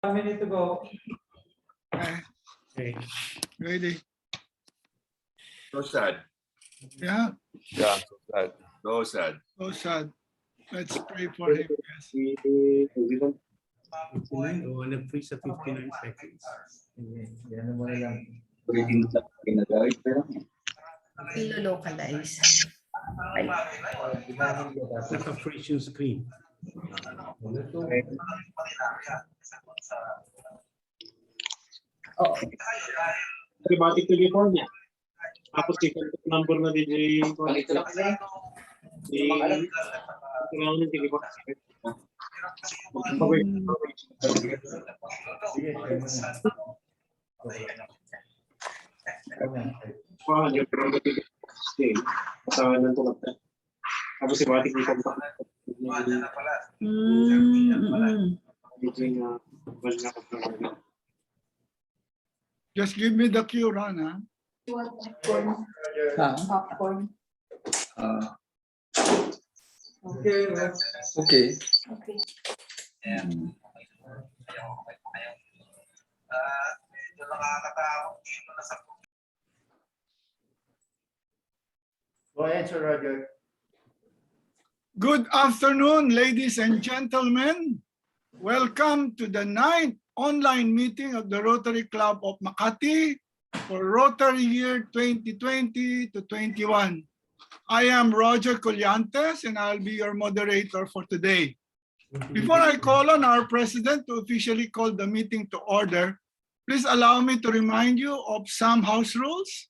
1 minute to go. Okay. Ready? So sad. Yeah, Yeah, so sad. So sad. so sad. Let's pray for him. Yes. Oh, nag-freeze sa 59 seconds. Yan mo na lang. Ilo-localize. Naka-freeze yung screen. Oo. Automatic to California. Tapos si contact number na DJ tapos si Batik ni contact. Just give me the cue, Ron. Huh? Popcorn. Okay. Okay. Go ahead, Sir Roger. Good afternoon, ladies and gentlemen. Welcome to the 9th online meeting of the Rotary Club of Makati for Rotary Year 2020 to 21. I am Roger Collantes and I'll be your moderator for today. Before I call on our president to officially call the meeting to order, please allow me to remind you of some house rules.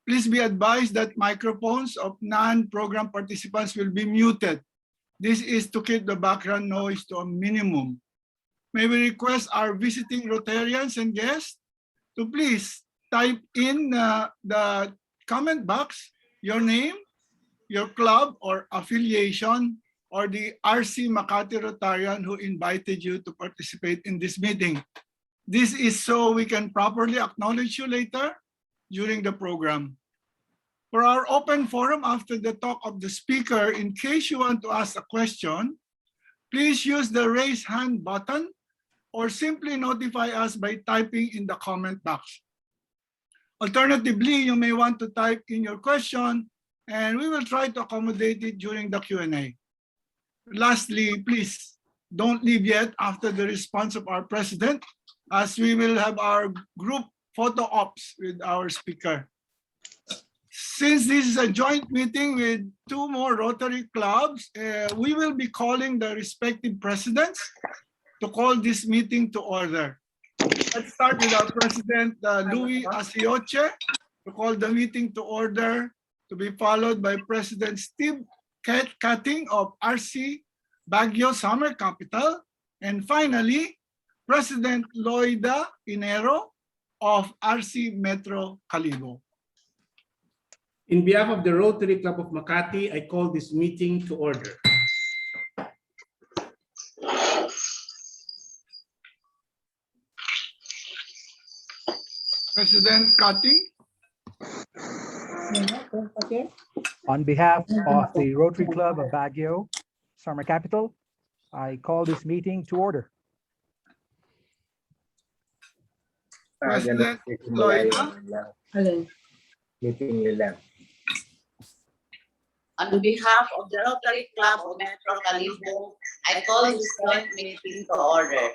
Please be advised that microphones of non-program participants will be muted. This is to keep the background noise to a minimum. May we request our visiting Rotarians and guests to please type in the comment box your name, your club or affiliation, or the RC Makati Rotarian who invited you to participate in this meeting. This is so we can properly acknowledge you later during the program. For our open forum after the talk of the speaker, in case you want to ask a question, please use the raise hand button or simply notify us by typing in the comment box. Alternatively, you may want to type in your question and we will try to accommodate it during the Q&A. Lastly, please don't leave yet after the response of our president, as we will have our group photo ops with our speaker. Since this is a joint meeting with two more Rotary clubs, we will be calling the respective presidents to call this meeting to order. Let's start with our president, Louis Asioche, to call the meeting to order, to be followed by President Steve Cutting of RC Baguio Summer Capital, and finally, President Loida Inero of RC Metro Kalibo. In behalf of the Rotary Club of Makati, I call this meeting to order. President Cutting. Okay. On behalf of the Rotary Club of Baguio, Summer Capital, I call this meeting to order. President Loida. Alin? On behalf of the Rotary Club of Metro Kalibo, I call this joint meeting to order.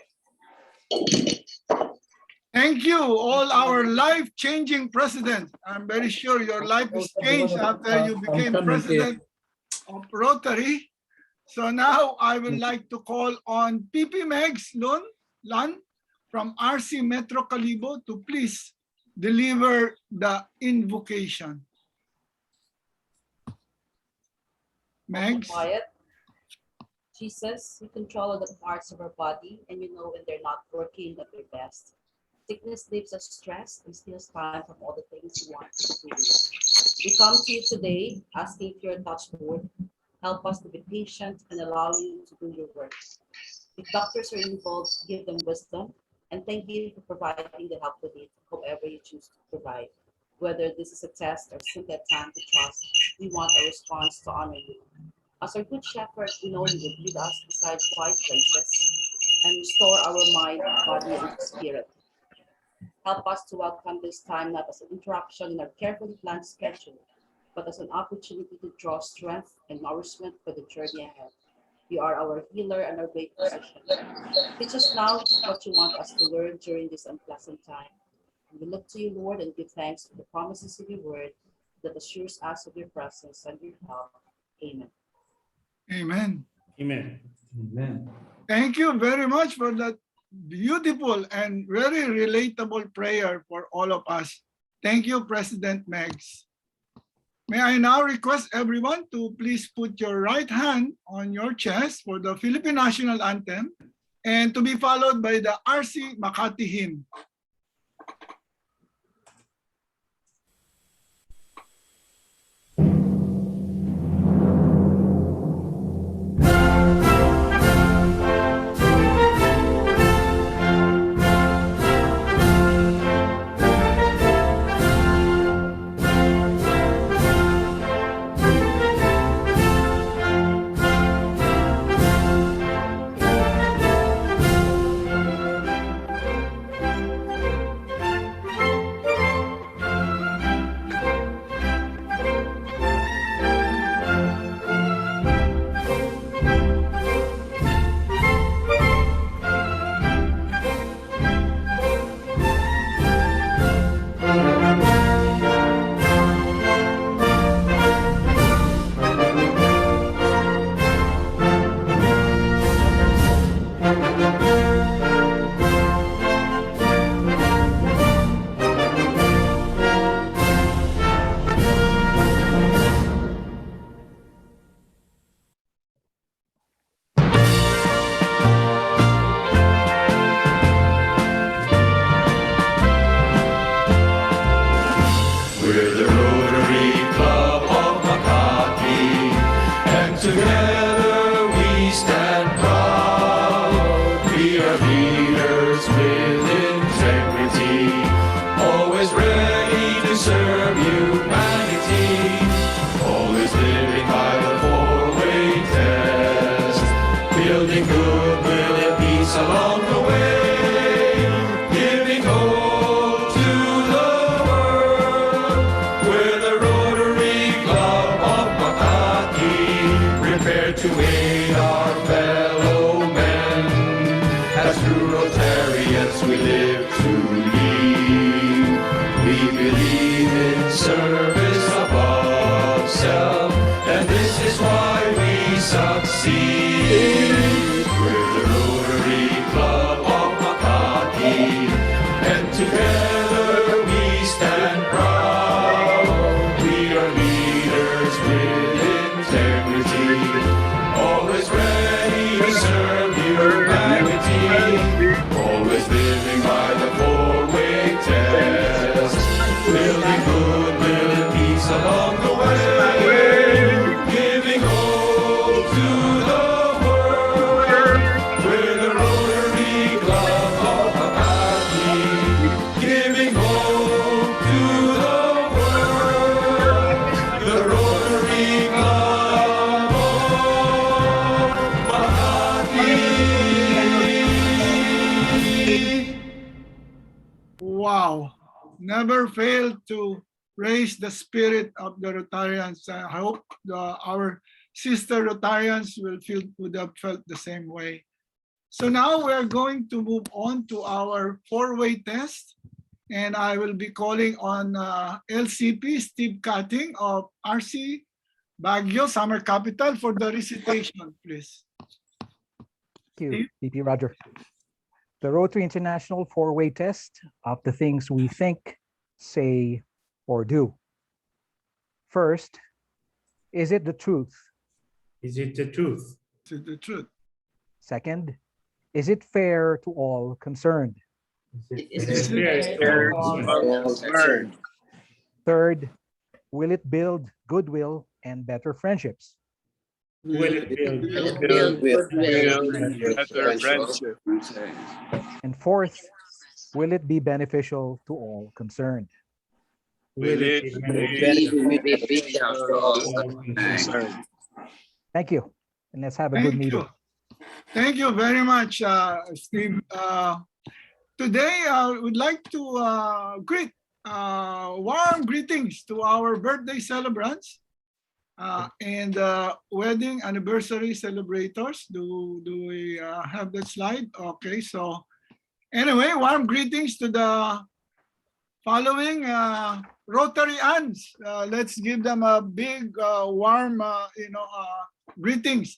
Thank you, all our life-changing presidents. I'm very sure your life is changed after you became president of Rotary. So now I would like to call on PP Megs Lan from RC Metro Kalibo to please deliver the invocation. Megs? Quiet. Jesus, you control all the parts of our body and you know when they're not working at their best. Sickness leaves us stressed and steals time from all the things you want to do. We come to you today asking for your touch, Lord. Help us to be patient and allow you to do your work. If doctors are involved, give them wisdom, and thank you for providing the help we need, however you choose to provide. Whether this is a test or simply a time to trust, we want a response to honor you. As our good shepherd, we know you will lead us beside quiet places. and restore our mind, body, and spirit. Help us to welcome this time not as an interruption in our carefully planned schedule, but as an opportunity to draw strength and nourishment for the journey ahead. You are our healer and our great physician. Teach us now what you want us to learn during this unpleasant time. And we look to you, Lord, and give thanks for the promises of your word that assures us of your presence and your help. Amen. Amen. Amen. Amen. Thank you very much for that beautiful and very relatable prayer for all of us. Thank you, President Megs. May I now request everyone to please put your right hand on your chest for the Philippine National Anthem and to be followed by the RC Makati hymn. We're the Rotary Club of Makati, and together we stand proud. We are leaders with integrity, always ready to serve humanity, always living by the four-way test, building goodwill and peace along the way. To aid our fellow men, as true Rotarians we live to lead. We believe in service above self, and this is why we succeed. We're the Rotary Club of Makati, and together we stand proud. We are leaders with integrity, always ready to serve humanity, always living by the four-way test, building goodwill and peace along the way, giving hope to the world. We're the Rotary Club of Makati, giving hope to the world. The Rotary Club of Makati. Wow. Never fail to raise the spirit of the Rotarians. I hope our sister Rotarians would have felt the same way. So now we're going to move on to our four-way test. And I will be calling on LCP Steve Cutting of RC Baguio, Summer Capital, for the recitation, please. Thank you, VP Roger. The Rotary International four-way test of the things we think, say, or do. First, is it the truth? Is it the truth? To the truth. Second, is it fair to all concerned? Is it fair? Third, will it build goodwill and better friendships? Will it build goodwill? And fourth, will it be beneficial to all concerned? Will it Thank you, and let's have a Thank good meeting. you. Thank you very much, Steve. Today, I would like to greet warm greetings to our birthday celebrants and wedding anniversary celebrators. Do we have that slide? Okay, so anyway, warm greetings to the following Rotarians. Let's give them a big, warm, greetings.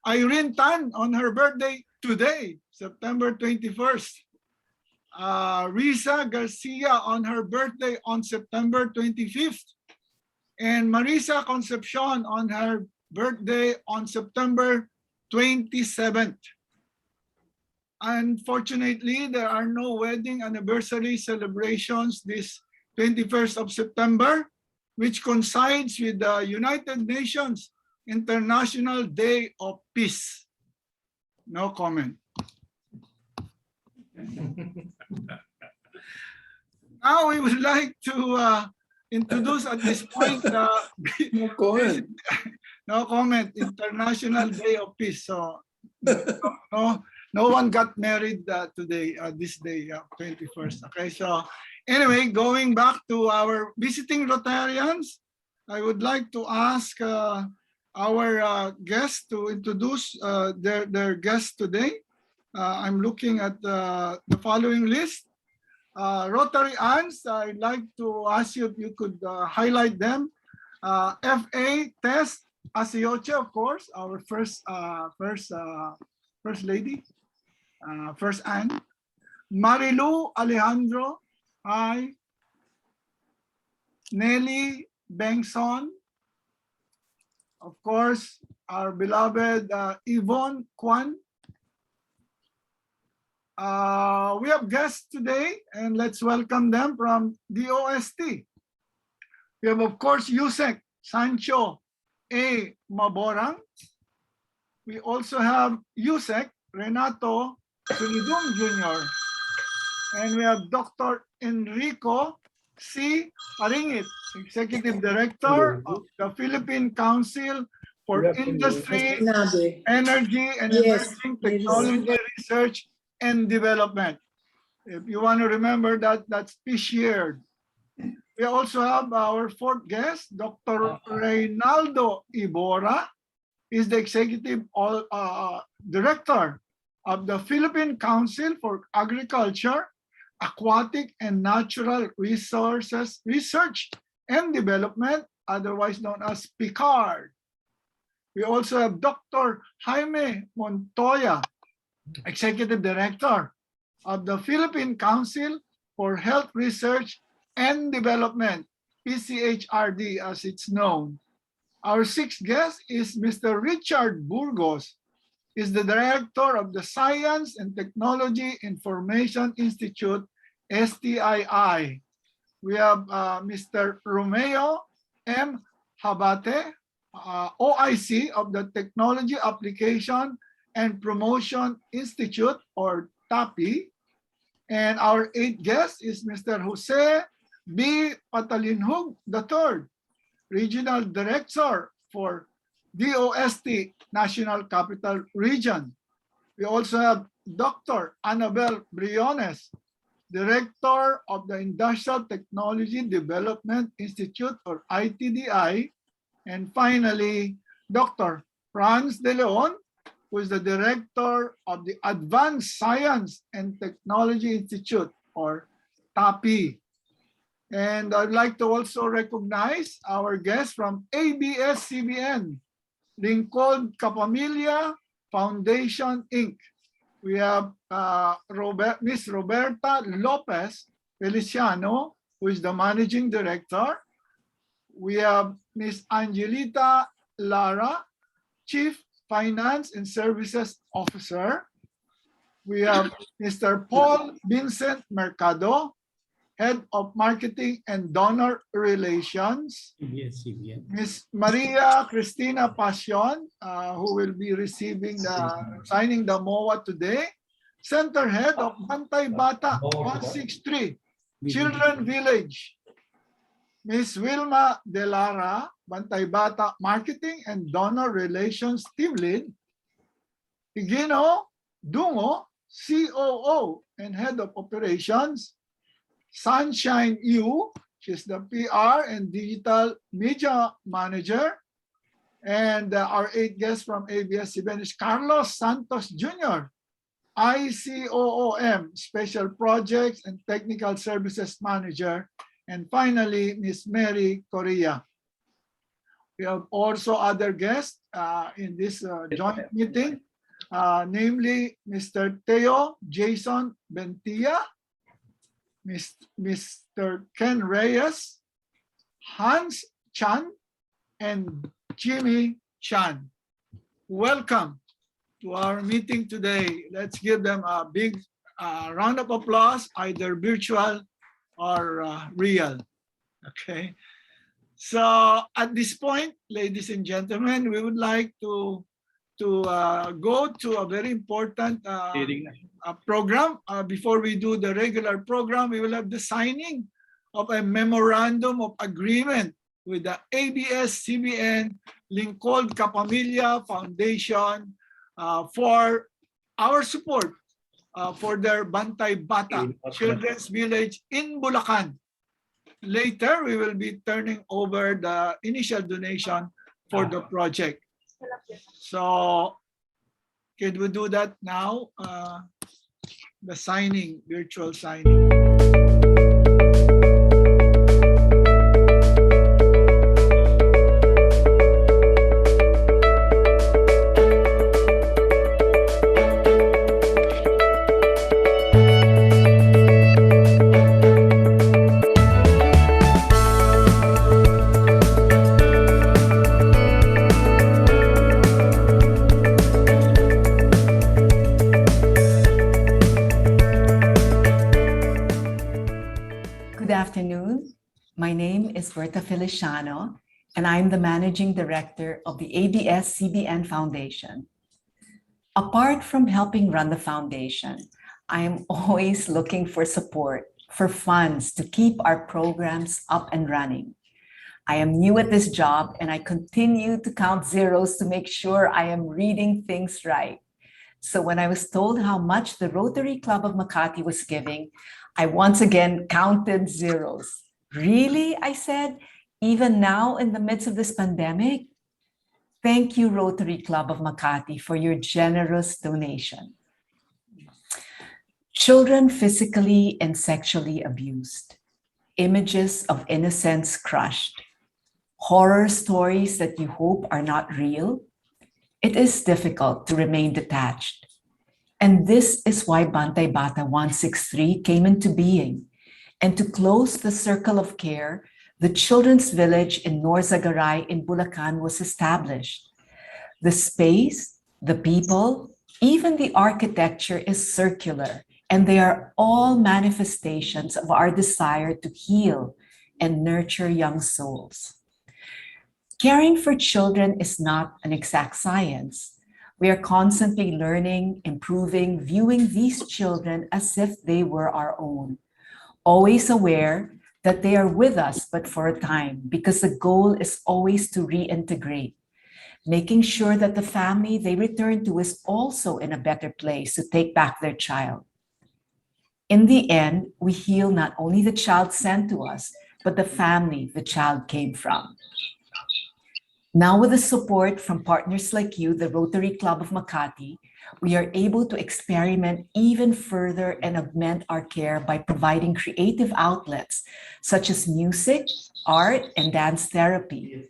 Irene Tan on her birthday today, September 21st. Risa Garcia on her birthday on September 25th. And Marisa Concepcion on her birthday on September 27th. Unfortunately, there are no wedding anniversary celebrations this 21st of September, which coincides with the United Nations International Day of Peace. No comment. Now we would like to introduce at this point No comment. no comment, International Day of Peace. So no one got married today, this day, 21st. Okay, so anyway, going back to our visiting Rotarians, I would like to ask our guests to introduce their guests today. I'm looking at the following list. Rotarians, I'd like to ask you if you could highlight them. F.A. Tess Asioche, of course, our first lady, first Anne. Marilu Alejandro, hi. Nelly Bengson, of course, our beloved Yvonne Kwan. We have guests today, and let's welcome them from DOST. We have, of course, Yusek Sancho A. Maborang. We also have Yusek Renato Sunidong Jr. And we have Dr. Enrico C. Paringit, Executive Director of the Philippine Council for Industry, Energy, and Emerging Technology Research and Development. If you want to remember that, that's P-shared. We also have our fourth guest, Dr. Reynaldo Ibora, is the Executive Director of the Philippine Council for Agriculture, Aquatic and Natural Resources Research and Development, otherwise known as PICARD. We also have Dr. Jaime Montoya, Executive Director of the Philippine Council for Health Research and Development, PCHRD as it's known. Our sixth guest is Mr. Richard Burgos, is the Director of the Science and Technology Information Institute, STII. We have Mr. Romeo M. Habate, OIC of the Technology Application and Promotion Institute, or TAPI. And our eighth guest is Mr. Jose B. Patalinhug III, Regional Director for DOST National Capital Region. We also have Dr. Annabel Briones, Director of the Industrial Technology Development Institute, or ITDI. And finally, Dr. Franz De Leon, who is the Director of the Advanced Science and Technology Institute, or TAPI. And I'd like to also recognize our guests from ABS-CBN, Lincoln Capamilya Foundation, Inc. We have Miss Roberta Lopez Feliciano, who is the Managing Director. We have Miss Angelita Lara, Chief Finance and Services Officer. We have Mr. Paul Vincent Mercado, Head of Marketing and Donor Relations. Yes. Ms. Maria Cristina Pasion, who will be signing the MOA today. Center Head of Bantay Bata 163, Children Village. Ms. Wilma Delara, Bantay Bata Marketing and Donor Relations Team Lead. Higino Dungo, COO and Head of Operations. Sunshine Yu, she's the PR and Digital Media Manager. And our 8th guest from ABS-CBN is Carlos Santos Jr., ICOOM, Special Projects and Technical Services Manager. And finally, Ms. Mary Correa. We have also other guests in this joint meeting, namely Mr. Teo Jason Bentia, Mr. Ken Reyes, Hans Chan, and Jimmy Chan. Welcome to our meeting today. Let's give them a big round of applause, either virtual or real. Okay. So at this point, ladies and gentlemen, we would like to go to a very important program. Before we do the regular program, we will have the signing of a memorandum of agreement with the ABS-CBN Lincoln Capamilya Foundation for our support for their Bantay Bata Children's Village in Bulacan. Later, we will be turning over the initial donation for the project. So, can we do that now? The signing, virtual signing. Good afternoon. My name is Berta Feliciano, and I'm the Managing Director of the ABS-CBN Foundation. Apart from helping run the foundation, I am always looking for support, for funds to keep our programs up and running. I am new at this job, and I continue to count zeros to make sure I am reading things right. So when I was told how much the Rotary Club of Makati was giving, I once again counted zeros. Really, I said, even now in the midst of this pandemic? Thank you, Rotary Club of Makati, for your generous donation. Children physically and sexually abused, images of innocence crushed, horror stories that you hope are not real. It is difficult to remain detached. And this is why Bantay Bata 163 came into being. And to close the circle of care, the Children's Village in Norzagaray in Bulacan was established. The space, the people, even the architecture is circular, and they are all manifestations of our desire to heal and nurture young souls. Caring for children is not an exact science. We are constantly learning, improving, viewing these children as if they were our own, always aware that they are with us but for a time, because the goal is always to reintegrate, making sure that the family they return to is also in a better place to take back their child. In the end, we heal not only the child sent to us, but the family the child came from. Now, with the support from partners like you, the Rotary Club of Makati, we are able to experiment even further and augment our care by providing creative outlets such as music, art, and dance therapy.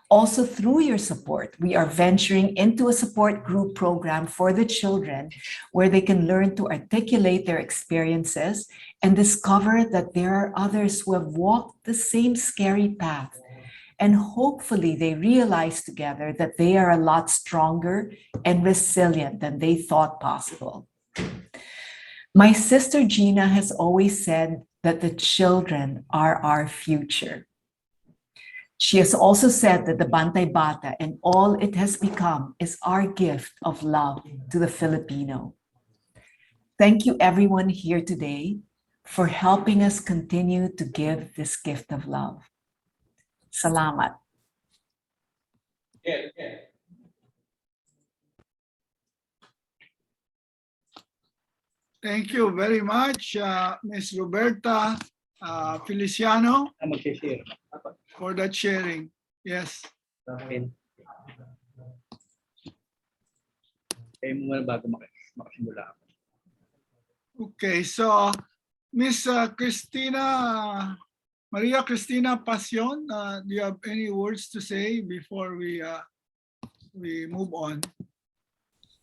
Also, through your support, we are venturing into a support group program for the children where they can learn to articulate their experiences and discover that there are others who have walked the same scary path. And hopefully they realize together that they are a lot stronger and resilient than they thought possible. My sister Gina has always said that the children are our future. She has also said that the Bantay Bata and all it has become is our gift of love to the Filipino. Thank you everyone here today for helping us continue to give this gift of love. Salamat. Thank you very much, Ms. Roberta Feliciano, Mag-share. for that sharing. Yes. Kayo mo muna bago makasimula ako. Okay, so Miss Maria Cristina Pasion, do you have any words to say before we move on?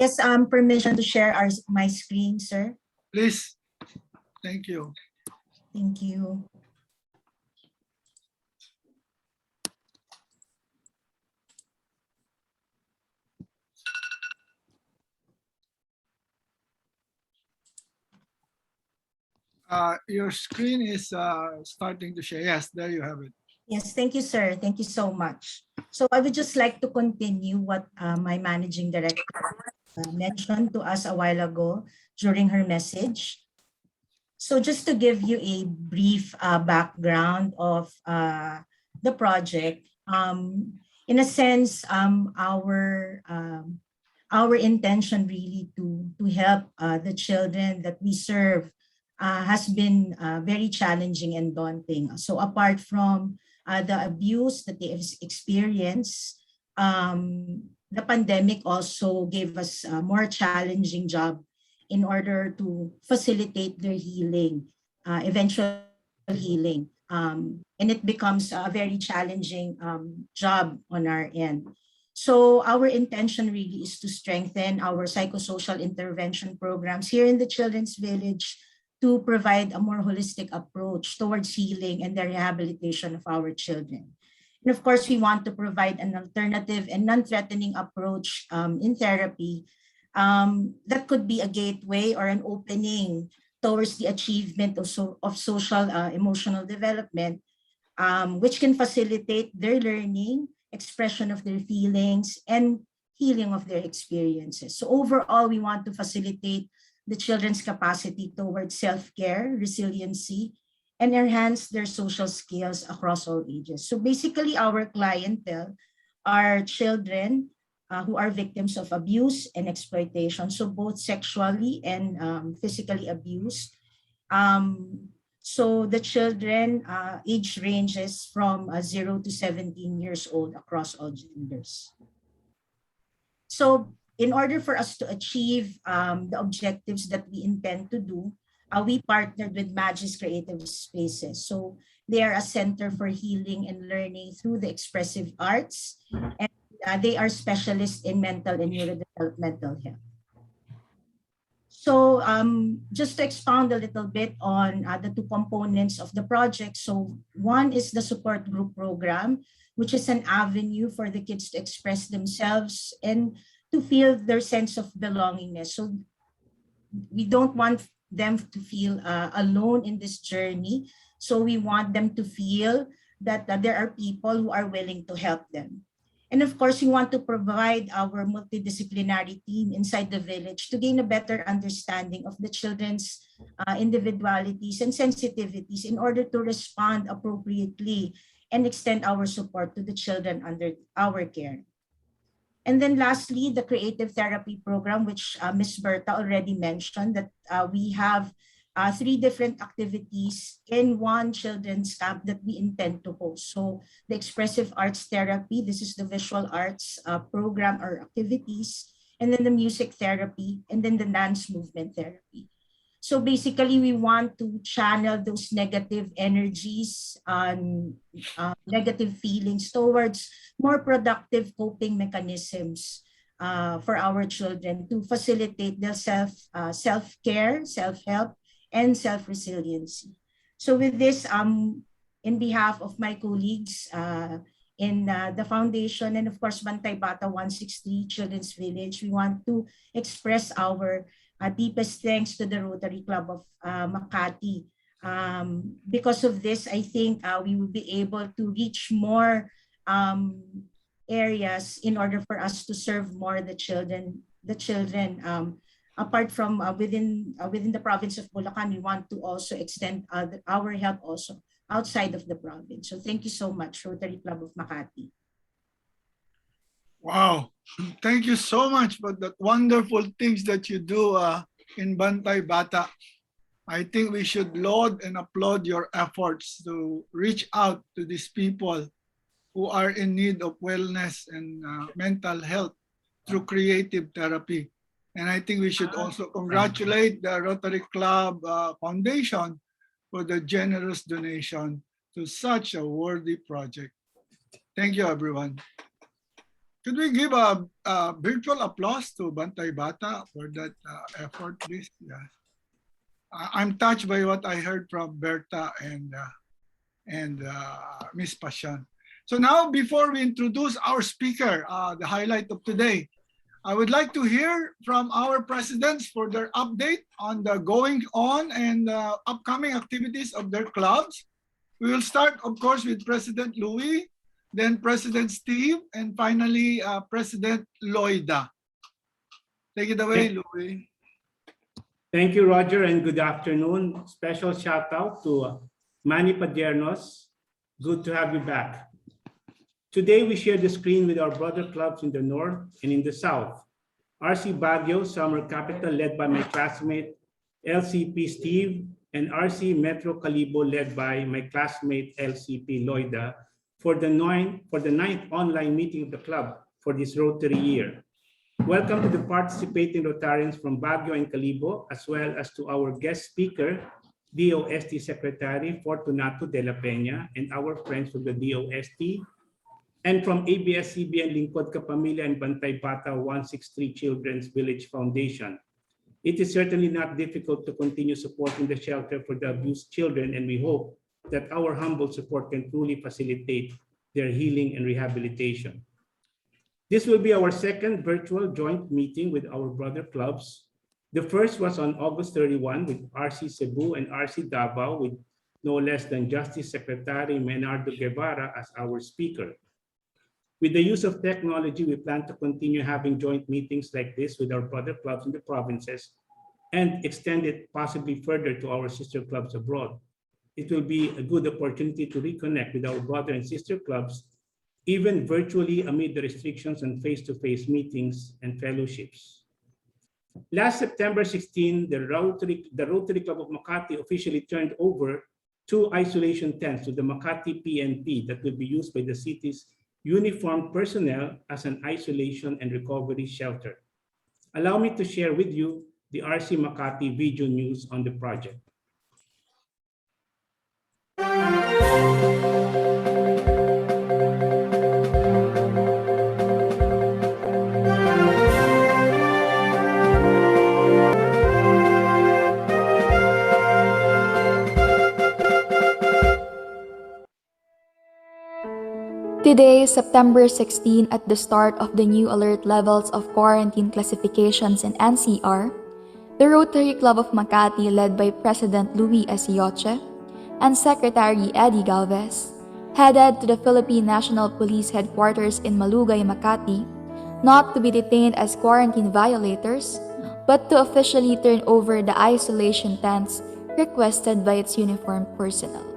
Yes, permission to share my screen, sir. Please. Thank you. Thank you. Your screen is starting to share. Yes, there you have it. Yes, thank you, sir. Thank you so much. So I would just like to continue what my managing director mentioned to us a while ago during her message. So just to give you a brief background of the project, in a sense, our intention really to help the children that we serve has been very challenging and daunting. So apart from the abuse that they have experienced, the pandemic also gave us a more challenging job in order to facilitate their healing, eventual healing. And it becomes a very challenging job on our end. So our intention really is to strengthen our psychosocial intervention programs here in the Children's Village to provide a more holistic approach towards healing and the rehabilitation of our children. And of course, we want to provide an alternative and non-threatening approach in therapy that could be a gateway or an opening towards the achievement of social emotional development, which can facilitate their learning, expression of their feelings, and healing of their experiences. So overall, we want to facilitate the children's capacity towards self-care, resiliency, and enhance their social skills across all ages. So basically, our clientele are children who are victims of abuse and exploitation, so both sexually and physically abused. So the children age ranges from 0 to 17 years old across all genders. So in order for us to achieve the objectives that we intend to do, we partnered with Magis Creative Spaces. So they are a center for healing and learning through the expressive arts, and they are specialists in mental and neurodevelopmental health. So just to expound a little bit on the two components of the project. So one is the support group program, which is an avenue for the kids to express themselves and to feel their sense of belongingness. So we don't want them to feel alone in this journey. So we want them to feel that there are people who are willing to help them. And of course, we want to provide our multidisciplinary team inside the village to gain a better understanding of the children's individualities and sensitivities in order to respond appropriately and extend our support to the children under our care. And then lastly, the creative therapy program, which Ms. Berta already mentioned, that we have 3 different activities in one children's camp that we intend to host. So the expressive arts therapy, this is the visual arts program or activities, and then the music therapy, and then the dance movement therapy. So basically, we want to channel those negative energies and negative feelings towards more productive coping mechanisms for our children to facilitate their self-care, self-help, and self-resiliency. So with this, in behalf of my colleagues in the foundation and of course Bantay Bata 163 Children's Village, we want to express our deepest thanks to the Rotary Club of Makati. Because of this, I think we will be able to reach more areas in order for us to serve more the children. Apart from within the province of Bulacan, we want to also extend our help also outside of the province. So thank you so much, Rotary Club of Makati. Wow, thank you so much for the wonderful things that you do, in Bantay Bata. I think we should laud and applaud your efforts to reach out to these people who are in need of wellness and mental health through creative therapy. And I think we should also congratulate the Rotary Club Foundation for the generous donation to such a worthy project. Thank you, everyone. Could we give a virtual applause to Bantay Bata for that effort, please? Yes. I'm touched by what I heard from Berta and Ms. Passion. So now, before we introduce our speaker, the highlight of today, I would like to hear from our presidents for their update on the going on and upcoming activities of their clubs. We will start, of course, with President Louis, then President Steve, and finally, President Loida. Take it away, Louis. Thank you, Roger, and good afternoon. Special shout out to Manny Padiernos. Good to have you back. Today, we share the screen with our brother clubs in the north and in the south. RC Baguio, summer capital, led by my classmate LCP Steve, and RC Metro Kalibo, led by my classmate LCP Loida, for the ninth online meeting of the club for this Rotary year. Welcome to the participating Rotarians from Baguio and Kalibo, as well as to our guest speaker, DOST Secretary Fortunato de la Peña, and our friends from the DOST, and from ABS-CBN Lingkod Kapamilya and Bantay Bata 163 Children's Village Foundation. It is certainly not difficult to continue supporting the shelter for the abused children, and we hope that our humble support can truly facilitate their healing and rehabilitation. This will be our second virtual joint meeting with our brother clubs. The first was on August 31 with RC Cebu and RC Davao, with no less than Justice Secretary Menardo Guevara as our speaker. With the use of technology, we plan to continue having joint meetings like this with our brother clubs in the provinces and extend it possibly further to our sister clubs abroad. It will be a good opportunity to reconnect with our brother and sister clubs, even virtually amid the restrictions on face-to-face meetings and fellowships. Last September 16, the Rotary Club of Makati officially turned over 2 isolation tents to the Makati PNP that will be used by the city's uniformed personnel as an isolation and recovery shelter. Allow me to share with you the RC Makati video news on the project. Today, September 16, at the start of the new alert levels of quarantine classifications in NCR, the Rotary Club of Makati, led by President Louis Esioche and Secretary Eddie Galvez, headed to the Philippine National Police Headquarters in Malugay, Makati, not to be detained as quarantine violators, but to officially turn over the isolation tents requested by its uniformed personnel.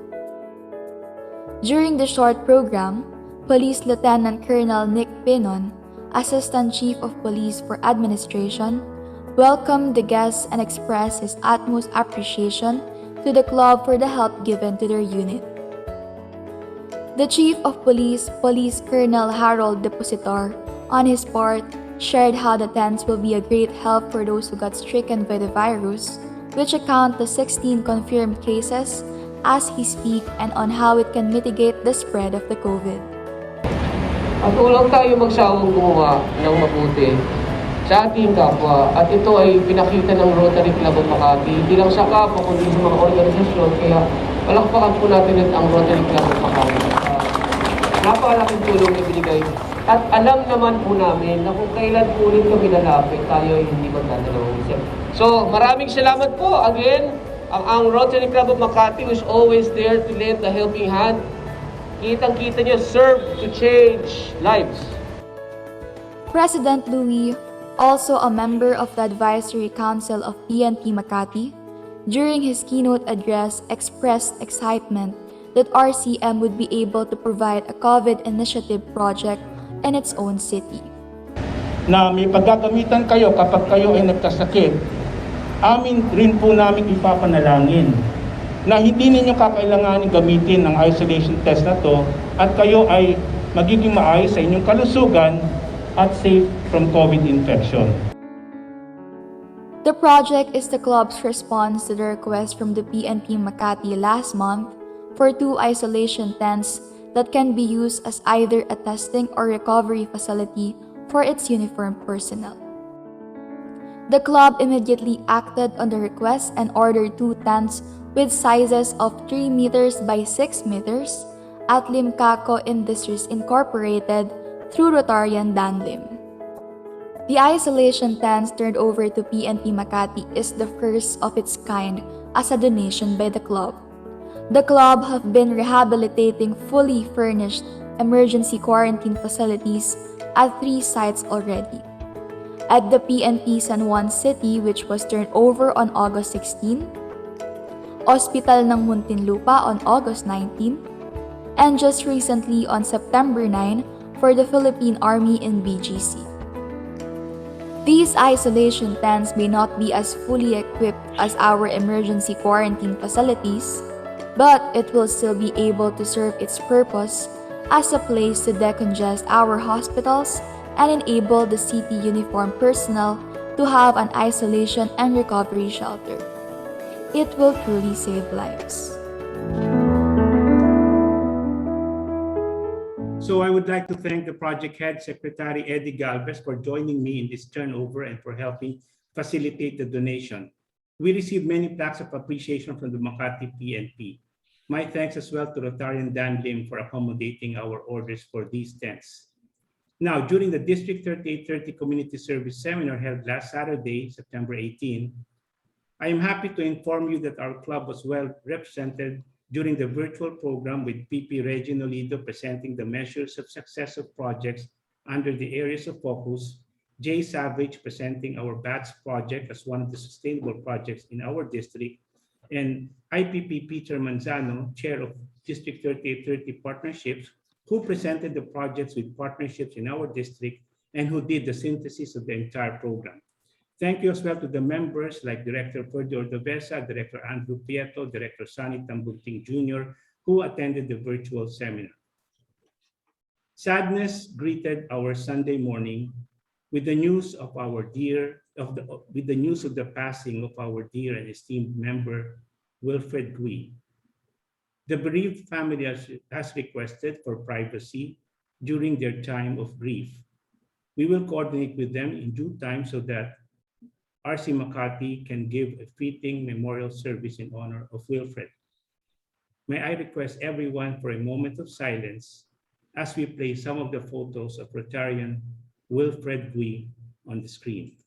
During the short program, Police Lieutenant Colonel Nick Pinon, Assistant Chief of Police for Administration, welcomed the guests and expressed his utmost appreciation to the club for the help given to their unit. The Chief of Police, Police Colonel Harold Depositor, on his part, shared how the tents will be a great help for those who got stricken by the virus, which account to 16 confirmed cases as he speaks, and on how it can mitigate the spread of the COVID. At walang tayo magsawang gumawa ng mabuti sa ating kapwa, at ito ay pinakita ng Rotary Club of Makati, hindi lang sa kapwa kundi sa mga organisasyon, kaya palakpakan po natin ang Rotary Club of Makati. Napakalaking tulong na binigay. At alam naman po namin na kung kailan po rin kami nalapit, tayo ay hindi magdadalawang isip. So maraming salamat po again. Ang Rotary Club of Makati is always there to lend a helping hand. Kitang-kita niyo, serve to change lives. President Louis, also a member of the Advisory Council of PNP Makati, during his keynote address expressed excitement that RCM would be able to provide a COVID initiative project in its own city. Na may paggagamitan kayo kapag kayo ay nagkasakit amin rin po namin ipapanalangin na hindi ninyo kakailanganin gamitin ang isolation test na to at kayo ay magiging maayos sa inyong kalusugan at safe from COVID infection. The project is the club's response to the request from the PNP Makati last month for 2 isolation tents that can be used as either a testing or recovery facility for its uniformed personnel. The club immediately acted on the request and ordered 2 tents with sizes of 3 meters by 6 meters at Limcaco Industries Incorporated through Rotarian Danlim. The isolation tents turned over to PNP Makati is the first of its kind as a donation by the club. The club have been rehabilitating fully furnished emergency quarantine facilities at 3 sites already. At the PNP San Juan City, which was turned over on August 16, Hospital ng Muntinlupa on August 19, and just recently on September 9 for the Philippine Army in BGC. These isolation tents may not be as fully equipped as our emergency quarantine facilities, but it will still be able to serve its purpose as a place to decongest our hospitals and enable the city uniformed personnel to have an isolation and recovery shelter. It will truly save lives. So I would like to thank the project head, Secretary Eddie Galvez, for joining me in this turnover and for helping facilitate the donation. We received many plaques of appreciation from the Makati PNP. My thanks as well to Rotarian Dan Lim for accommodating our orders for these tents. Now, during the District 3830 Community Service Seminar held last Saturday, September 18, I am happy to inform you that our club was well represented during the virtual program with PP Regino Lido presenting the measures of success of projects under the areas of focus, Jay Savage presenting our BATS project as one of the sustainable projects in our district, and IPP Peter Manzano, Chair of District 3830 Partnerships, who presented the projects with partnerships in our district and who did the synthesis of the entire program. Thank you as well to the members like Director Ferdy Ordovesa, Director Andrew Prieto, Director Sonny Tambunting Jr., who attended the virtual seminar. Sadness greeted our Sunday morning with the news of the passing of our dear and esteemed member, Wilfred Gui. The bereaved family has requested for privacy during their time of grief. We will coordinate with them in due time so that RC Makati can give a fitting memorial service in honor of Wilfred. May I request everyone for a moment of silence as we play some of the photos of Rotarian Wilfred Gui on the screen.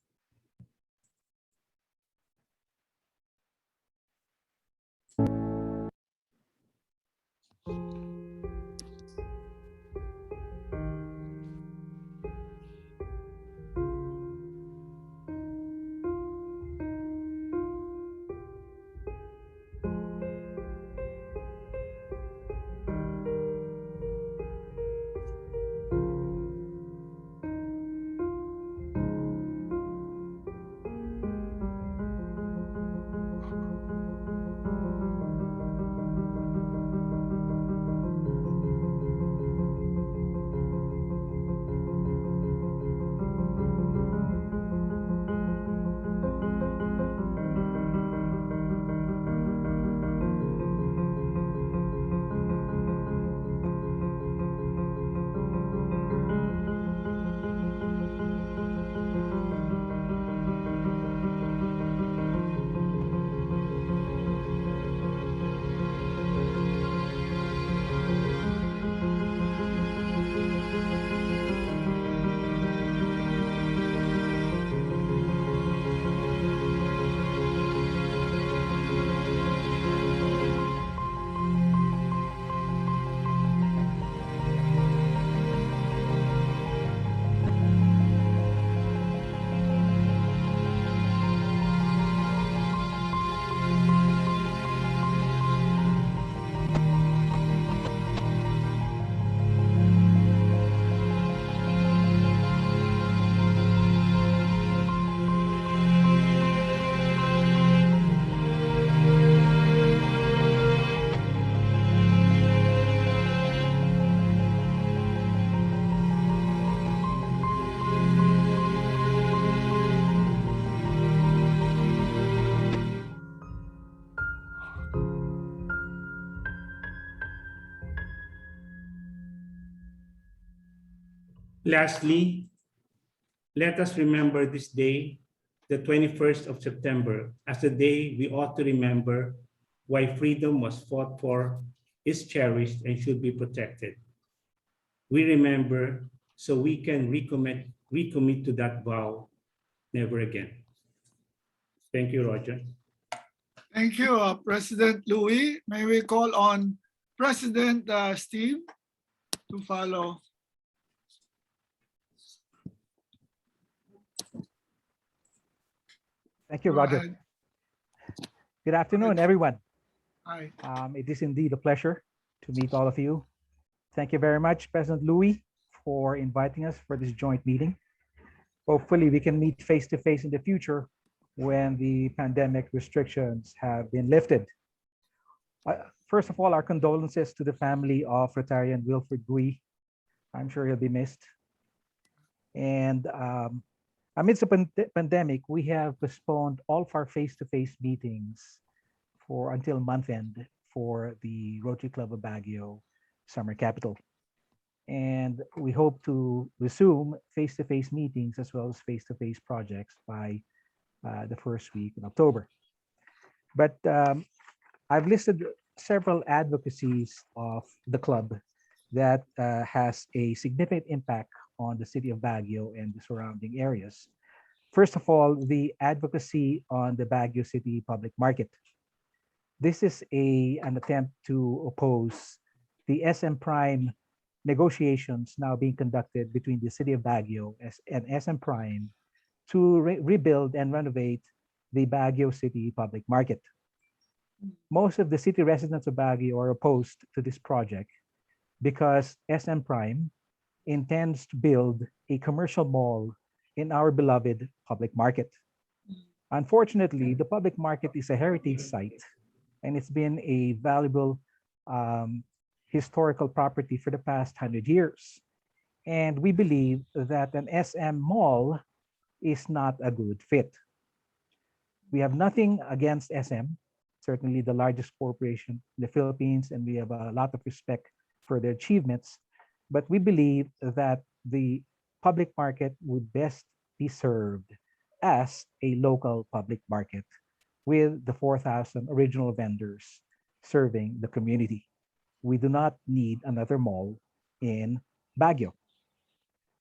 Lastly, let us remember this day, the 21st of September, as the day we ought to remember why freedom was fought for, is cherished, and should be protected. We remember so we can recommit to that vow never again. Thank you, Roger. Thank you, President Louis. May we call on President Steve to follow. Thank you, Go Roger. ahead. Good afternoon, everyone. Hi. It is indeed a pleasure to meet all of you. Thank you very much, President Louis, for inviting us for this joint meeting. Hopefully, we can meet face-to-face in the future when the pandemic restrictions have been lifted. First of all, our condolences to the family of retired Wilfred Gui. I'm sure he'll be missed. And amidst the pandemic, we have postponed all of our face-to-face meetings until month end for the Rotary Club of Baguio Summer Capital. And we hope to resume face-to-face meetings as well as face-to-face projects by the first week in October. But I've listed several advocacies of the club that has a significant impact on the city of Baguio and the surrounding areas. First of all, the advocacy on the Baguio City public market. This is an attempt to oppose the SM Prime negotiations now being conducted between the city of Baguio and SM Prime to rebuild and renovate the Baguio City public market. Most of the city residents of Baguio are opposed to this project because SM Prime intends to build a commercial mall in our beloved public market. Unfortunately, the public market is a heritage site and it's been a valuable historical property for the past 100 years. And we believe that an SM mall is not a good fit. We have nothing against SM, certainly the largest corporation in the Philippines, and we have a lot of respect for their achievements. But we believe that the public market would best be served as a local public market with the 4,000 original vendors serving the community. We do not need another mall in Baguio.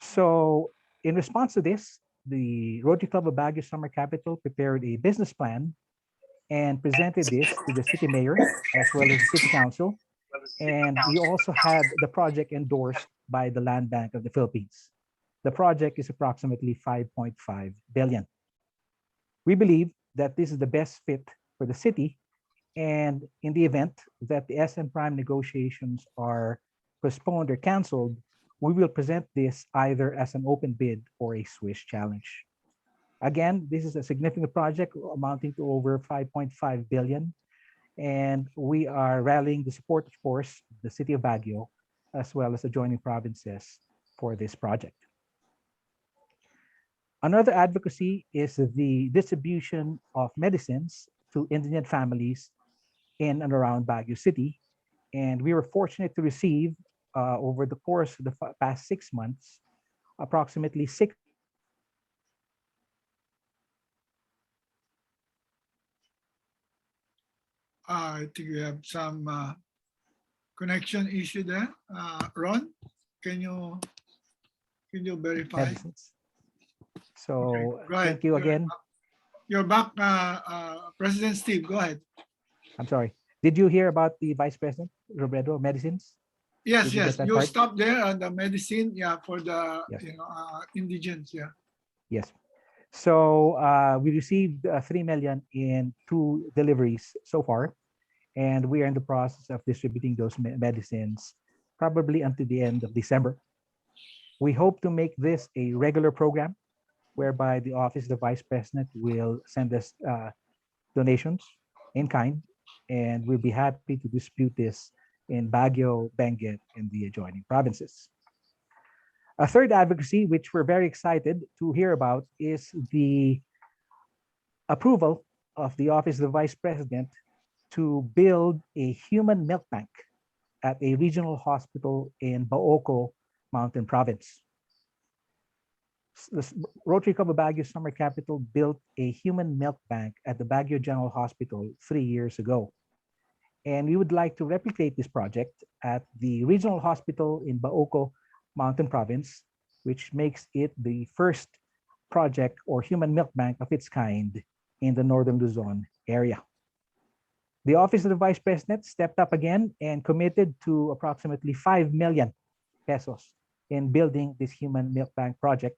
So in response to this, the Rotary Club of Baguio Summer Capital prepared a business plan and presented this to the city mayor as well as the city council. And we also had the project endorsed by the Land Bank of the Philippines. The project is approximately 5.5 billion. We believe that this is the best fit for the city. And in the event that the SM Prime negotiations are postponed or canceled, we will present this either as an open bid or a Swiss challenge. Again, this is a significant project amounting to over 5.5 billion. And we are rallying the support, of course, the city of Baguio, as well as adjoining provinces for this project. Another advocacy is the distribution of medicines to indigent families in and around Baguio City. And we were fortunate to receive, over the course of the past 6 months, approximately 6. I think we have some connection issue there. Ron, can you verify? Medicines. So Okay, thank you again. You're back, President Steve, go ahead. I'm sorry. Did you hear about the Vice President, Robredo, medicines? Yes, Did you yes, get that you part? stopped there on the medicine, yeah, for the Yes. indigents, yeah. Yes. So we received 3 million in 2 deliveries so far, and we are in the process of distributing those medicines probably until the end of December. We hope to make this a regular program whereby the office of the Vice President will send us donations in kind, and we'll be happy to distribute this in Baguio, Benguet, and the adjoining provinces. A third advocacy, which we're very excited to hear about, is the approval of the Office of the Vice President to build a human milk bank at a regional hospital in Baoko Mountain Province. Rotary Club of Baguio Summer Capital built a human milk bank at the Baguio General Hospital 3 years ago. And we would like to replicate this project at the regional hospital in Baoko Mountain Province, which makes it the first project or human milk bank of its kind in the Northern Luzon area. The Office of the Vice President stepped up again and committed to approximately 5 million pesos in building this human milk bank project.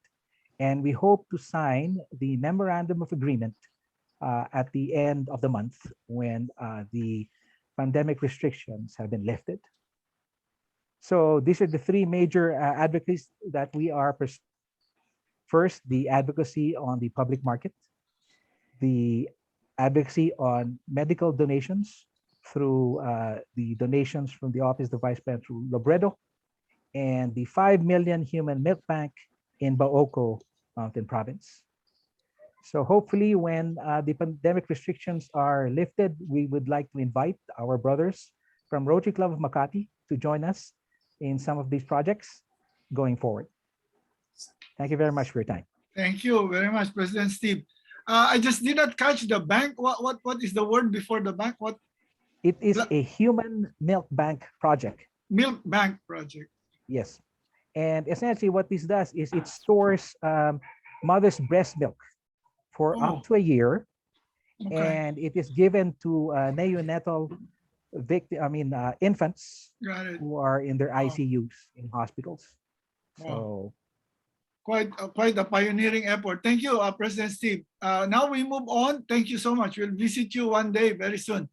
And we hope to sign the memorandum of agreement at the end of the month when the pandemic restrictions have been lifted. So these are the three major advocacies that we are pursuing. First, the advocacy on the public market, the advocacy on medical donations through the donations from the Office of the Vice President through Lobredo, and the 5 million human milk bank in Baoko Mountain Province. So hopefully when the pandemic restrictions are lifted, we would like to invite our brothers from Rotary Club of Makati to join us in some of these projects going forward. Thank you very much for your time. Thank you very much, President Steve. I just did not catch the bank. What is the word before the bank? What? It is a human milk bank project. Milk bank project. Yes. And essentially what this does is it stores mother's breast milk for up to a year. Okay. And it is given to neonatal infants who are in their ICUs in hospitals. So quite a pioneering effort. Thank you, President Steve. Now we move on. Thank you so much. We'll visit you one day very soon.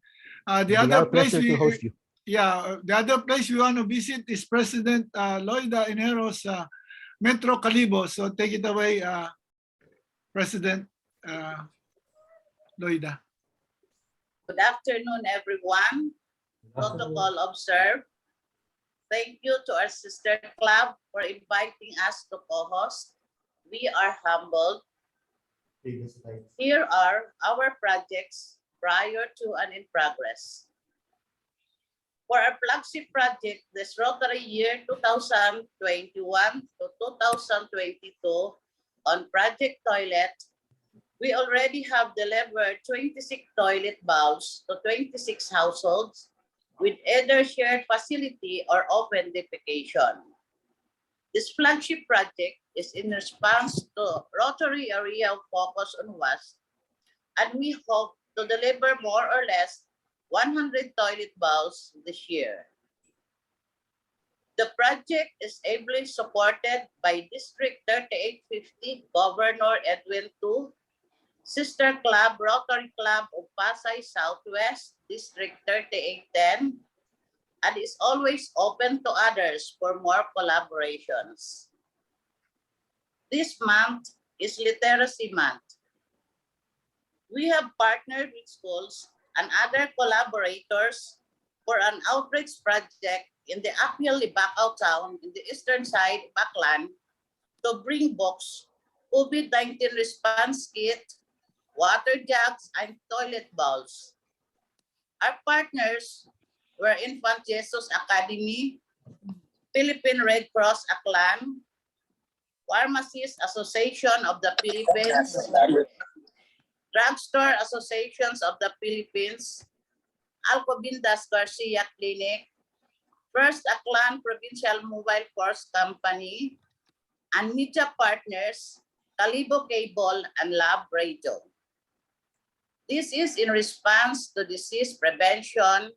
The other place to host you. Yeah, the other place we want to visit is President Loida Enero's Metro Kalibo. So take it away, President Loida. Good afternoon, everyone. Protocol observed. Thank you to our sister club for inviting us to co-host. We are humbled. Here are our projects prior to and in progress. For our flagship project, this Rotary year 2021 to 2022 on Project Toilet, we already have delivered 26 toilet bowls to 26 households with either shared facility or open defecation. This flagship project is in response to Rotary area of focus on WAS, and we hope to deliver more or less 100 toilet bowls this year. The project is ably supported by District 3850 Governor Edwin II, Sister Club Rotary Club of Pasay Southwest, District 3810, and is always open to others for more collaborations. This month is Literacy Month. We have partnered with schools and other collaborators for an outreach project in the Apial Baguio town in the eastern side, Baclan, to bring books, COVID-19 response kit, water jugs, and toilet bowls. Our partners were Infant Jesus Academy, Philippine Red Cross Aklan, Pharmacists Association of the Philippines, Drugstore Associations of the Philippines, Alcobendas Garcia Clinic, First Aklan Provincial Mobile Force Company, and media partners, Kalibo Cable and Lab Radio. This is in response to disease prevention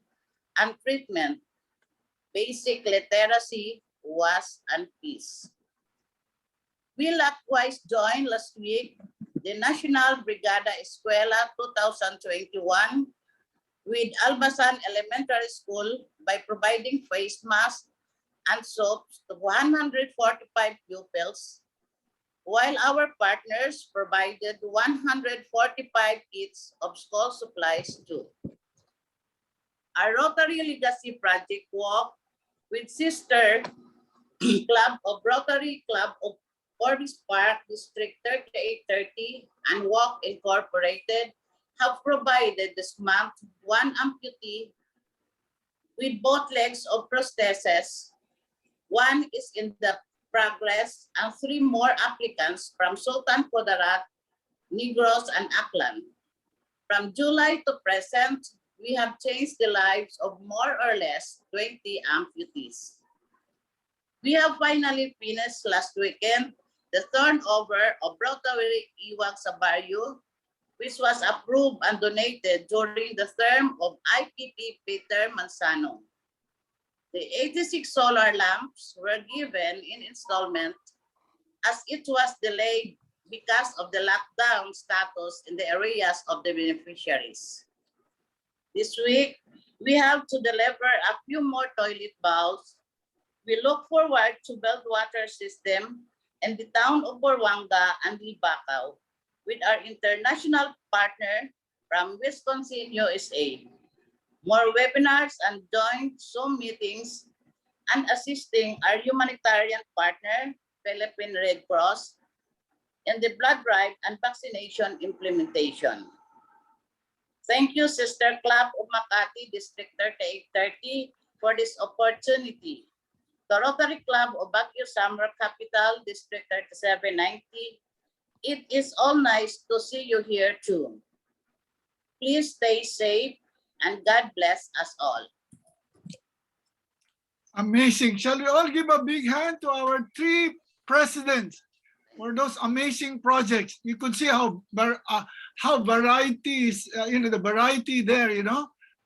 and treatment, basic literacy, WAS, and peace. We likewise joined last week the National Brigada Escuela 2021 with Albasan Elementary School by providing face masks and soaps to 145 pupils, while our partners provided 145 kits of school supplies too. Our Rotary Legacy Project walk with Sister Club of Rotary Club of Porous Park, District 3830, and Walk Incorporated have provided this month one amputee with both legs of prosthesis. One is in the Progress, and 3 more applicants from Sultan Kudarat, Negros, and Aklan. From July to present, we have changed the lives of more or less 20 amputees. We have finally finished last weekend the turnover of rotary iwag sa Baguio, which was approved and donated during the term of IPP Peter Manzano. The 86 solar lamps were given in installment as it was delayed because of the lockdown status in the areas of the beneficiaries. This week, we have to deliver a few more toilet bowls. We look forward to build water system in the town of Buruanga and Baoko with our international partner from Wisconsin, USA. More webinars and joint Zoom meetings and assisting our humanitarian partner, Philippine Red Cross, in the blood drive and vaccination implementation. Thank you, Sister Club of Makati, District 3830, for this opportunity. The Rotary Club of Baguio Summer Capital, District 3790, it is all nice to see you here too. Please stay safe and God bless us all. Amazing. Shall we all give a big hand to our 3 presidents for those amazing projects? You could see how variety is, the variety there,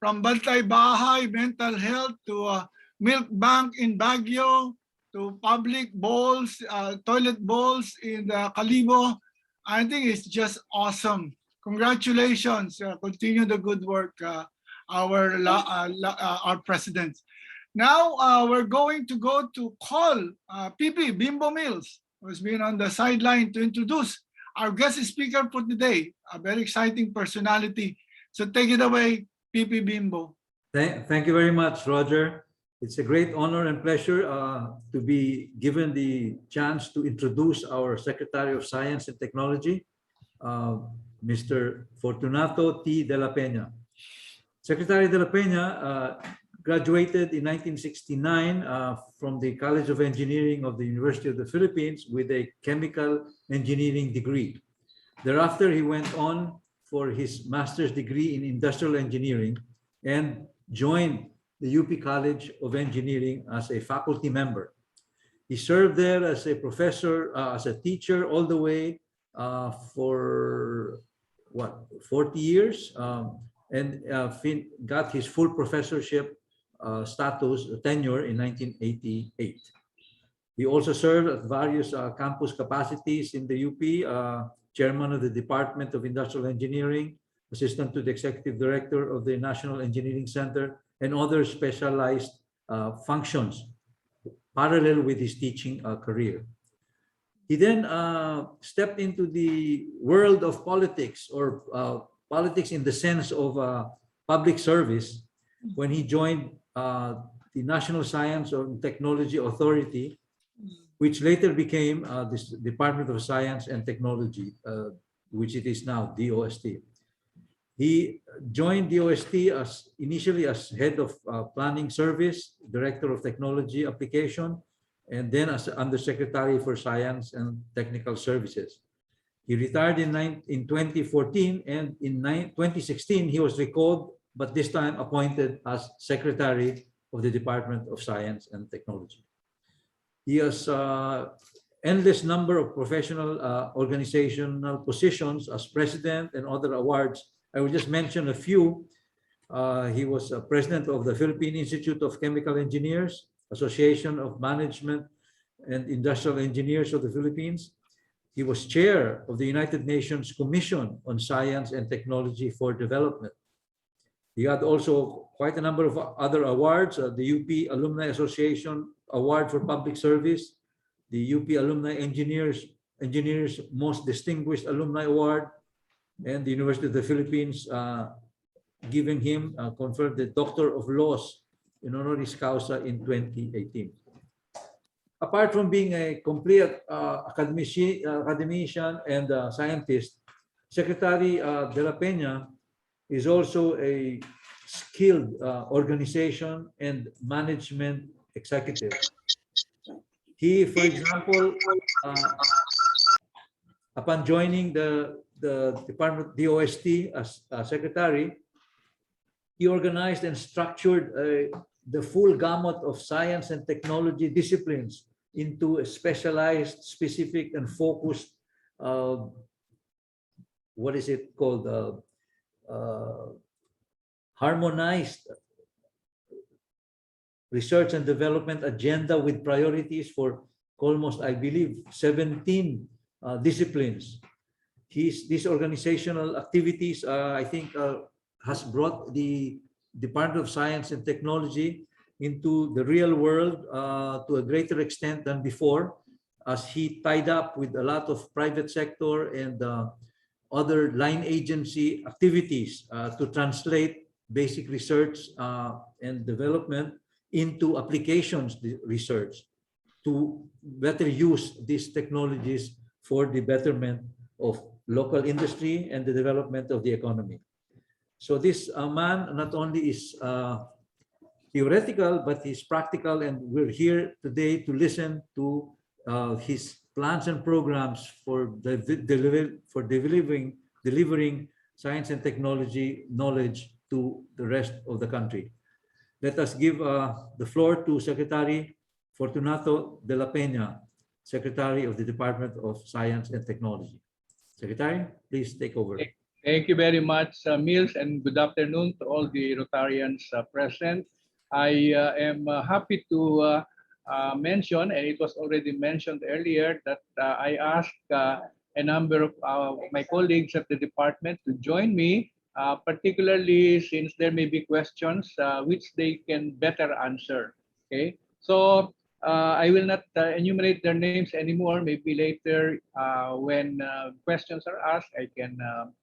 from Bantay Bahay, mental health, to milk bank in Baguio, to public bowls, toilet bowls in Kalibo. I think it's just awesome. Congratulations. Continue the good work, our presidents. Now we're going to go to call PP Bimbo Mills, who's been on the sideline, to introduce our guest speaker for today, a very exciting personality. So take it away, PP Bimbo. Thank you very much, Roger. It's a great honor and pleasure to be given the chance to introduce our Secretary of Science and Technology, Mr. Fortunato T. de la Peña. Secretary de la Peña graduated in 1969 from the College of Engineering of the University of the Philippines with a chemical engineering degree. Thereafter, he went on for his master's degree in industrial engineering and joined the UP College of Engineering as a faculty member. He served there as a professor, as a teacher all the way for 40 years, and got his full professorship status, tenure in 1988. He also served at various campus capacities in the UP, chairman of the Department of Industrial Engineering, assistant to the executive director of the National Engineering Center, and other specialized functions parallel with his teaching career. He then stepped into the world of politics, or politics in the sense of public service, when he joined the National Science and Technology Authority, which later became this Department of Science and Technology, which it is now, DOST. He joined DOST initially as head of planning service, director of technology application, and then as undersecretary for science and technical services. He retired in 2014, and in 2016 he was recalled, but this time appointed as secretary of the Department of Science and Technology. He has endless number of professional organizational positions as president and other awards. I will just mention a few. He was president of the Philippine Institute of Chemical Engineers, Association of Management and Industrial Engineers of the Philippines. He was chair of the United Nations Commission on Science and Technology for Development. He had also quite a number of other awards, the UP Alumni Association Award for Public Service, the UP Alumni Engineers Most Distinguished Alumni Award, and the University of the Philippines giving him conferred the Doctor of Laws in honoris causa in 2018. Apart from being a complete academician and scientist, Secretary de la Peña is also a skilled organization and management executive. He, for example, upon joining the department DOST as secretary, he organized and structured the full gamut of science and technology disciplines into a specialized, specific, and focused, what is it called? Harmonized research and development agenda with priorities for almost, I believe, 17 disciplines. These organizational activities, I think, has brought the Department of Science and Technology into the real world to a greater extent than before, as he tied up with a lot of private sector and other line agency activities to translate basic research and development into applications research to better use these technologies for the betterment of local industry and the development of the economy. So this man not only is theoretical, but he's practical, and we're here today to listen to his plans and programs for delivering science and technology knowledge to the rest of the country. Let us give the floor to Secretary Fortunato de la Peña, Secretary of the Department of Science and Technology. Secretary, please take over. Thank you very much, Mills, and good afternoon to all the Rotarians present. I am happy to mention, and it was already mentioned earlier, that I asked a number of my colleagues at the department to join me, particularly since there may be questions which they can better answer. Okay, so I will not enumerate their names anymore. Maybe later when questions are asked, I can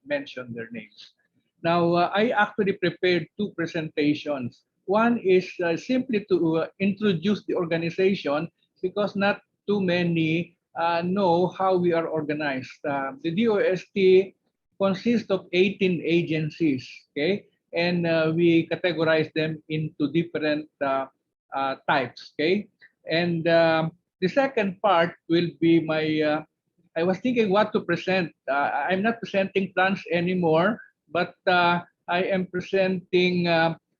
mention their names. Now, I actually prepared two presentations. One is simply to introduce the organization, because not too many know how we are organized. The DOST consists of 18 agencies, okay? And we categorize them into different types, okay? And the second part will be my, I was thinking what to present. I'm not presenting plans anymore, but I am presenting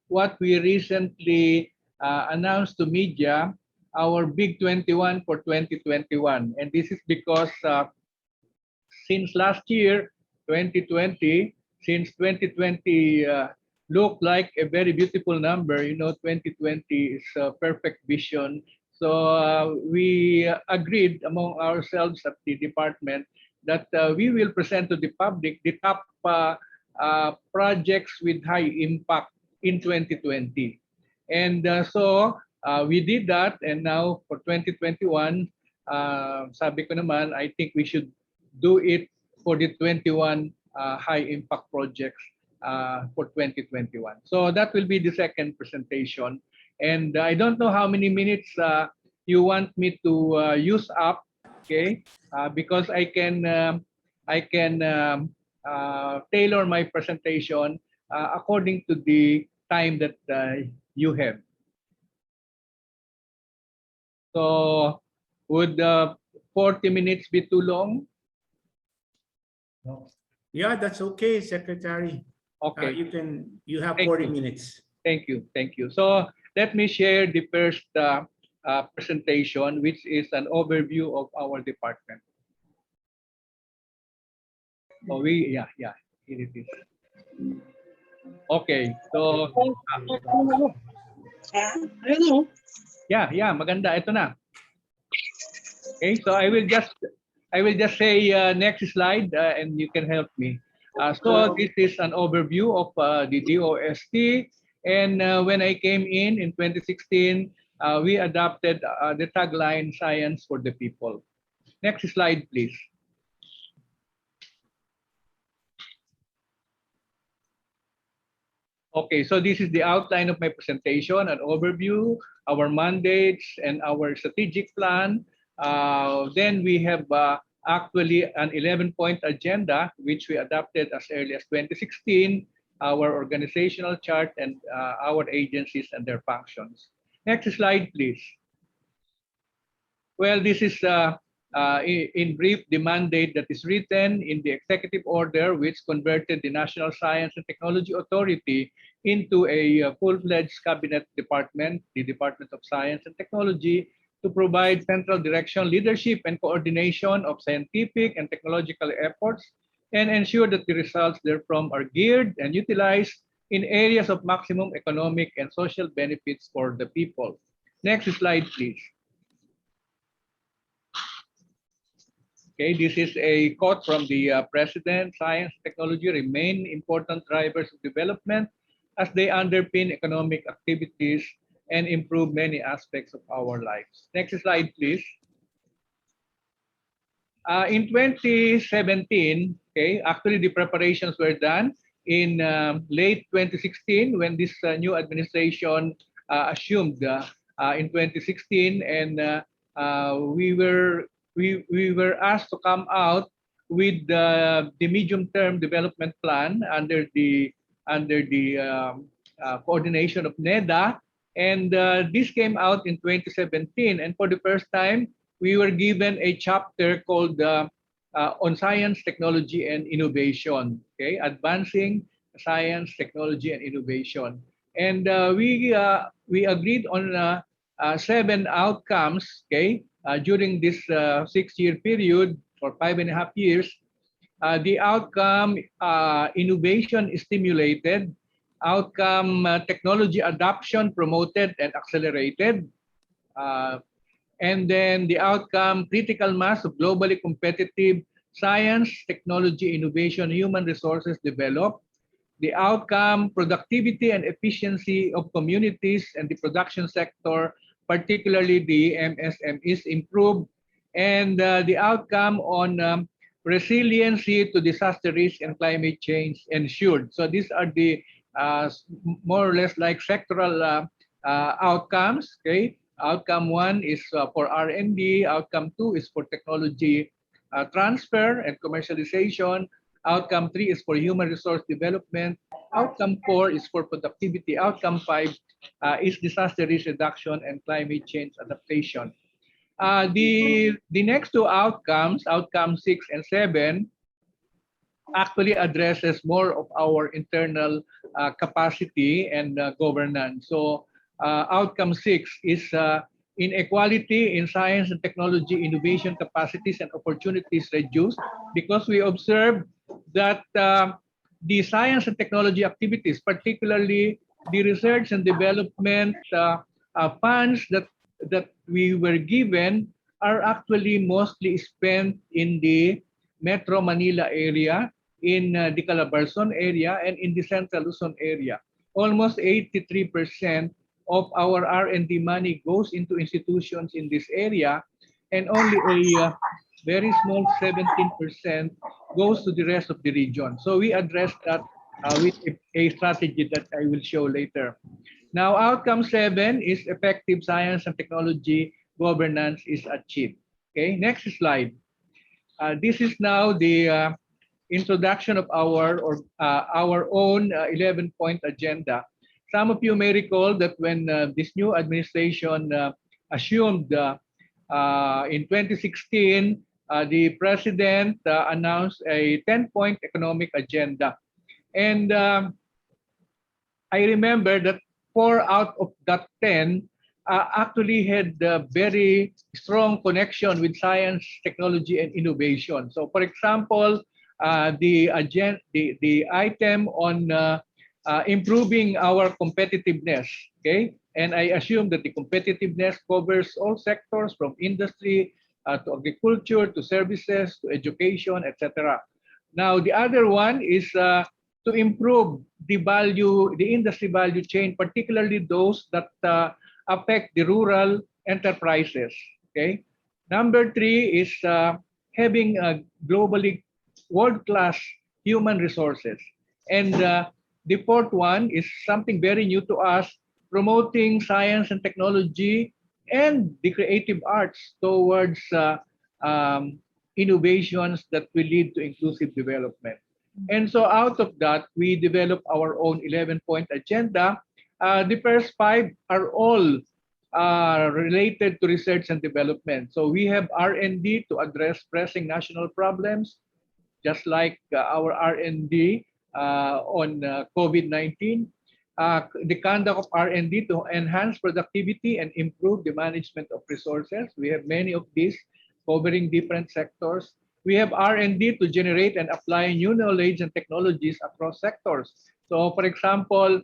what we recently announced to media, our Big 21 for 2021. And this is because since last year, 2020, since 2020 looked like a very beautiful number, you know, 2020 is a perfect vision. So we agreed among ourselves at the department that we will present to the public the top projects with high impact in 2020. And so we did that, and now for 2021, sabi ko naman, I think we should do it for the 21 high impact projects for 2021. So that will be the second presentation. And I don't know how many minutes you want me to use up, okay? Because I can tailor my presentation according to the time that you have. So would 40 minutes be too long? Yeah, that's okay, Secretary. Okay. You have 40 minutes. Thank you. So let me share the first presentation, which is an overview of our department. Oh, here it is. Okay, so yeah, maganda. Ito na. Okay, so I will just say next slide, and you can help me. So this is an overview of the DOST, and when I came in 2016, we adopted the tagline "Science for the People." Next slide, please. Okay, so this is the outline of my presentation, an overview, our mandates, and our strategic plan. Then we have actually an 11-point agenda, which we adopted as early as 2016, our organizational chart, and our agencies and their functions. Next slide, please. Well, this is in brief the mandate that is written in the executive order, which converted the National Science and Technology Authority into a full-fledged cabinet department, the Department of Science and Technology, to provide central direction, leadership, and coordination of scientific and technological efforts, and ensure that the results therefrom are geared and utilized in areas of maximum economic and social benefits for the people. Next slide, please. Okay, this is a quote from the President. Science and technology remain important drivers of development as they underpin economic activities and improve many aspects of our lives. Next slide, please. In 2017, okay, actually the preparations were done in late 2016 when this new administration assumed in 2016, and we were asked to come out with the medium-term development plan under the coordination of NEDA, and this came out in 2017, and for the first time we were given a chapter called on science, technology, and innovation. Okay, advancing science, technology, and innovation, and we agreed on 7 outcomes. Okay, during this 6-year period for 5.5 years. The outcome innovation is stimulated, outcome technology adoption promoted and accelerated, and then the outcome critical mass of globally competitive science, technology, innovation, human resources developed. The outcome productivity and efficiency of communities and the production sector, particularly the MSMEs, improved, and the outcome on resiliency to disaster risk and climate change ensured. So these are the more or less like sectoral outcomes. Okay, outcome 1 is for R&D. Outcome 2 is for technology transfer and commercialization. Outcome 3 is for human resource development. Outcome 4 is for productivity. Outcome 5 is disaster risk reduction and climate change adaptation. The next 2 outcomes, outcome 6 and 7, actually addresses more of our internal capacity and governance. So outcome 6 is inequality in science and technology, innovation capacities and opportunities reduced, because we observed that the science and technology activities, particularly the research and development funds that we were given, are actually mostly spent in the Metro Manila area, in the Calabarzon area, and in the Central Luzon area. Almost 83% of our R&D money goes into institutions in this area, and only a very small 17% goes to the rest of the region. So we address that with a strategy that I will show later. Now, outcome 7 is effective science and technology governance is achieved. Okay, next slide. This is now the introduction of our own 11-point agenda. Some of you may recall that when this new administration assumed in 2016, the president announced a 10-point economic agenda. And I remember that 4 out of that 10 actually had a very strong connection with science, technology, and innovation. So, for example, the item on improving our competitiveness, okay? And I assume that the competitiveness covers all sectors from industry to agriculture, to services, to education, etc. Now, the other one is to improve the industry value chain, particularly those that affect the rural enterprises, okay? Number 3 is having a globally world-class human resources. And the 4th one is something very new to us, promoting science and technology and the creative arts towards innovations that will lead to inclusive development. And so out of that, we developed our own 11-point agenda. The first 5 are all related to research and development. So we have R&D to address pressing national problems, just like our R&D on COVID-19. The conduct of R&D to enhance productivity and improve the management of resources. We have many of these covering different sectors. We have R&D to generate and apply new knowledge and technologies across sectors. So for example,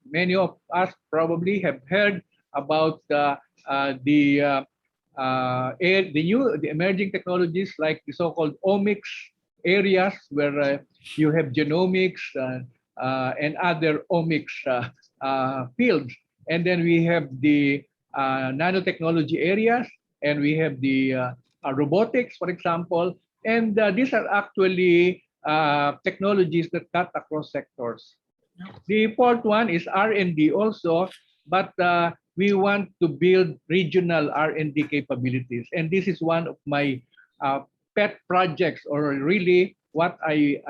many of us probably have heard about the emerging technologies like the so-called omics areas where you have genomics and other omics fields. And then we have the nanotechnology areas, and we have the robotics, for example. And these are actually technologies that cut across sectors. The fourth one is R&D also, but we want to build regional R&D capabilities. And this is one of my pet projects, or really what I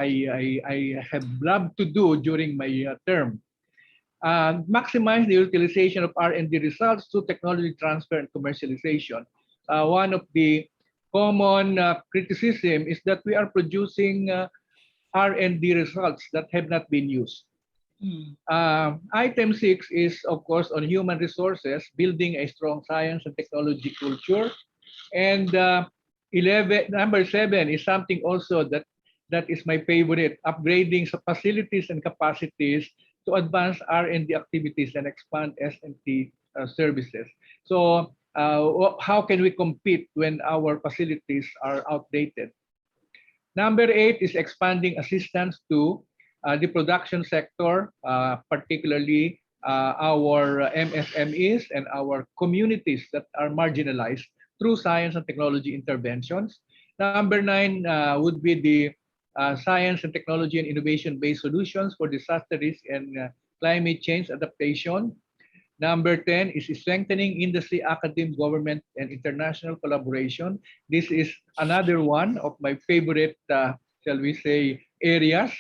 have loved to do during my term. Maximize the utilization of R&D results to technology transfer and commercialization. One of the common criticism is that we are producing R&D results that have not been used. Item 6 is, of course, on human resources, building a strong science and technology culture. And number 7 is something also that is my favorite, upgrading facilities and capacities to advance R&D activities and expand S&T services. So how can we compete when our facilities are outdated? Number 8 is expanding assistance to the production sector, particularly our MSMEs and our communities that are marginalized through science and technology interventions. Number 9 would be the science and technology and innovation-based solutions for disaster risk and climate change adaptation. Number 10 is strengthening industry, academic, government, and international collaboration. This is another one of my favorite, shall we say, areas.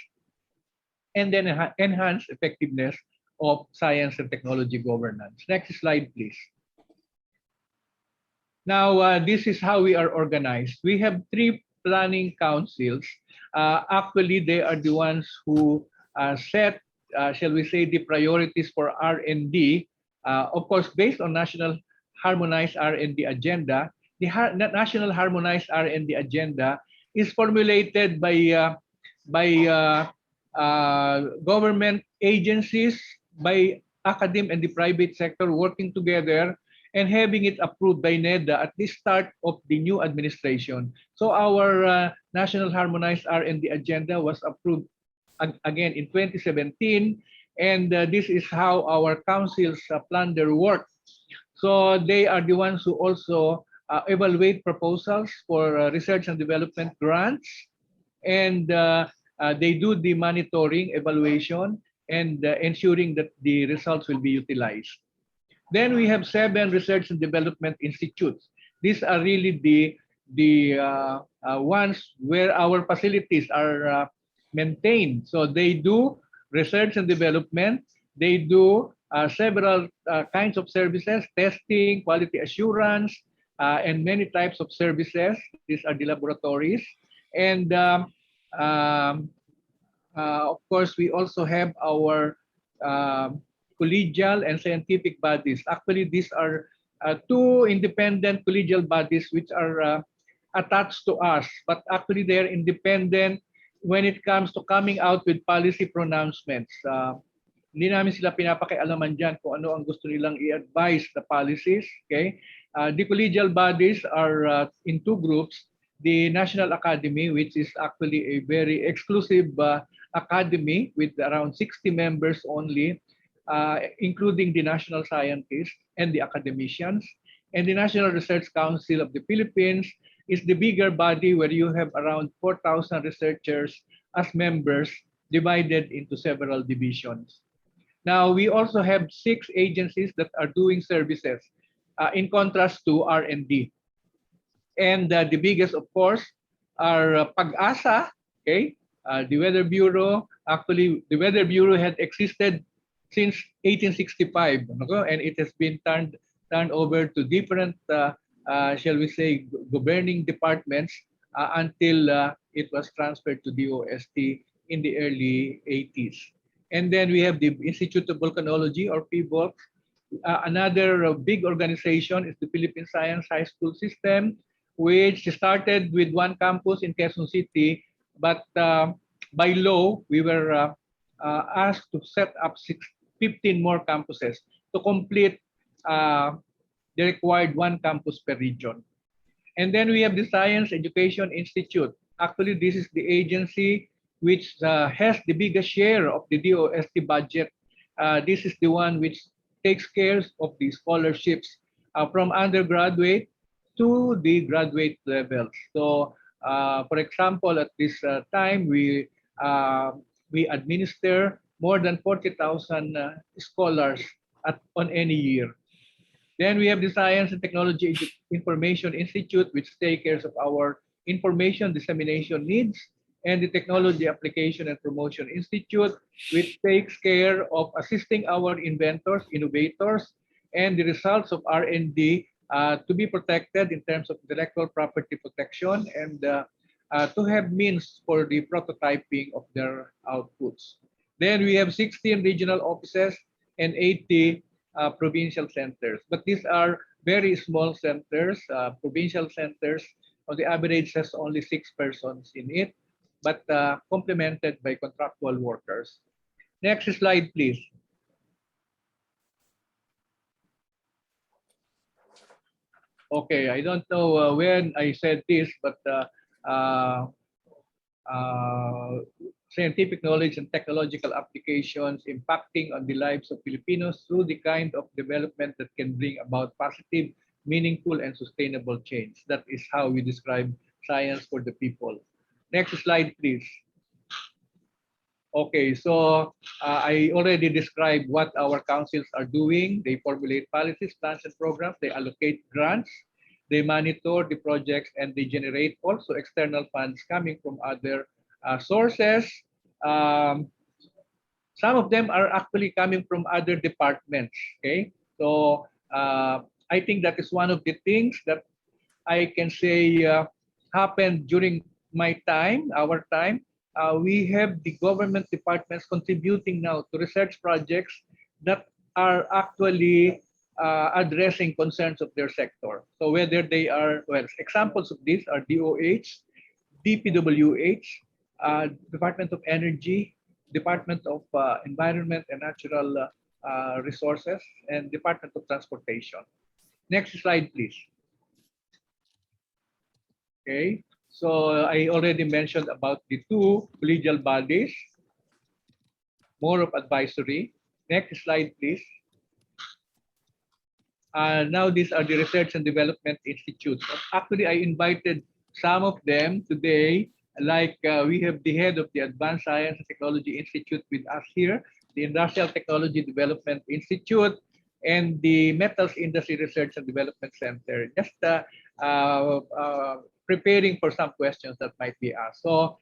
And then enhance effectiveness of science and technology governance. Next slide, please. Now, this is how we are organized. We have 3 planning councils. Actually, they are the ones who set, shall we say, the priorities for R&D. Of course, based on National Harmonized R&D Agenda. The National Harmonized R&D Agenda is formulated by government agencies, by academia and the private sector working together and having it approved by NEDA at the start of the new administration. So our National Harmonized R&D Agenda was approved again in 2017, and this is how our councils plan their work. So they are the ones who also evaluate proposals for research and development grants, and they do the monitoring, evaluation, and ensuring that the results will be utilized. Then we have 7 research and development institutes. These are really the ones where our facilities are maintained. So they do research and development. They do several kinds of services, testing, quality assurance, and many types of services. These are the laboratories. And of course, we also have our collegial and scientific bodies. Actually, these are 2 independent collegial bodies which are attached to us, but actually they're independent when it comes to coming out with policy pronouncements. Hindi namin sila pinapakialaman dyan kung ano ang gusto nilang i-advise the policies. Okay? The collegial bodies are in 2 groups. The National Academy, which is actually a very exclusive academy with around 60 members only, including the national scientists and the academicians. And the National Research Council of the Philippines is the bigger body where you have around 4,000 researchers as members divided into several divisions. Now, we also have 6 agencies that are doing services in contrast to R&D. And the biggest, of course, are Pag-asa, okay? The Weather Bureau. Actually, the Weather Bureau had existed since 1865, and it has been turned over to different, shall we say, governing departments until it was transferred to DOST in the early 80s. And then we have the Institute of Volcanology, or PVOLC. Another big organization is the Philippine Science High School System, which started with one campus in Quezon City, but by law, we were asked to set up 15 more campuses to complete the required one campus per region. And then we have the Science Education Institute. Actually, this is the agency which has the biggest share of the DOST budget. This is the one which takes care of the scholarships from undergraduate to the graduate levels. So, for example, at this time, we administer more than 40,000 scholars on any year. Then we have the Science and Technology Information Institute, which takes care of our information dissemination needs, and the Technology Application and Promotion Institute, which takes care of assisting our inventors, innovators, and the results of R&D to be protected in terms of intellectual property protection and to have means for the prototyping of their outputs. Then we have 16 regional offices and 80 provincial centers. But these are very small centers. Provincial centers, on the average, has only 6 persons in it, but complemented by contractual workers. Next slide, please. Okay, I don't know when I said this, but scientific knowledge and technological applications impacting on the lives of Filipinos through the kind of development that can bring about positive, meaningful, and sustainable change. That is how we describe science for the people. Next slide, please. Okay, so I already described what our councils are doing. They formulate policies, plans, and programs. They allocate grants. They monitor the projects, and they generate also external funds coming from other sources. Some of them are actually coming from other departments. Okay, so I think that is one of the things that I can say happened during my time, our time. We have the government departments contributing now to research projects that are actually addressing concerns of their sector. So whether they are, well, examples of this are DOH, DPWH, Department of Energy, Department of Environment and Natural Resources, and Department of Transportation. Next slide, please. Okay, so I already mentioned about the 2 collegial bodies, more of advisory. Next slide, please. Now these are the Research and Development Institutes. Actually, I invited some of them today. Like we have the head of the Advanced Science and Technology Institute with us here, the Industrial Technology Development Institute, and the Metals Industry Research and Development Center. Just preparing for some questions that might be asked. So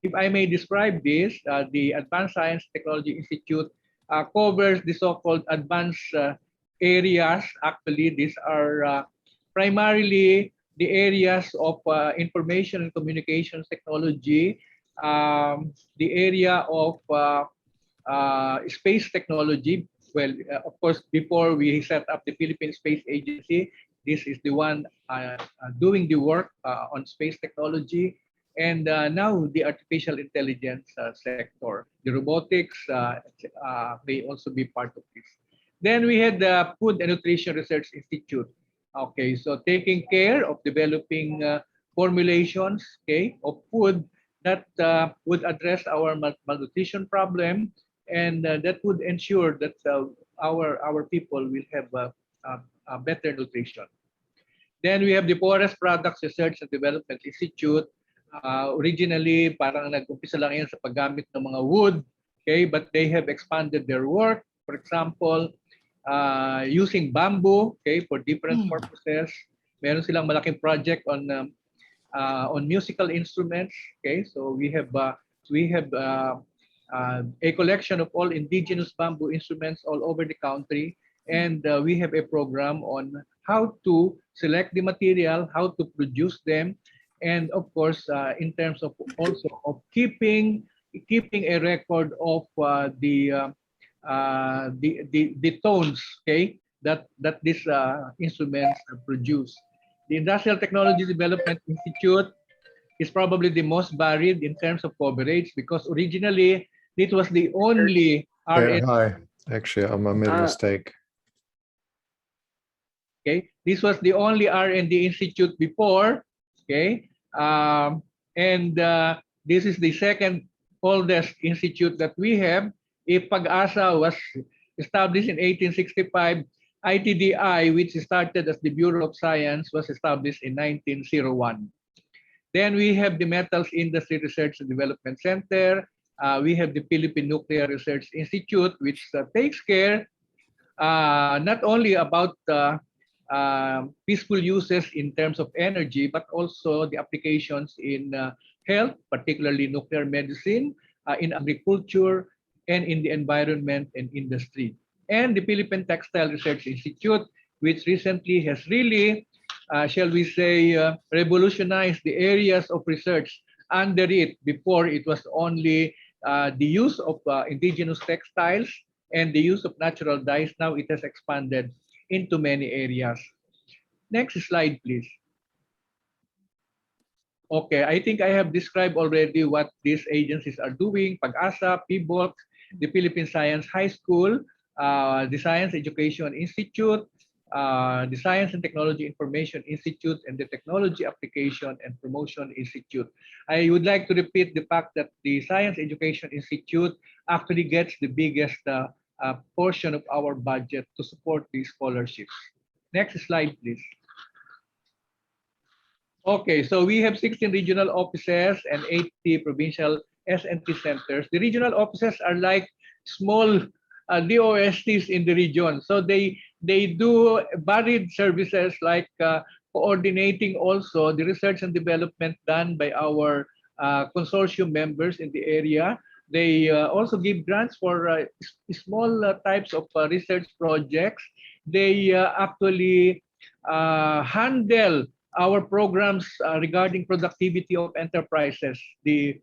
if I may describe this, the Advanced Science Technology Institute covers the so-called advanced areas. Actually, these are primarily the areas of information and communications technology, the area of space technology. Well, of course, before we set up the Philippine Space Agency, this is the one doing the work on space technology. And now the artificial intelligence sector, the robotics, may also be part of this. Then we had the Food and Nutrition Research Institute. Okay, so taking care of developing formulations, okay, of food that would address our malnutrition problem, and that would ensure that our people will have a better nutrition. Then we have the Porous Products Research and Development Institute. Originally, parang nag-umpisa lang yan sa paggamit ng mga wood, okay, but they have expanded their work. For example, using bamboo, okay, for different purposes. Meron silang malaking project on musical instruments, okay. So we have a collection of all indigenous bamboo instruments all over the country. And we have a program on how to select the material, how to produce them, and of course, in terms of also of keeping a record of the tones, okay, that these instruments produce. The Industrial Technology Development Institute is probably the most varied in terms of coverage because originally it was the only Hey, RN. hi. Actually, I made a mistake. Okay, this was the only R&D institute before. Okay, and this is the second oldest institute that we have. If Pag-asa was established in 1865, ITDI, which started as the Bureau of Science, was established in 1901. Then we have the Metals Industry Research and Development Center. We have the Philippine Nuclear Research Institute, which takes care not only about peaceful uses in terms of energy, but also the applications in health, particularly nuclear medicine, in agriculture, and in the environment and industry. And the Philippine Textile Research Institute, which recently has really, shall we say, revolutionized the areas of research under it. Before, it was only the use of indigenous textiles and the use of natural dyes. Now it has expanded into many areas. Next slide, please. Okay, I think I have described already what these agencies are doing. Pag-asa, PBOC, the Philippine Science High School, the Science Education Institute, the Science and Technology Information Institute, and the Technology Application and Promotion Institute. I would like to repeat the fact that the Science Education Institute actually gets the biggest portion of our budget to support these scholarships. Next slide, please. Okay, so we have 16 regional offices and 80 provincial S&T centers. The regional offices are like small DOSTs in the region. So they do varied services like coordinating also the research and development done by our consortium members in the area. They also give grants for small types of research projects. They actually handle our programs regarding productivity of enterprises, the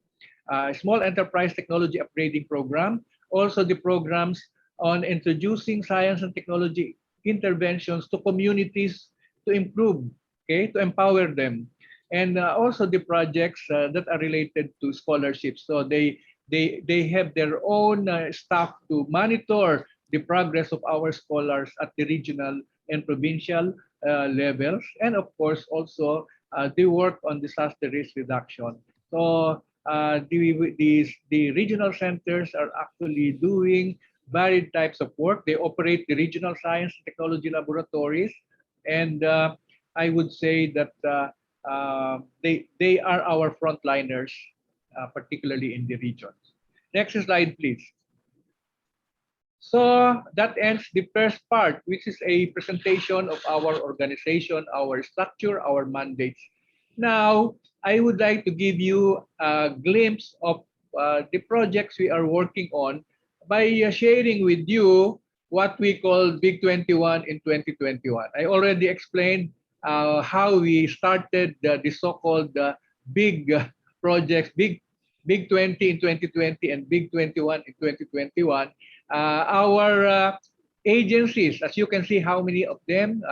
Small Enterprise Technology Upgrading Program, also the programs on introducing science and technology interventions to communities to improve, okay, to empower them, and also the projects that are related to scholarships. So they have their own staff to monitor the progress of our scholars at the regional and provincial levels, and of course also they work on disaster risk reduction. So the regional centers are actually doing varied types of work. They operate the regional science and technology laboratories, and I would say that they are our frontliners, particularly in the regions. Next slide, please. So that ends the first part, which is a presentation of our organization, our structure, our mandates. Now, I would like to give you a glimpse of the projects we are working on by sharing with you what we call Big 21 in 2021. I already explained how we started the so-called big projects, Big 20 in 2020 and Big 21 in 2021. Our agencies, as you can see how many of them,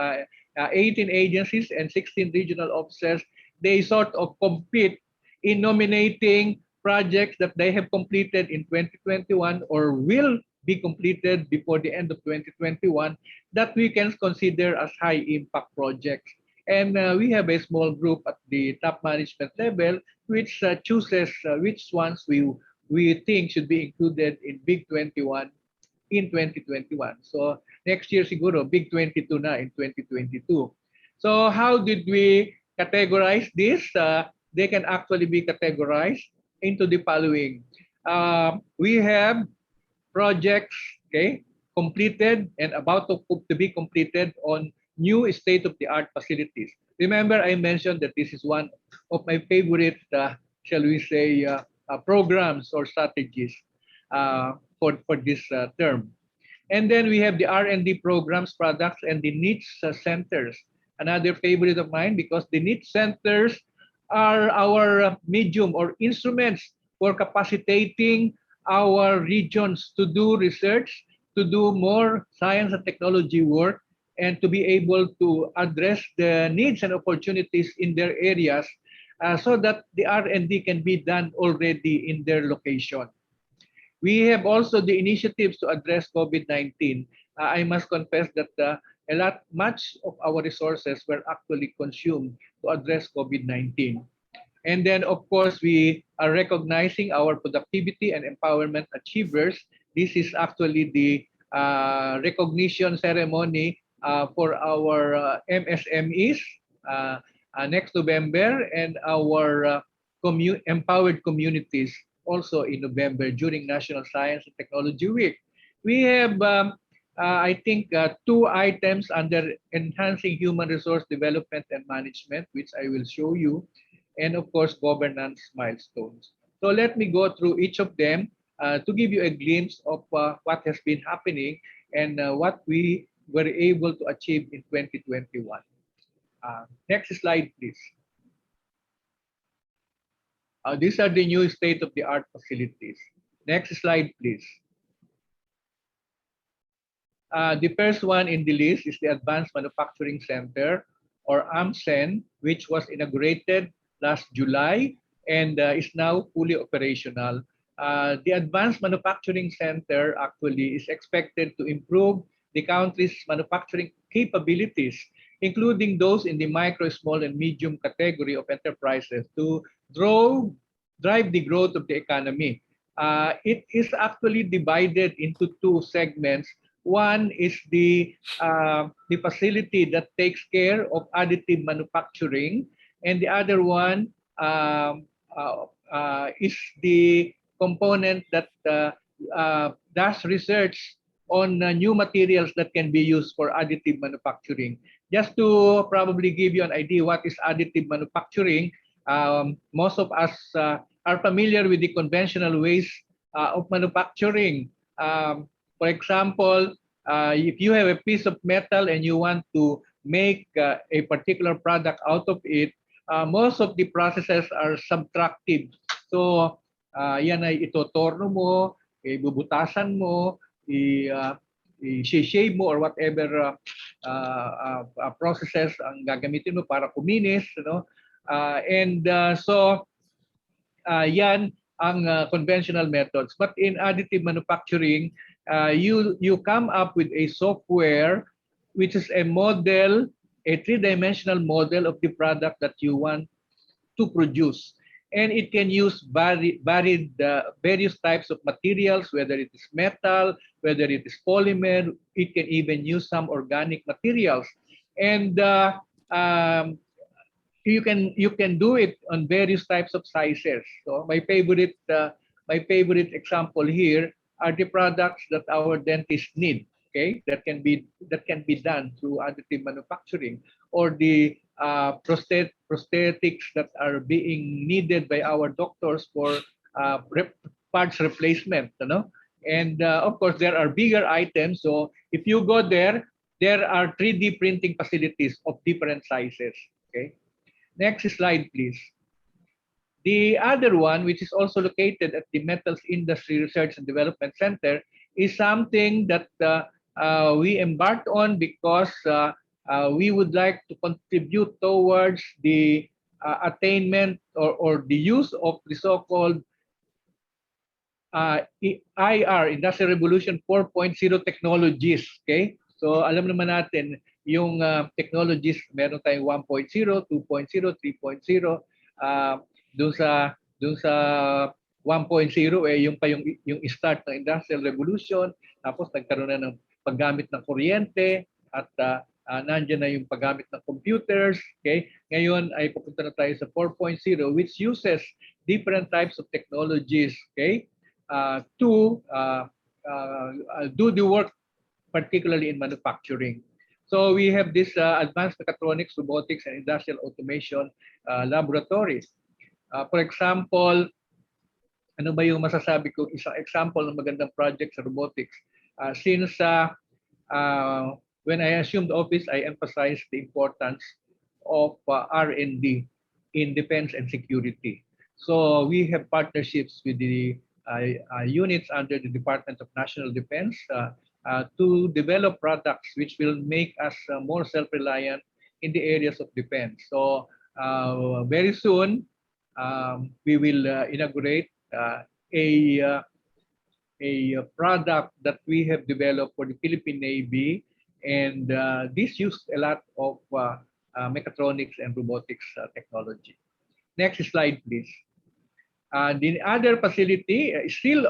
18 agencies and 16 regional offices, they sort of compete in nominating projects that they have completed in 2021 or will be completed before the end of 2021 that we can consider as high impact projects. And we have a small group at the top management level which chooses which ones we think should be included in Big 21 in 2021. So next year siguro Big 22 na in 2022. So how did we categorize this? They can actually be categorized into the following. We have projects, okay, completed and about to be completed on new state-of-the-art facilities. Remember, I mentioned that this is one of my favorite, shall we say, programs or strategies. for this term. And then we have the R&D programs, products, and the niche centers. Another favorite of mine, because the niche centers are our medium or instruments for capacitating our regions to do research, to do more science and technology work, and to be able to address the needs and opportunities in their areas so that the R&D can be done already in their location. We have also the initiatives to address COVID-19. I must confess that much of our resources were actually consumed to address COVID-19. And then, of course, we are recognizing our productivity and empowerment achievers. This is actually the recognition ceremony for our MSMEs next November, and our empowered communities also in November during National Science and Technology Week. We have, I think, 2 items under enhancing human resource development and management, which I will show you, and of course, governance milestones. So let me go through each of them to give you a glimpse of what has been happening and what we were able to achieve in 2021. Next slide, please. These are the new state-of-the-art facilities. Next slide, please. The first one in the list is the Advanced Manufacturing Center, or AMCen, which was inaugurated last July and is now fully operational. The Advanced Manufacturing Center actually is expected to improve the country's manufacturing capabilities, including those in the micro, small, and medium category of enterprises, to drive the growth of the economy. It is actually divided into 2 segments. One is the facility that takes care of additive manufacturing, and the other one is the component that does research on new materials that can be used for additive manufacturing. Just to probably give you an idea what is additive manufacturing, most of us are familiar with the conventional ways of manufacturing. For example, if you have a piece of metal and you want to make a particular product out of it, most of the processes are subtractive. So, yan ay itotorno mo, ibubutasan mo, i-shave mo, or whatever processes ang gagamitin mo para kuminis. So, yan ang conventional methods. But in additive manufacturing, you come up with a software which is a model, a 3-dimensional model of the product that you want to produce. And it can use various types of materials, whether it is metal, whether it is polymer. It can even use some organic materials. And you can do it on various types of sizes. So my favorite example here are the products that our dentists need. Okay, that can be done through additive manufacturing, or the prosthetics that are being needed by our doctors for parts replacement. And of course, there are bigger items. So if you go there are 3D printing facilities of different sizes. Okay. Next slide, please. The other one, which is also located at the Metals Industry Research and Development Center, is something that we embarked on because we would like to contribute towards the attainment or the use of the so-called IR, Industrial Revolution 4.0 technologies. Okay? So alam naman natin, yung technologies, meron tayong 1.0, 2.0, 3.0. Doon sa 1.0, yung start ng Industrial Revolution, tapos nagkaroon na ng paggamit ng kuryente, at nandiyan na yung paggamit ng computers. Okay? Ngayon ay pupunta na tayo sa 4.0, which uses different types of technologies, okay, to do the work, particularly in manufacturing. So we have this advanced mechatronics, robotics, and industrial automation laboratories. For example, Ano ba yung masasabi ko? Isang example ng magandang project sa robotics. Since when I assumed office, I emphasized the importance of R&D in defense and security. So we have partnerships with the units under the Department of National Defense to develop products which will make us more self-reliant in the areas of defense. So very soon, we will inaugurate a product that we have developed for the Philippine Navy, and this used a lot of mechatronics and robotics technology. Next slide, please. The other facility, still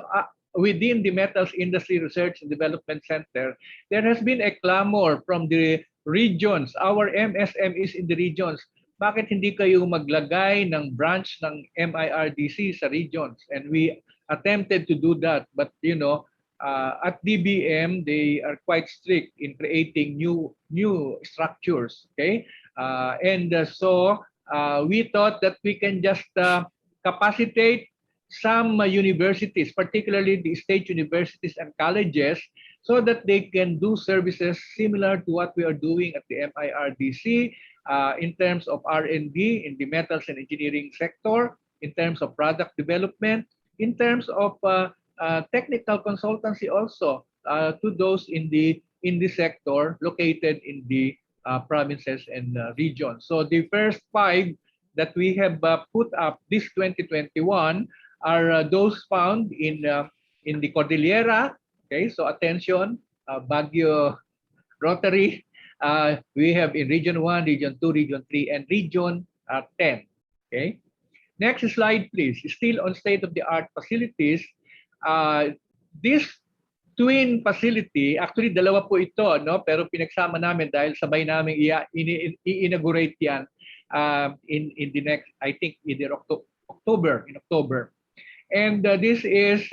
within the Metals Industry Research and Development Center, there has been a clamor from the regions. Our MSMEs in the regions. Bakit hindi kayo maglagay ng branch ng MIRDC sa regions? And we attempted to do that, but you know, at DBM they are quite strict in creating new structures. Okay, so we thought that we can just capacitate some universities, particularly the state universities and colleges, so that they can do services similar to what we are doing at the MIRDC. In terms of R&D in the metals and engineering sector, in terms of product development, in terms of technical consultancy also to those in the sector located in the provinces and regions. So the first 5 that we have put up this 2021 are those found in the Cordillera. Okay, so attention, Baguio Rotary. We have in Region 1, Region 2, Region 3, and Region 10. Okay. Next slide, please. Still on state-of-the-art facilities. This twin facility, actually dalawa po ito, no? Pero pinagsama namin dahil sabay namin i-inaugurate yan in the next, I think, either October. And this is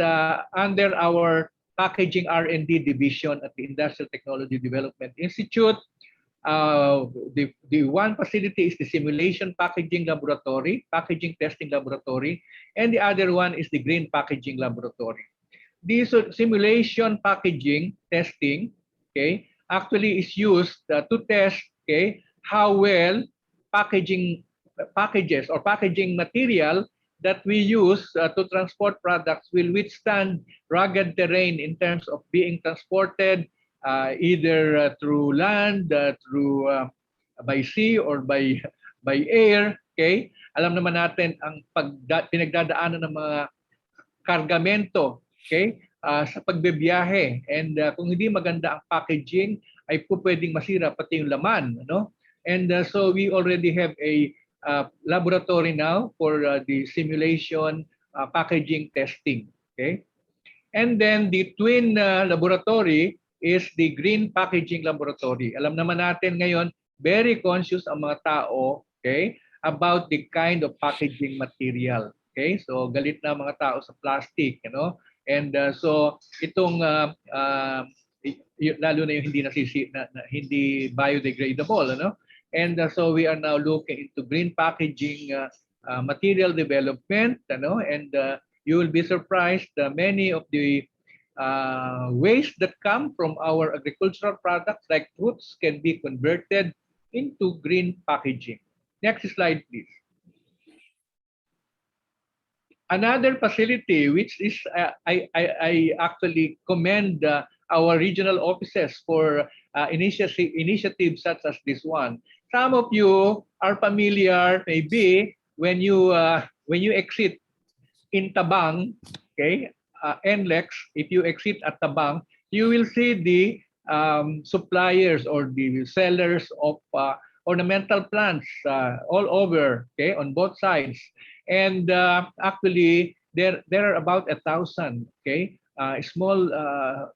under our Packaging R&D division at the Industrial Technology Development Institute. The one facility is the Simulation Packaging Laboratory, Packaging Testing Laboratory, and the other one is the Green Packaging Laboratory. This simulation packaging testing, okay, actually is used to test, okay, how well packages or packaging material that we use to transport products will withstand rugged terrain in terms of being transported either through land, through by sea, or by air. Okay, alam naman natin ang pinagdadaanan ng mga kargamento, okay, sa pagbebiyahe, and kung hindi maganda ang packaging ay pwedeng masira pati yung laman, no? And so we already have a laboratory now for the simulation packaging testing. Okay, and then the twin laboratory is the Green Packaging Laboratory. Alam naman natin ngayon, very conscious ang mga tao, okay, about the kind of packaging material. Okay, so galit na mga tao sa plastic, you know, and so itong lalo na yung hindi biodegradable, ano? And so we are now looking into green packaging material development, and you will be surprised many of the waste that come from our agricultural products like fruits can be converted into green packaging. Next slide, please. Another facility which is I actually commend our regional offices for initiatives such as this one. Some of you are familiar maybe when you exit in Tabang, okay, NLEX. If you exit at Tabang, you will see the suppliers or the sellers of ornamental plants all over, okay, on both sides. And actually, there are about 1,000, okay, small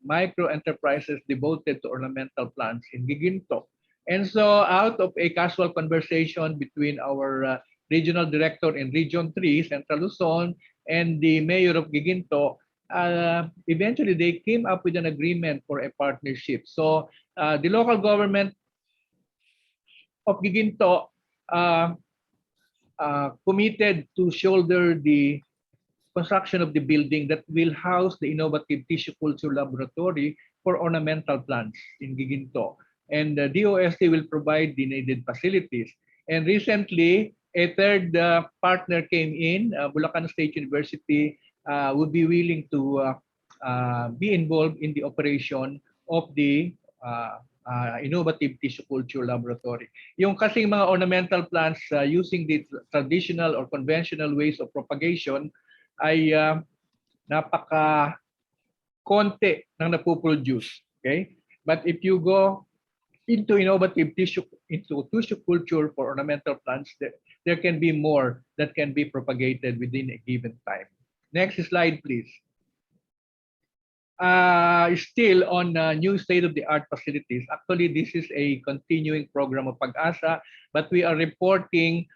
micro enterprises devoted to ornamental plants in Giginto. And so, out of a casual conversation between our regional director in Region 3, Central Luzon, and the mayor of Giginto, eventually they came up with an agreement for a partnership. So, the local government of Giginto committed to shoulder the construction of the building that will house the innovative tissue culture laboratory for ornamental plants in Giginto. And DOST will provide the needed facilities. And recently, a third partner came in, Bulacan State University would be willing to be involved in the operation of the innovative tissue culture laboratory. Yung kasing mga ornamental plants using the traditional or conventional ways of propagation ay napaka-konti ng napoproduce. Okay? But if you go into innovative tissue culture for ornamental plants, there can be more that can be propagated within a given time. Next slide, please. Still on new state-of-the-art facilities. Actually, this is a continuing program of Pag-asa, but we are reporting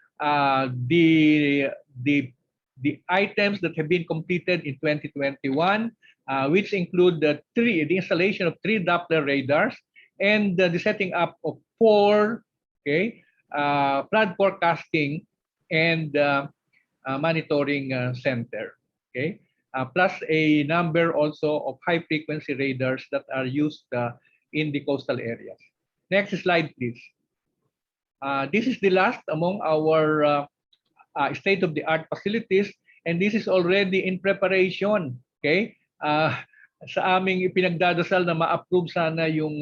the items that have been completed in 2021, which include the installation of 3 Doppler radars and the setting up of 4 flood forecasting and monitoring center. Okay. Plus a number also of high-frequency radars that are used in the coastal areas. Next slide, please. This is the last among our state-of-the-art facilities, and this is already in preparation. Okay? Sa aming ipinagdadasal na ma-approve sana yung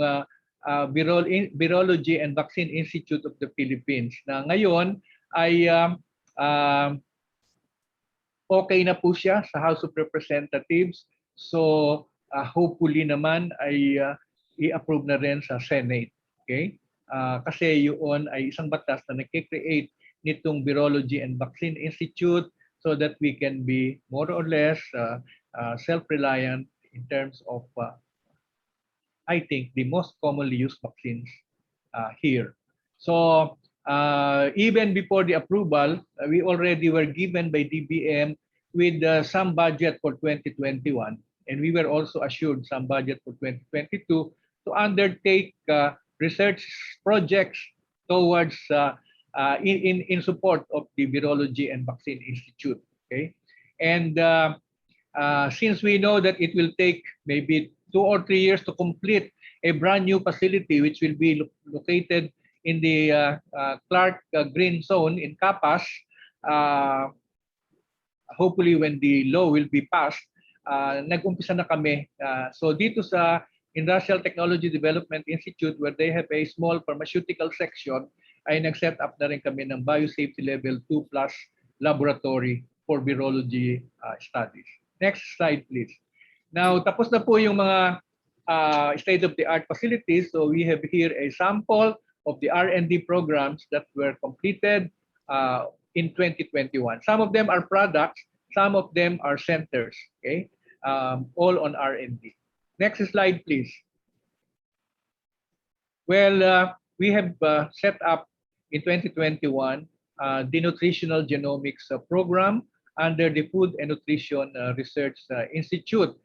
Virology and Vaccine Institute of the Philippines, na ngayon ay okay na po siya sa House of Representatives. So hopefully naman ay i-approve na rin sa Senate. Okay? Kasi yun ay isang batas na nag-create nitong Virology and Vaccine Institute so that we can be more or less self-reliant in terms of I think the most commonly used vaccines here. So even before the approval, we already were given by DBM with some budget for 2021, and we were also assured some budget for 2022 to undertake research projects towards in support of the Virology and Vaccine Institute. Okay, and since we know that it will take maybe 2 or 3 years to complete a brand new facility which will be located in the Clark Green Zone in Capas, hopefully when the law will be passed, nag-umpisa na kami. So dito sa Industrial Technology Development Institute, where they have a small pharmaceutical section, ay nag-set up na rin kami ng Biosafety Level 2+ laboratory for virology studies. Next slide, please. Now, tapos na po yung mga state-of-the-art facilities. So we have here a sample of the R&D programs that were completed in 2021. Some of them are products, some of them are centers, okay? All on R&D. Next slide, please. Well, we have set up in 2021 the Nutritional Genomics program under the Food and Nutrition Research Institute.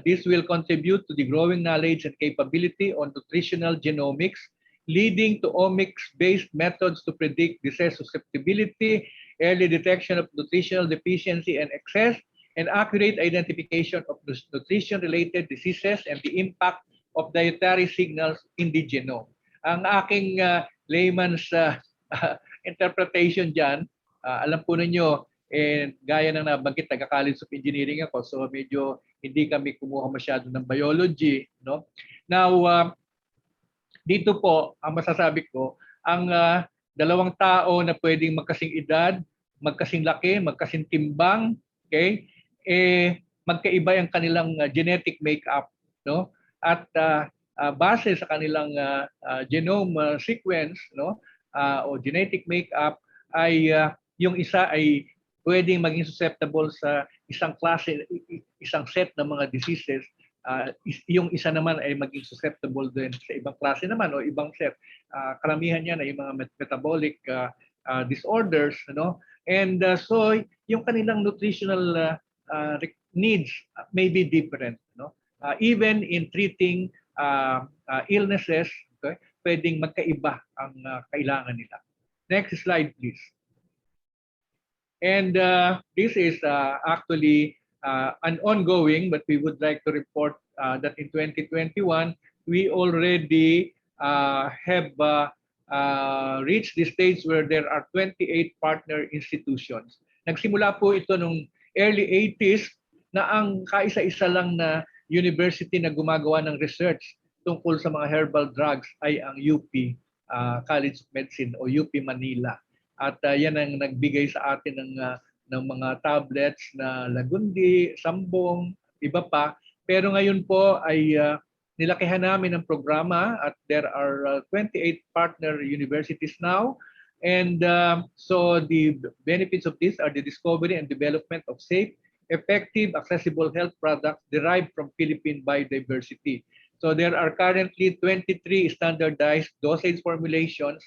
This will contribute to the growing knowledge and capability on nutritional genomics, leading to omics-based methods to predict disease susceptibility, early detection of nutritional deficiency and excess, and accurate identification of nutrition-related diseases and the impact of dietary signals in the genome. Ang aking layman's interpretation dyan, alam po ninyo, gaya ng nabanggit, taga-College of Engineering ako, so medyo hindi kami kumuha masyado ng biology. No? Now, dito po, ang masasabi ko, ang dalawang tao na pwedeng magkasing edad, magkasing laki, magkasing timbang, okay, magkaiba ang kanilang genetic makeup, no? At base sa kanilang genome sequence, no, o genetic makeup, ay yung isa ay pwedeng maging susceptible sa isang klase, isang set ng mga diseases. Yung isa naman ay maging susceptible din sa ibang klase naman o ibang set. Karamihan yan ay yung mga metabolic disorders, no? And so yung kanilang nutritional needs may be different, no? Even in treating illnesses, okay, pwedeng magkaiba ang kailangan nila. Next slide, please. And this is actually an ongoing, but we would like to report that in 2021, we already have reached the stage where there are 28 partner institutions. Nagsimula po ito nung early 80s na ang kaisa-isa lang na university na gumagawa ng research tungkol sa mga herbal drugs ay ang UP College of Medicine o UP Manila. At yan ang nagbigay sa atin ng mga tablets na Lagundi, Sambong, iba pa. Pero ngayon po ay nilakihan namin ang programa at there are 28 partner universities now. And so the benefits of this are the discovery and development of safe, effective, accessible health products derived from Philippine biodiversity. So there are currently 23 standardized dosage formulations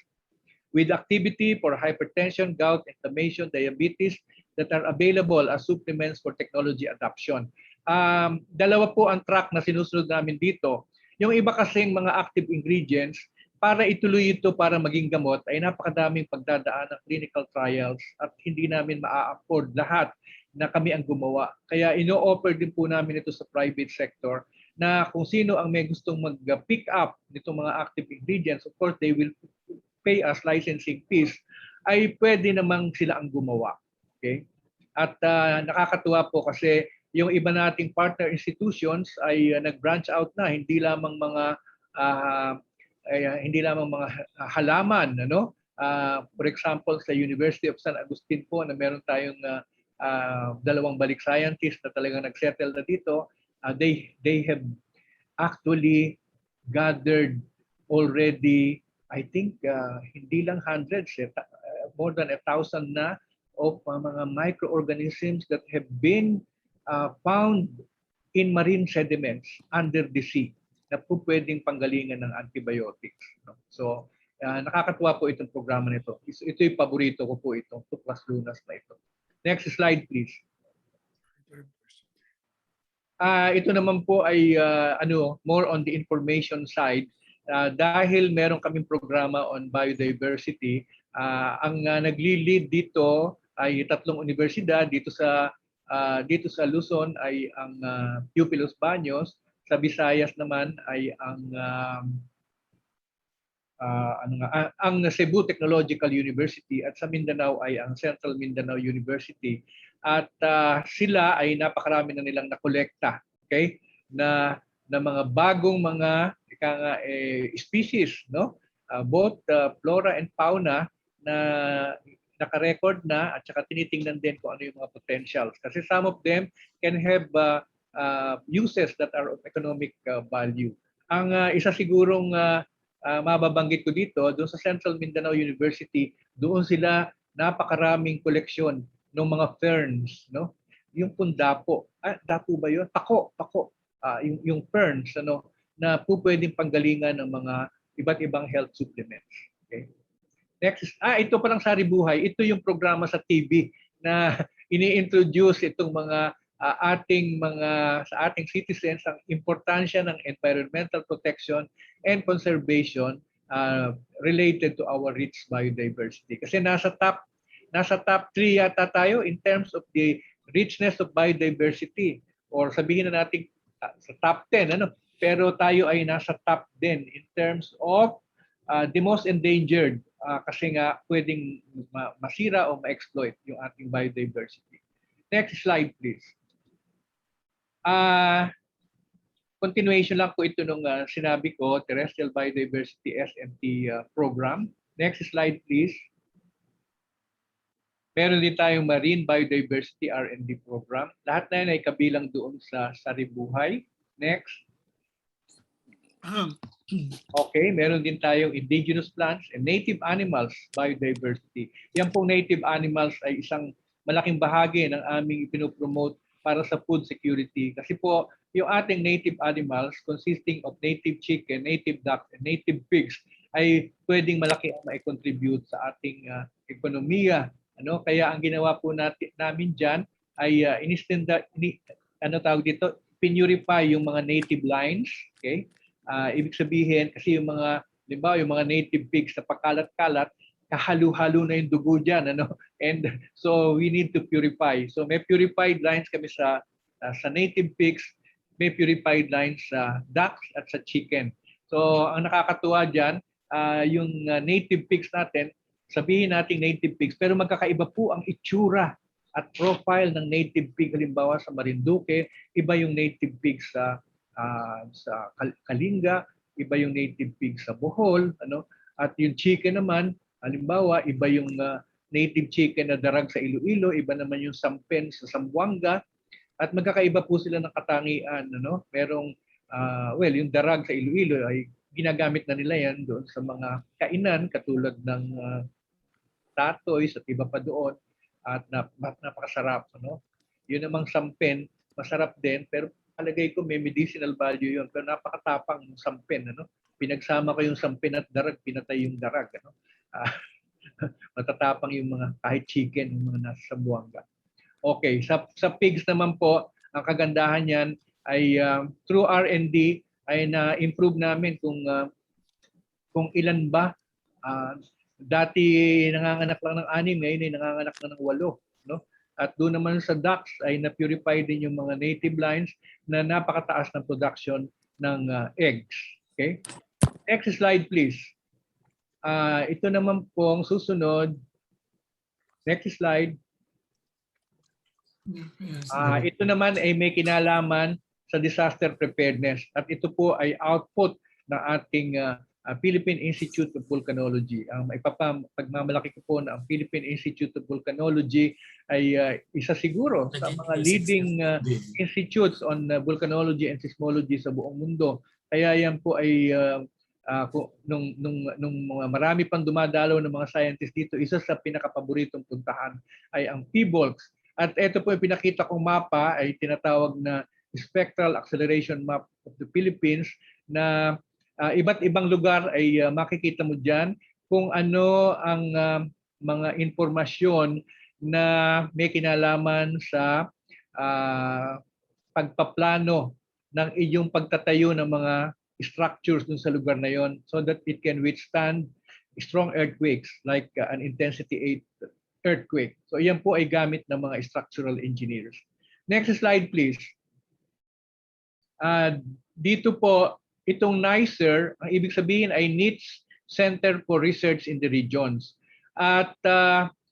with activity for hypertension, gout, inflammation, diabetes that are available as supplements for technology adoption. Dalawa po ang track na sinusunod namin dito. Yung iba kasing mga active ingredients, para ituloy ito para maging gamot ay napakadaming pagdadaan ng clinical trials at hindi namin maa-afford lahat na kami ang gumawa. Kaya ino-offer din po namin ito sa private sector na kung sino ang may gustong mag-pick up nitong mga active ingredients, of course, they will pay us licensing fees, ay pwede namang sila ang gumawa. Okay? At nakakatuwa po kasi yung iba nating partner institutions ay nag-branch out na, hindi lamang mga halaman, ano? For example, sa University of San Agustin po na meron tayong 2 balik scientists na talagang nag-settle na dito. They have actually gathered already, I think, hindi lang hundreds, more than 1,000 na of mga microorganisms that have been found in marine sediments under the sea na po pwedeng panggalingan ng antibiotics. No? So, nakakatuwa po itong programa nito. Ito yung paborito ko po, itong Tuklas Lunas na ito. Next slide, please. Ito naman po ay more on the information side. Dahil meron kaming programa on biodiversity, ang nagli-lead dito ay 3 universidad. Dito sa Luzon ay ang UP Los Baños, sa Visayas naman ay ang Cebu Technological University, at sa Mindanao ay ang Central Mindanao University. At sila ay napakarami na nilang nakolekta, okay, na mga bagong mga species, no? Both flora and fauna na naka-record na, at saka tinitingnan din kung ano yung mga potentials. Kasi some of them can have uses that are of economic value. Ang isa sigurong mababanggit ko dito, doon sa Central Mindanao University, doon sila napakaraming koleksyon ng mga ferns, no? Yung pundapo. Dapo ba 'yun? Tako. Yung ferns, ano, na po pwedeng panggalingan ng mga iba't ibang health supplements. Okay? Next, ito pa lang Sari Buhay. Ito yung programa sa TV na ini-introduce itong mga sa ating citizens ang importansya ng environmental protection and conservation related to our rich biodiversity. Kasi nasa top 3 yata tayo in terms of the richness of biodiversity, or sabihin na natin sa top 10, ano? Pero tayo ay nasa top 10 in terms of the most endangered, kasi nga pwedeng masira o ma-exploit yung ating biodiversity. Next slide, please. Continuation lang po ito nung sinabi ko, Terrestrial Biodiversity SMT program. Next slide, please. Meron din tayong Marine Biodiversity R&D program. Lahat na yan ay kabilang doon sa Sari Buhay. Next. Okay, meron din tayong Indigenous Plants and Native Animals Biodiversity. Yan pong native animals ay isang malaking bahagi ng aming ipinopromote para sa food security. Kasi po, yung ating native animals consisting of native chicken, native ducks, and native pigs ay pwedeng malaki ang ma-contribute sa ating ekonomiya. Ano? Kaya ang ginawa po namin dyan ay pinurify yung mga native lines. Okay? Ibig sabihin, kasi yung mga native pigs na pakalat-kalat, kahalo-halo na yung dugo dyan, ano? And so we need to purify. So may purified lines kami sa Sa native pigs, may purified lines sa ducks at sa chicken. So ang nakakatuwa dyan, yung native pigs natin, sabihin natin native pigs, pero magkakaiba po ang itsura at profile ng native pig. Halimbawa sa Marinduque, iba yung native pig sa Kalinga, iba yung native pig sa Bohol, ano? At yung chicken naman, halimbawa, iba yung native chicken na darag sa Iloilo, iba naman yung sampen sa Zamboanga, at magkakaiba po sila ng katangian, ano? Merong yung darag sa Iloilo ay ginagamit na nila yan doon sa mga kainan katulad ng tatoys at iba pa doon, at napakasarap, ano? Yun namang sampen, masarap din, pero palagay ko may medicinal value yun, pero napakatapang ng sampen, ano? Pinagsama ko yung sampen at darag, pinatay yung darag, ano? Matatapang yung mga kahit chicken, yung mga nasa Zamboanga. Okay, sa pigs naman po, ang kagandahan niyan ay through R&D ay na-improve namin kung ilan ba. Dati nanganganak lang ng 6, ngayon ay nanganganak na ng 8, no? At doon naman sa ducks ay na-purify din yung mga native lines na napakataas ng production ng eggs. Okay? Next slide please. Ito naman po ang susunod. Next slide. Ito naman ay may kinalaman sa disaster preparedness, at ito po ay output ng ating Philippine Institute of Volcanology. Ang pagmamalaki ko po na ang Philippine Institute of Volcanology ay isa siguro sa mga leading institutes on volcanology and seismology sa buong mundo. Kaya yan po ay nung marami pang dumadalaw ng mga scientists dito, isa sa pinakapaboritong puntahan ay ang PBOLCS. At ito po yung pinakita kong mapa ay tinatawag na Spectral Acceleration Map of the Philippines, na iba't ibang lugar ay makikita mo dyan kung ano ang mga informasyon na may kinalaman sa pagpaplano ng iyong pagtatayo ng mga structures dun sa lugar na yon, so that it can withstand strong earthquakes like an intensity 8 earthquake. So yan po ay gamit ng mga structural engineers. Next slide please. Dito po, itong NICER, ang ibig sabihin ay Niche Center for Research in the Regions. At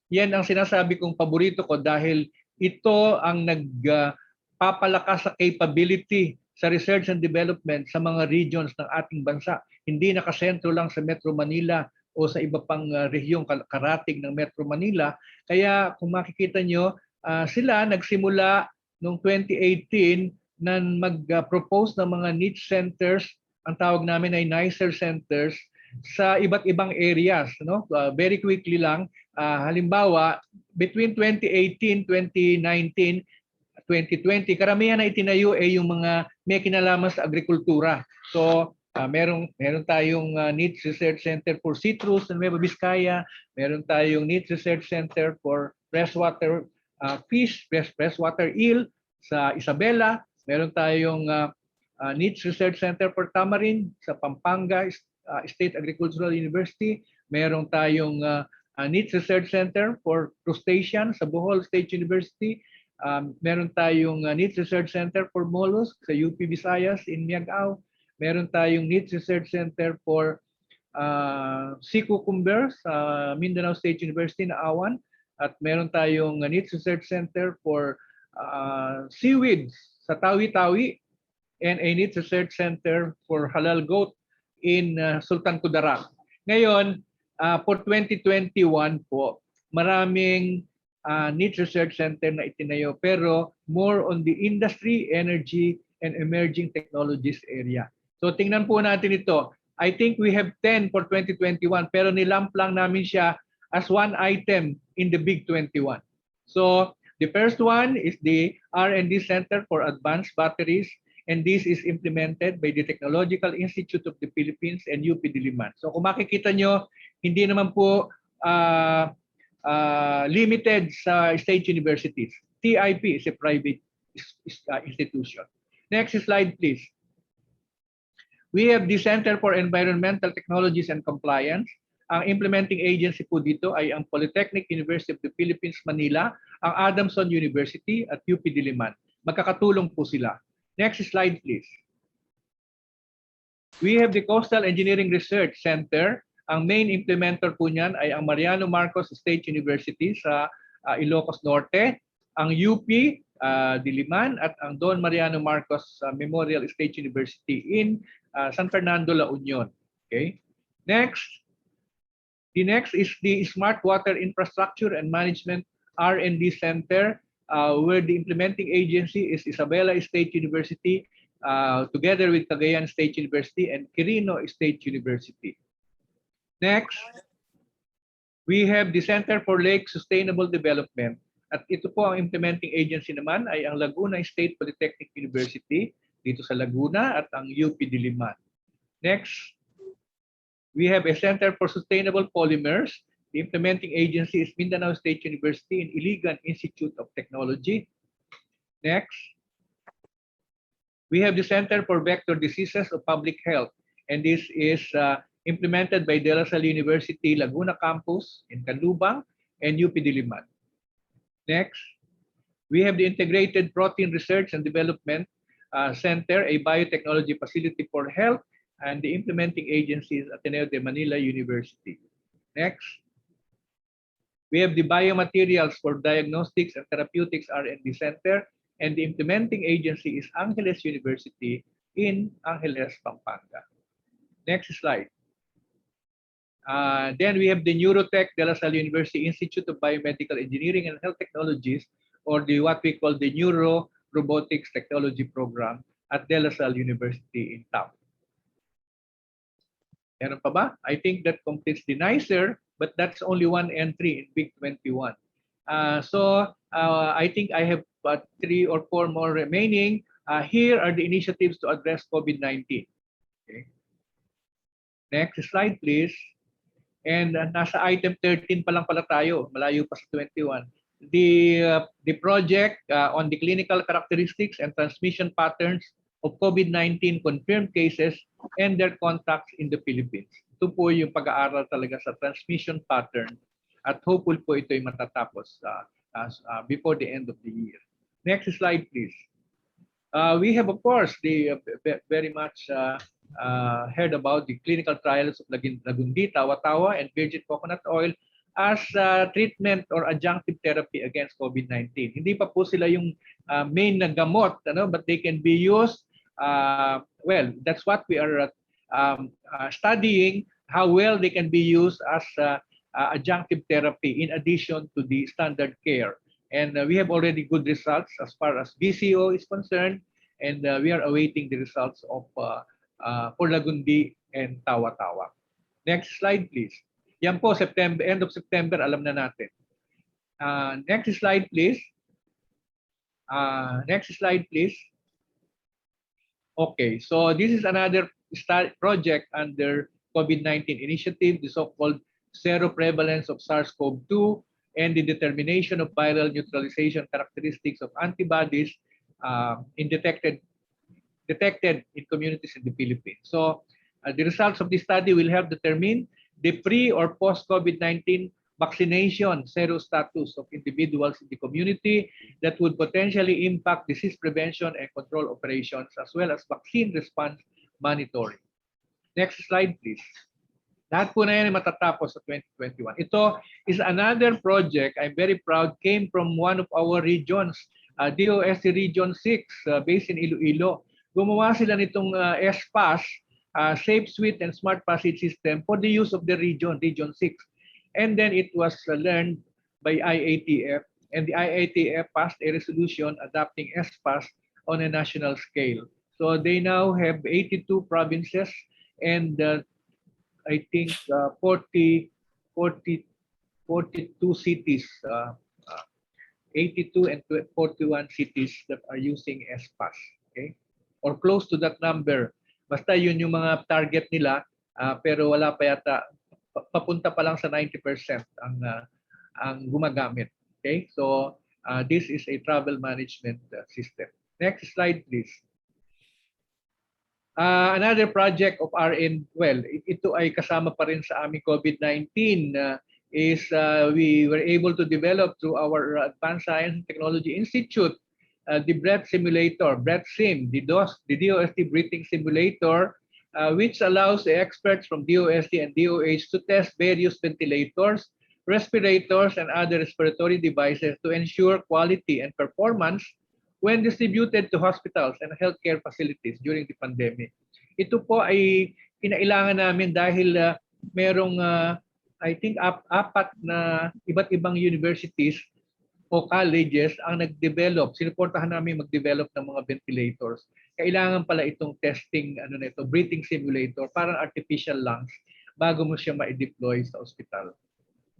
yan ang sinasabi kong paborito ko dahil ito ang nagpapalakas sa capability sa research and development sa mga regions ng ating bansa. Hindi nakasentro lang sa Metro Manila o sa iba pang rehiyong karatig ng Metro Manila. Kaya kung makikita nyo, sila nagsimula noong 2018 na mag-propose ng mga niche centers, ang tawag namin ay NICER centers, sa iba't ibang areas. No? Very quickly lang, halimbawa, between 2018, 2019, 2020, karamihan na itinayo ay yung mga may kinalaman sa agrikultura. So, meron tayong Niche Research Center for Citrus sa Nueva Vizcaya, meron tayong Niche Research Center for Freshwater Fish, Freshwater Eel sa Isabela, meron tayong Niche Research Center for Tamarind sa Pampanga State Agricultural University, meron tayong Niche Research Center for Crustacean sa Bohol State University, meron tayong Niche Research Center for Mollusk sa UP Visayas in Miagao, meron tayong Niche Research Center for sea cucumber sa Mindanao State University na Awan, at meron tayong Niche Research Center for seaweeds sa Tawi-Tawi, and a Niche Research Center for halal goat in Sultan Kudarat. Ngayon, for 2021 po, maraming Niche Research Center na itinayo, pero more on the industry, energy, and emerging technologies area. So tingnan po natin ito. I think we have 10 for 2021, pero nilamp lang namin siya as one item in the big 21. So the first one is the R&D Center for Advanced Batteries, and this is implemented by the Technological Institute of the Philippines and UP Diliman. So kung makikita nyo, hindi naman po limited sa state universities. TIP is a private institution. Next slide, please. We have the Center for Environmental Technologies and Compliance. Ang implementing agency po dito ay ang Polytechnic University of the Philippines, Manila, ang Adamson University at UP Diliman. magkakatulong po sila. Next slide, please. We have the Coastal Engineering Research Center. Ang main implementer po niyan ay ang Mariano Marcos State University sa Ilocos Norte, ang UP Diliman at ang Don Mariano Marcos Memorial State University in San Fernando, La Union. Okay. Next, the next is the Smart Water Infrastructure and Management R&D Center, where the implementing agency is Isabela State University, together with Cagayan State University and Quirino State University. Next, we have the Center for Lake Sustainable Development. At ito po ang implementing agency naman ay ang Laguna State Polytechnic University dito sa Laguna at ang UP Diliman. Next, we have a Center for Sustainable Polymers. The implementing agency is Mindanao State University and Iligan Institute of Technology. Next, we have the Center for Vector Diseases of Public Health, and this is implemented by De La Salle University Laguna Campus in Canlubang and UP Diliman. Next, we have the Integrated Protein Research and Development Center, a biotechnology facility for health, and the implementing agency is Ateneo de Manila University. Next, we have the Biomaterials for Diagnostics and Therapeutics R&D Center, and the implementing agency is Angeles University in Angeles, Pampanga. Next slide. Then we have the Neurotech De La Salle University Institute of Biomedical Engineering and Health Technologies, or what we call the Neuro Robotics Technology Program at De La Salle University in TAP. Meron pa ba? I think that completes the NICER, but that's only one entry in Big 21. I think I have 3 or 4 more remaining. Here are the initiatives to address COVID-19. Okay. Next slide, please. And nasa item 13 pa lang pala tayo, malayo pa sa 21. The project on the clinical characteristics and transmission patterns of COVID-19 confirmed cases and their contacts in the Philippines. Ito po yung pag-aaral talaga sa transmission pattern at hopeful po ito ay matatapos before the end of the year. Next slide, please. We have, of course, the very much heard about the clinical trials of Lagundi, Tawa-Tawa, and virgin coconut oil as treatment or adjunctive therapy against COVID-19. Hindi pa po sila yung main na gamot, but they can be used. Well, that's what we are studying, how well they can be used as adjunctive therapy in addition to the standard care. And we have already good results as far as VCO is concerned, and we are awaiting the results of for Lagundi and Tawa-Tawa. Next slide, please. Yan po, September, end of September, alam na natin. Next slide, please. Next slide, please. Okay, so this is another project under COVID-19 initiative, the so-called zero prevalence of SARS-CoV-2 and the determination of viral neutralization characteristics of antibodies detected in communities in the Philippines. So the results of this study will help determine the pre or post-COVID-19 vaccination zero status of individuals in the community that would potentially impact disease prevention and control operations, as well as vaccine response monitoring. Next slide, please. Lahat po na yan ay matatapos sa 2021. Ito is another project, I'm very proud, came from one of our regions, DOST Region 6, based in Iloilo. Gumawa sila nitong SPAS, Safe, Sweet, and Smart Passage System for the use of the region, Region 6. And then it was learned by IATF, and the IATF passed a resolution adopting SPAS on a national scale. So they now have 82 provinces and I think 42 cities, 82 and 41 cities that are using SPAS, okay? Or close to that number. Basta yun yung mga target nila, pero wala pa yata, papunta pa lang sa 90% ang gumagamit. Okay? So this is a travel management system. Next slide, please. Another project of RN, well, ito ay kasama pa rin sa aming COVID-19, is we were able to develop through our Advanced Science and Technology Institute the breath simulator, breath sim, the DOST breathing simulator, which allows the experts from DOST and DOH to test various ventilators, respirators, and other respiratory devices to ensure quality and performance when distributed to hospitals and healthcare facilities during the pandemic. Ito po ay kinailangan namin dahil merong I think apat na iba't ibang universities o colleges ang nag-develop, sinuportahan namin mag-develop ng mga ventilators. Kailangan pala itong testing, breathing simulator, parang artificial lungs, bago mo siya ma-deploy sa ospital.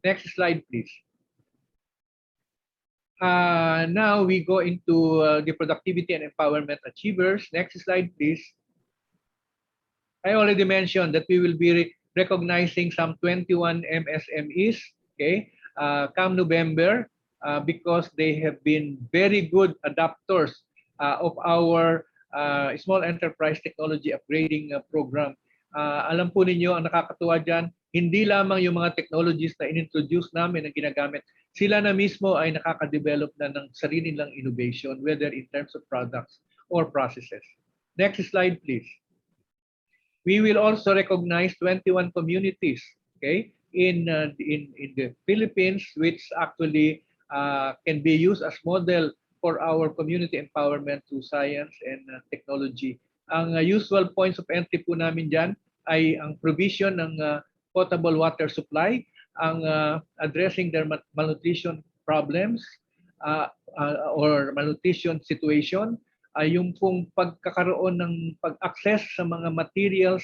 Next slide, please. Now we go into the productivity and empowerment achievers. Next slide, please. I already mentioned that we will be recognizing some 21 MSMEs, okay, come November, because they have been very good adopters of our small enterprise technology upgrading program. Alam po ninyo, ang nakakatuwa dyan, hindi lamang yung mga technologies na inintroduce namin na ginagamit, sila na mismo ay nakaka-develop na ng sarili nilang innovation, whether in terms of products or processes. Next slide, please. We will also recognize 21 communities, okay, in the Philippines, which actually can be used as model for our community empowerment through science and technology. Ang usual points of entry po namin dyan ay ang provision ng potable water supply, ang addressing their malnutrition problems or malnutrition situation, yung pong pagkakaroon ng pag-access sa mga materials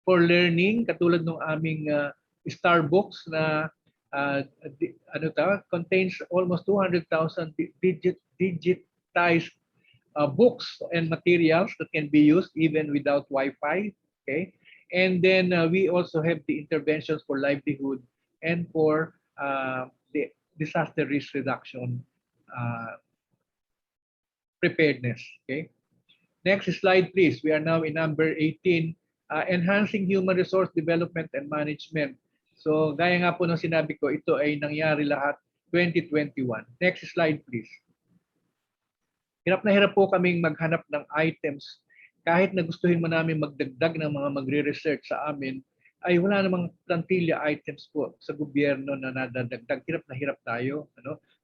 for learning, katulad ng aming Starbucks na contains almost 200,000 digitized books and materials that can be used even without Wi-Fi. Okay, and then we also have the interventions for livelihood and for the disaster risk reduction preparedness. Okay, next slide, please. We are now in number 18, enhancing human resource development and management. So, gaya nga po ng sinabi ko, ito ay nangyari lahat 2021. Next slide, please. Hirap na hirap po kaming maghanap ng items. Kahit na gustuhin mo namin magdagdag ng mga magre-research sa amin, ay wala namang plantilla items po sa gobyerno na nadadagdag. Hirap na hirap tayo.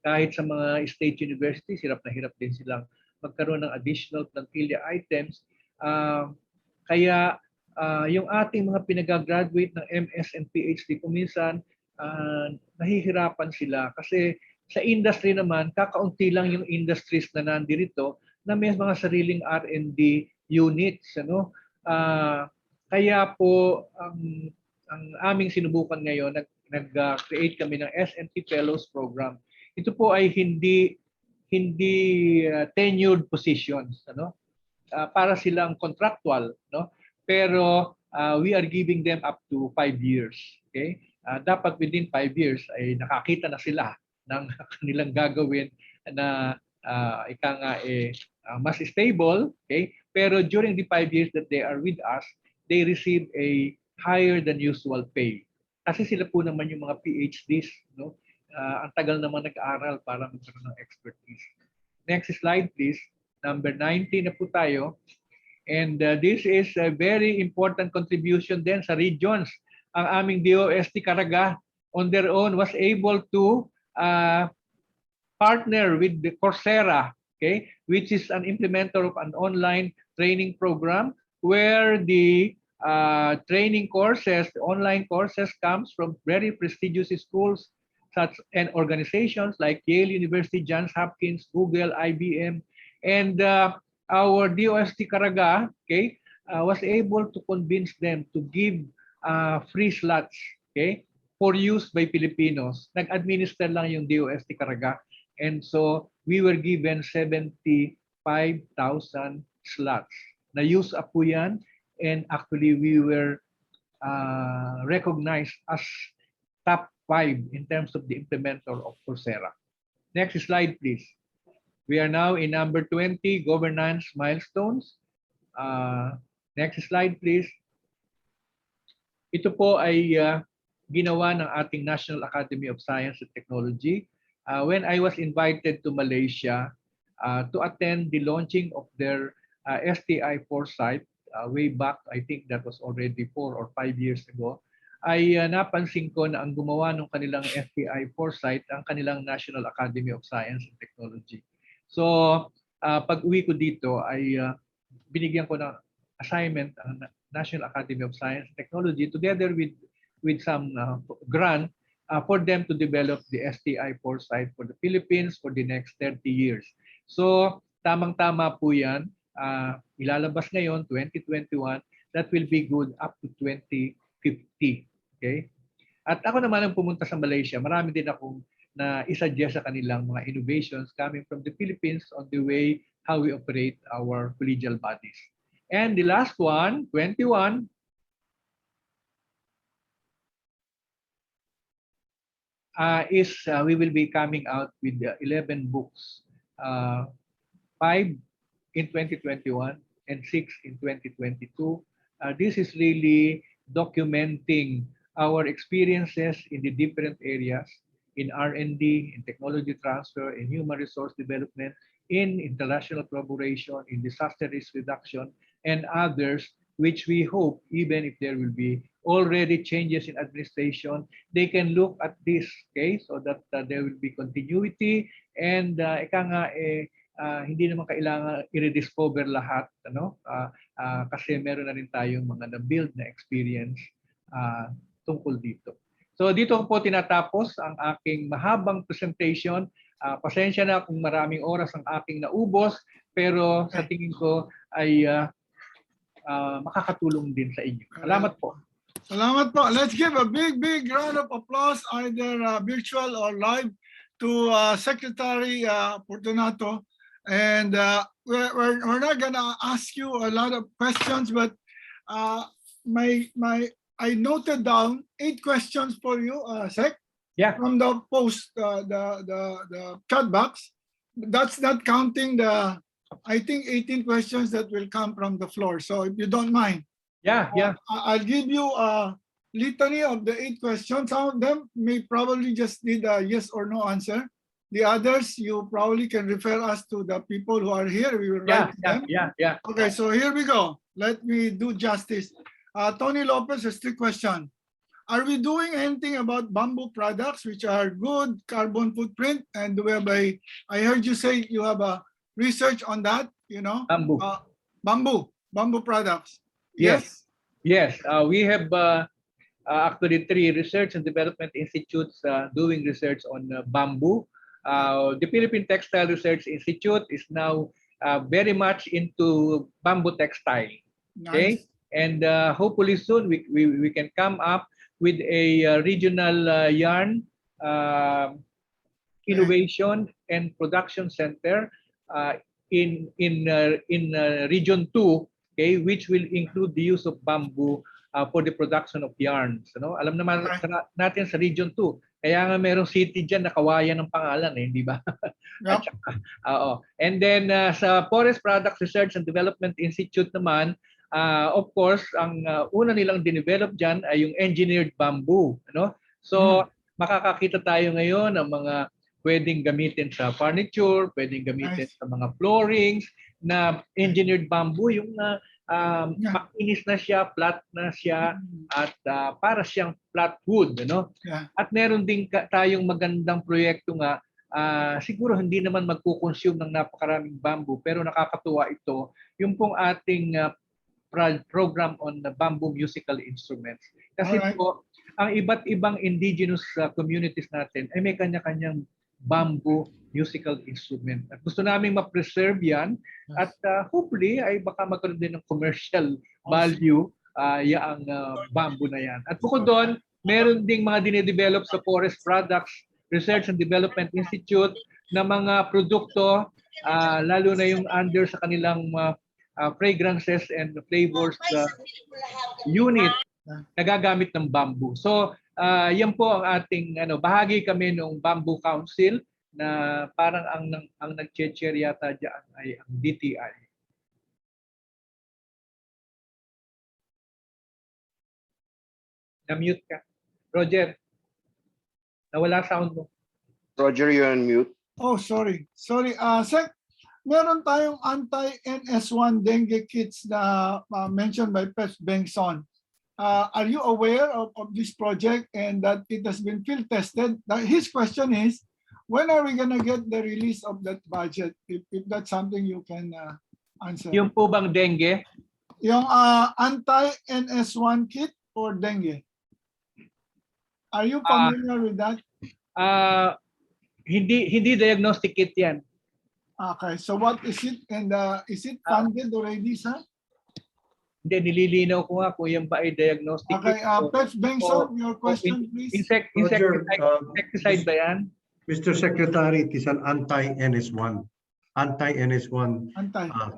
Kahit sa mga state universities, hirap na hirap din silang magkaroon ng additional plantilla items. Kaya yung ating mga pinag-graduate ng MS and PhD, kuminsan nahihirapan sila kasi sa industry naman, kakaunti lang yung industries na nandirito na may mga sariling R&D units. Kaya po ang aming sinubukan ngayon, nag-create kami ng S&T Fellows Program. Ito po ay hindi tenured positions, para silang contractual, pero we are giving them up to 5 years. Okay? Dapat within 5 years ay nakakita na sila ng kanilang gagawin na mas stable. Okay? Pero during the 5 years that they are with us, they receive a higher than usual pay. Kasi sila po naman yung mga PhDs. Ang tagal naman nag-aaral para magkaroon ng expertise. Next slide, please. Number 19 na po tayo. And this is a very important contribution din sa regions. Ang aming DOST Caraga on their own was able to partner with the Coursera, okay, which is an implementer of an online training program where the training courses, the online courses comes from very prestigious schools such and organizations like Yale University, Johns Hopkins, Google, IBM, and our DOST Caraga, okay, was able to convince them to give free slots, okay, for use by Filipinos. Nag-administer lang yung DOST Caraga, and so we were given 75,000 slots. Na-use up po yan, and actually we were recognized as top 5 in terms of the implementer of Coursera. Next slide, please. We are now in number 20, governance milestones. Next slide, please. Ito po ay ginawa ng ating National Academy of Science and Technology. When I was invited to Malaysia, to attend the launching of their STI foresight way back, I think that was already 4 or 5 years ago, ay napansin ko na ang gumawa ng kanilang STI foresight ang kanilang National Academy of Science and Technology. So, pag uwi ko dito ay binigyan ko ng assignment ang National Academy of Science and Technology together with some grant for them to develop the STI foresight for the Philippines for the next 30 years. So, tamang-tama po yan. Ilalabas ngayon, 2021, that will be good up to 2050. Okay? At ako naman ang pumunta sa Malaysia, marami din akong na isuggest sa kanilang mga innovations coming from the Philippines on the way how we operate our collegial bodies. And the last one, 21, we will be coming out with 11 books, 5 in 2021 and 6 in 2022. This is really documenting our experiences in the different areas in R&D, in technology transfer, in human resource development, in international collaboration, in disaster risk reduction, and others, which we hope, even if there will be already changes in administration, they can look at this case so that there will be continuity and hindi naman kailangan i-rediscover lahat, kasi meron na rin tayong mga na-build na experience tungkol dito. So dito po tinatapos ang aking mahabang presentation. Pasensya na kung maraming oras ang aking naubos, pero sa tingin ko ay makakatulong din sa inyo. Salamat po. Salamat po. Let's give a big round of applause, either virtual or live, to Secretary Fortunato. And we're not gonna ask you a lot of questions, but I noted down 8 questions for you, Sec. Yeah. From the post, the chat box. That's not counting the, I think, 18 questions that will come from the floor. So if you don't mind. Yeah. I'll give you a litany of the 8 questions. Some of them may probably just need a yes or no answer. The others, you probably can refer us to the people who are here. We will write to them. Yeah. Okay, so here we go. Let me do justice. Tony Lopez, a strict question. Are we doing anything about bamboo products which are good carbon footprint? And do we have I heard you say you have a research on that, bamboo products. Yes. We have actually 3 research and development institutes doing research on bamboo. The Philippine Textile Research Institute is now very much into bamboo textile. Okay, Nice. and hopefully soon we can come up with a regional yarn innovation and production center in Region 2, okay, which will include the use of bamboo for the production of yarns. Alam naman natin sa Region 2, kaya nga merong city dyan na kawayan ng pangalan, hindi ba? Yep. And then sa Forest Products Research and Development Institute naman, of course, ang una nilang dinevelop dyan ay yung engineered bamboo. So, makakakita tayo ngayon ng mga pwedeng gamitin sa furniture, pwedeng gamitin sa mga floorings na engineered bamboo, yung makinis na siya, flat na siya, at para siyang flat wood. At meron din tayong magandang proyekto nga, siguro hindi naman magkukonsume ng napakaraming bamboo, pero nakakatuwa ito, yung pong ating program on bamboo musical instruments. Kasi po, ang iba't ibang indigenous communities natin ay may kanya-kanyang bamboo musical instrument. At gusto namin ma-preserve yan at hopefully ay baka magkaroon din ng commercial value yung bamboo na yan. At bukod doon, meron ding mga dinedevelop sa Forest Products Research and Development Institute na mga produkto, lalo na yung under sa kanilang fragrances and flavors unit nagagamit ng bamboo. So, yan po ang ating bahagi kami ng Bamboo Council na parang ang nag-chair yata diyan ay ang DTI. Na-mute ka. Roger, nawala sound mo. Roger, you're on mute. Oh, sorry. Sec, meron tayong anti-NS1 dengue kits na mentioned by Pep Bengson. Are you aware of this project and that it has been field tested? His question is, when are we gonna get the release of that budget? If that's something you can answer. Yung po bang dengue? Yung anti-NS1 kit or dengue? Are you familiar with that? Hindi diagnostic kit yan. Okay, so what is it and is it funded already, sir? Hindi, nililinaw ko nga kung yan ba ay diagnostic Okay, kit. Pep Bengson, your question, please. Insecticide ba yan? Mr. Secretary, it is an anti-NS1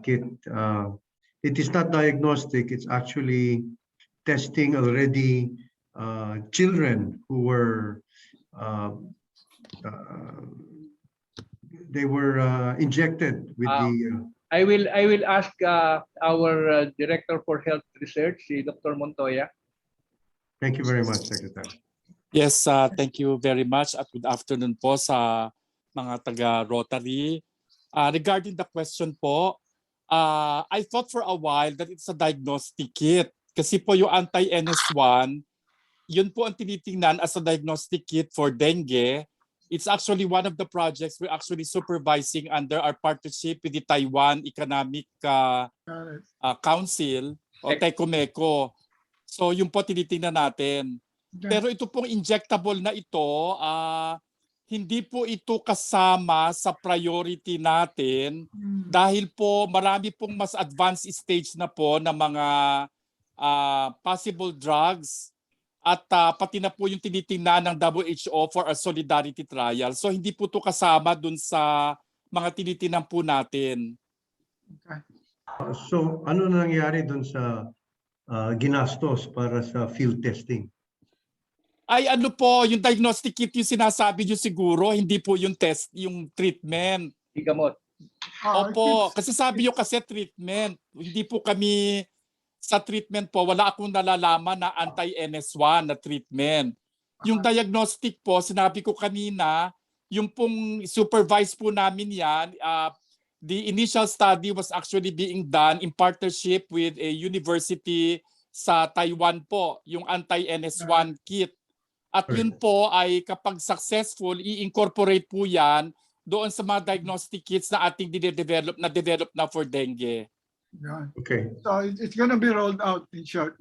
kit. It is not diagnostic. It's actually testing already children who were they were injected with the. I will ask our Director for Health Research, si Dr. Montoya. Thank you very much, Secretary. Yes, thank you very much at good afternoon po sa mga taga-Rotary. Regarding the question po, I thought for a while that it's a diagnostic kit. Kasi po yung anti-NS1, yun po ang tinitingnan as a diagnostic kit for dengue. It's actually one of the projects we're actually supervising under our partnership with the Taiwan Economic Council o TECOMECO. So yun po tinitingnan natin. Pero ito pong injectable na ito, hindi po ito kasama sa priority natin dahil po marami pong mas advanced stage na po na mga possible drugs at pati na po yung tinitingnan ng WHO for a solidarity trial. So hindi po ito kasama dun sa mga tinitingnan po natin. Okay. So ano nangyari dun sa ginastos para sa field testing? Ay ano po, yung diagnostic kit yung sinasabi nyo siguro, hindi po yung test, yung treatment. Gamot. Opo, kasi sabi nyo kasi treatment. Hindi po kami sa treatment po, wala akong nalalaman na anti-NS1 na treatment. Yung diagnostic po, sinabi ko kanina, yung pong supervise po namin yan, the initial study was actually being done in partnership with a university sa Taiwan po, yung anti-NS1 kit. At yun po ay kapag successful, i-incorporate po yan doon sa mga diagnostic kits na ating dinedevelop na for dengue. Yeah. Okay. So it's going to be rolled out in short.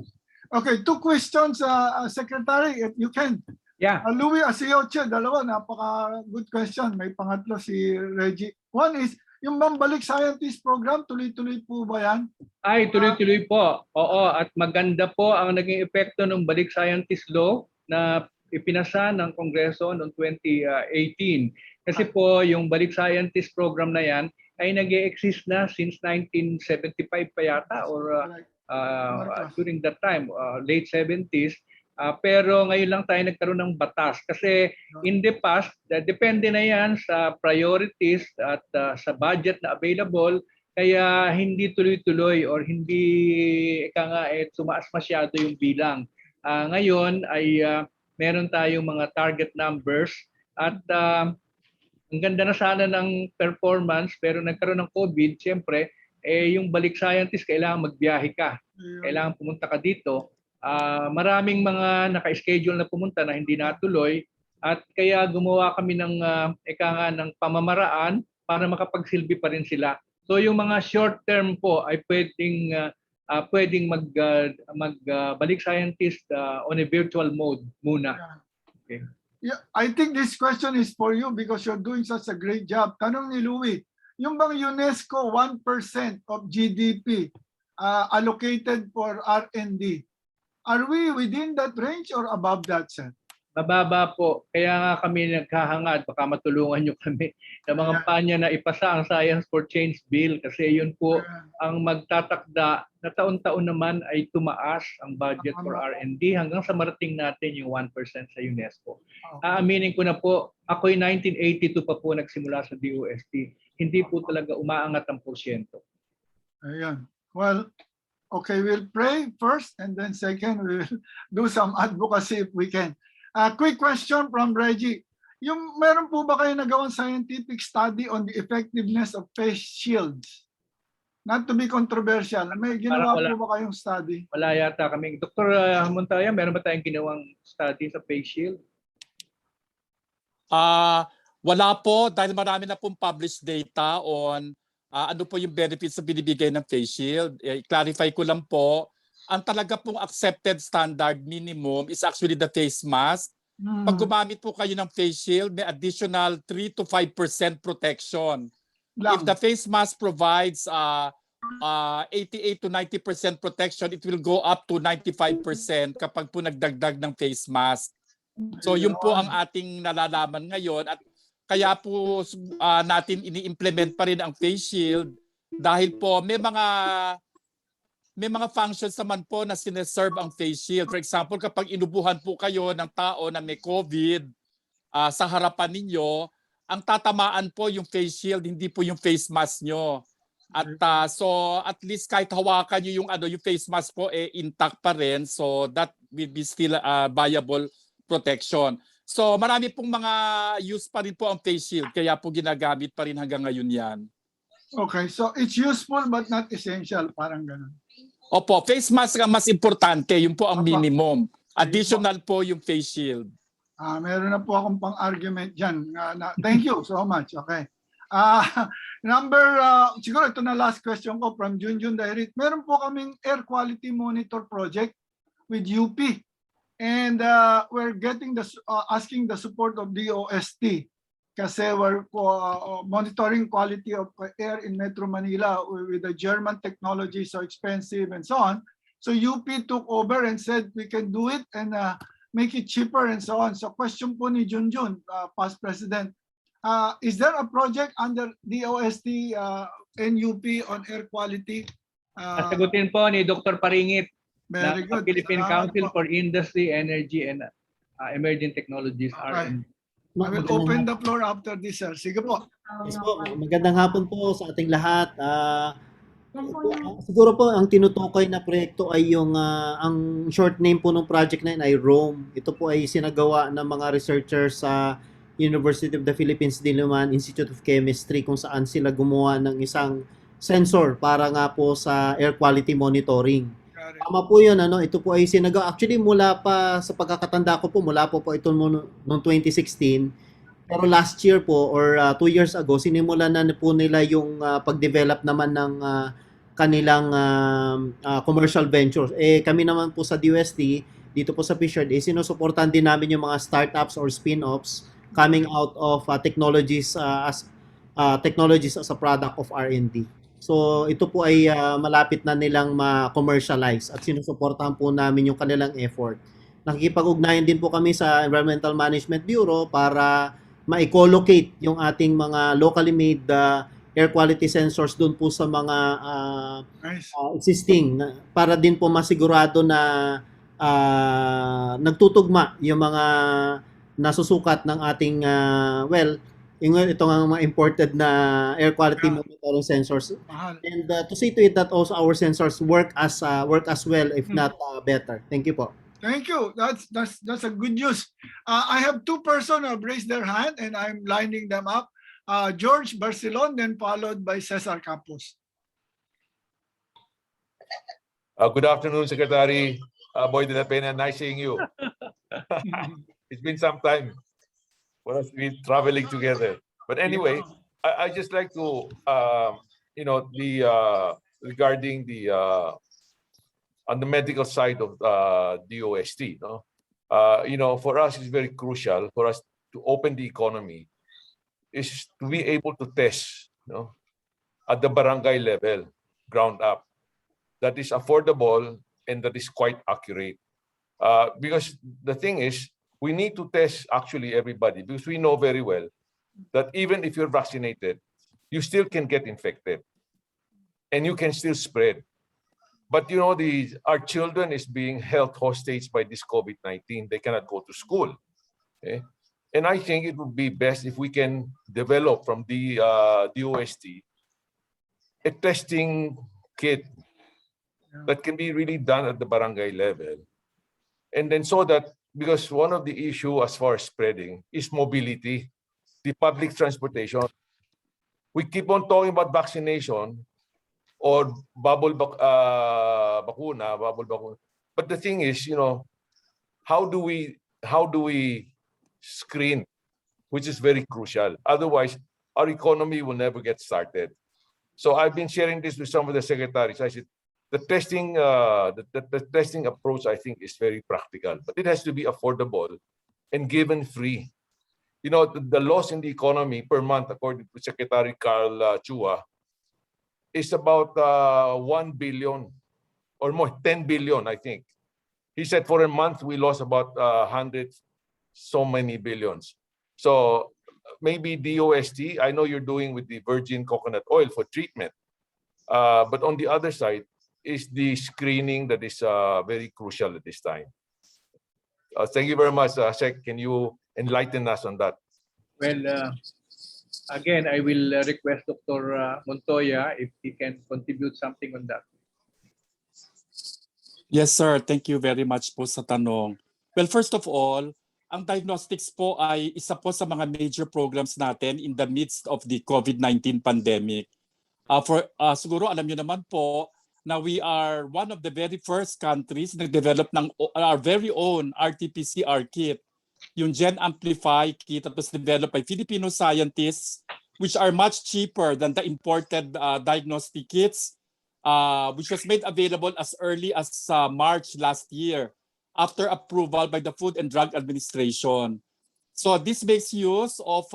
Okay, 2 questions, Secretary, if you can. Yeah. Louis Asioche, dalawa, napaka good question. May pangatlo si Reggie. One is, yung Balik Scientist Program, tuloy-tuloy po ba yan? Ay, tuloy-tuloy po. Oo, at maganda po ang naging epekto ng Balik Scientist Law na ipinasa ng Kongreso noong 2018. Kasi po yung Balik Scientist Program na yan ay nag-exist na since 1975 pa yata or during that time, late 70s. Pero ngayon lang tayo nagkaroon ng batas kasi in the past, depende na yan sa priorities at sa budget na available kaya hindi tuloy-tuloy or hindi tumaas masyado yung bilang. Ngayon ay meron tayong mga target numbers at ang ganda na sana ng performance pero nagkaroon ng COVID, siyempre, yung Balik Scientist, kailangan magbiyahe ka. Kailangan pumunta ka dito. Maraming mga naka-schedule na pumunta na hindi natuloy at kaya gumawa kami ng pamamaraan para makapagsilbi pa rin sila. So yung mga short term po ay pwedeng mag-Balik Scientist on a virtual mode muna. Okay. Yeah, I think this question is for you because you're doing such a great job. Tanong ni Louie, yung bang UNESCO 1% of GDP allocated for R&D, are we within that range or above that, sir? Mababa po. Kaya nga kami naghahangad, baka matulungan nyo kami ng mga panya na ipasa ang Science for Change Bill kasi yun po ang magtatakda na taon-taon naman ay tumaas ang budget for R&D hanggang sa marating natin yung 1% sa UNESCO. Aaminin ko na po, ako'y 1982 pa po nagsimula sa DOST. Hindi po talaga umaangat ang porsyento. Ayan. Well, okay, we'll pray first and then second, we'll do some advocacy if we can. Quick question from Reggie. meron po ba kayo nagawang scientific study on the effectiveness of face shields? Not to be controversial. May ginawa Parang wala. po ba kayong study? Wala yata kami. Dr. Montaya, meron ba tayong ginawang study sa face shield? Wala po dahil marami na pong published data on ano po yung benefits na binibigay ng face shield. I-clarify ko lang po, ang talaga pong accepted standard minimum is actually the face mask. Pag gumamit po kayo ng face shield, may additional 3 to 5% protection. If the face mask provides 88 to 90% protection, it will go up to 95% kapag po nagdagdag ng face mask. So yun po ang ating nalalaman ngayon at kaya po natin ini-implement pa rin ang face shield dahil po may mga functions naman po na sineserve ang face shield. For example, kapag inubuhan po kayo ng tao na may COVID sa harapan ninyo, ang tatamaan po yung face shield, hindi po yung face mask nyo. At so at least kahit hawakan nyo yung face mask po intact pa rin, so that will be still viable protection. So marami pong mga use pa rin po ang face shield, kaya po ginagamit pa rin hanggang ngayon yan. Okay, so it's useful but not essential, parang ganun. Opo, face mask ang mas importante, yun po ang minimum. Additional po yung face shield. Meron na po akong pang-argument dyan. Thank you so much. Okay. Siguro ito na last question ko from Junjun Dairit. Meron po kaming air quality monitor project with UP. And we're getting asking the support of DOST kasi we're monitoring quality of air in Metro Manila with the German technology, so expensive and so on. So UP took over and said we can do it and make it cheaper and so on. So question po ni Junjun, past president, is there a project under DOST and UP on air quality? Sagutin po ni Dr. Paringit. Very good. Philippine Council for Industry, Energy, and Emerging Technologies. RCM. I will open the floor after this, sir. Sige po. Yes po. Magandang hapon po sa ating lahat. Siguro po ang tinutukoy na proyekto ay yung ang short name po ng project na yun ay ROAM. Ito po ay sinagawa ng mga researchers sa University of the Philippines Diliman Institute of Chemistry kung saan sila gumawa ng isang sensor para nga po sa air quality monitoring. Tama po yun, ito po ay sinagawa. Actually, mula pa sa pagkakatanda ko po, mula po ito noong 2016. Pero last year po, or 2 years ago, sinimulan na po nila yung pag-develop naman ng kanilang commercial ventures. Kami naman po sa DOST, dito po sa Fisher, sinusuportahan din namin yung mga startups or spin-offs coming out of technologies as a product of R&D. So ito po ay malapit na nilang ma-commercialize at sinusuportahan po namin yung kanilang effort. Nakikipag-ugnayan din po kami sa Environmental Management Bureau para ma-collocate yung ating mga locally made air quality sensors doon po sa mga existing para din po masigurado na nagtutugma yung mga nasusukat ng ating ito nga mga imported na air quality monitoring sensors. And to see to it that also our sensors work as well, if not better. Thank you po. Thank you. That's a good news. I have 2 persons who have raised their hand and I'm lining them up. George Barcelon, then followed by Cesar Campos. Good afternoon, Secretary Boy de la Peña. Nice seeing you. It's been some time for us to be traveling together. But anyway, I just like to, regarding the on the medical side of DOST, for us it's very crucial for us to open the economy is to be able to test, at the barangay level, ground up, that is affordable and that is quite accurate. Because the thing is, we need to test actually everybody because we know very well that even if you're vaccinated, you still can get infected and you can still spread. But our children is being held hostage by this COVID-19. They cannot go to school. Okay? And I think it would be best if we can develop from the DOST a testing kit that can be really done at the barangay level. And then so that because one of the issue as far as spreading is mobility, the public transportation. We keep on talking about vaccination or bakuna, but the thing is, how do we screen, which is very crucial. Otherwise, our economy will never get started. So I've been sharing this with some of the secretaries. I said, the testing approach, I think, is very practical, but it has to be affordable and given free. The loss in the economy per month, according to Secretary Carl Chua, is about 1 billion or more, 10 billion, I think. He said for a month, we lost about 100 so many billions. So maybe DOST, I know you're doing with the virgin coconut oil for treatment. But on the other side is the screening that is very crucial at this time. Thank you very much, Sec. Can you enlighten us on that? Well, again, I will request Dr. Montoya if he can contribute something on that. Yes, sir. Thank you very much po sa tanong. Well, first of all, ang diagnostics po ay isa po sa mga major programs natin in the midst of the COVID-19 pandemic. Siguro alam niyo naman po na we are one of the very first countries na nag-develop ng our very own RT-PCR kit, yung Gen Amplify kit that was developed by Filipino scientists, which are much cheaper than the imported diagnostic kits, which was made available as early as March last year after approval by the Food and Drug Administration. So this makes use of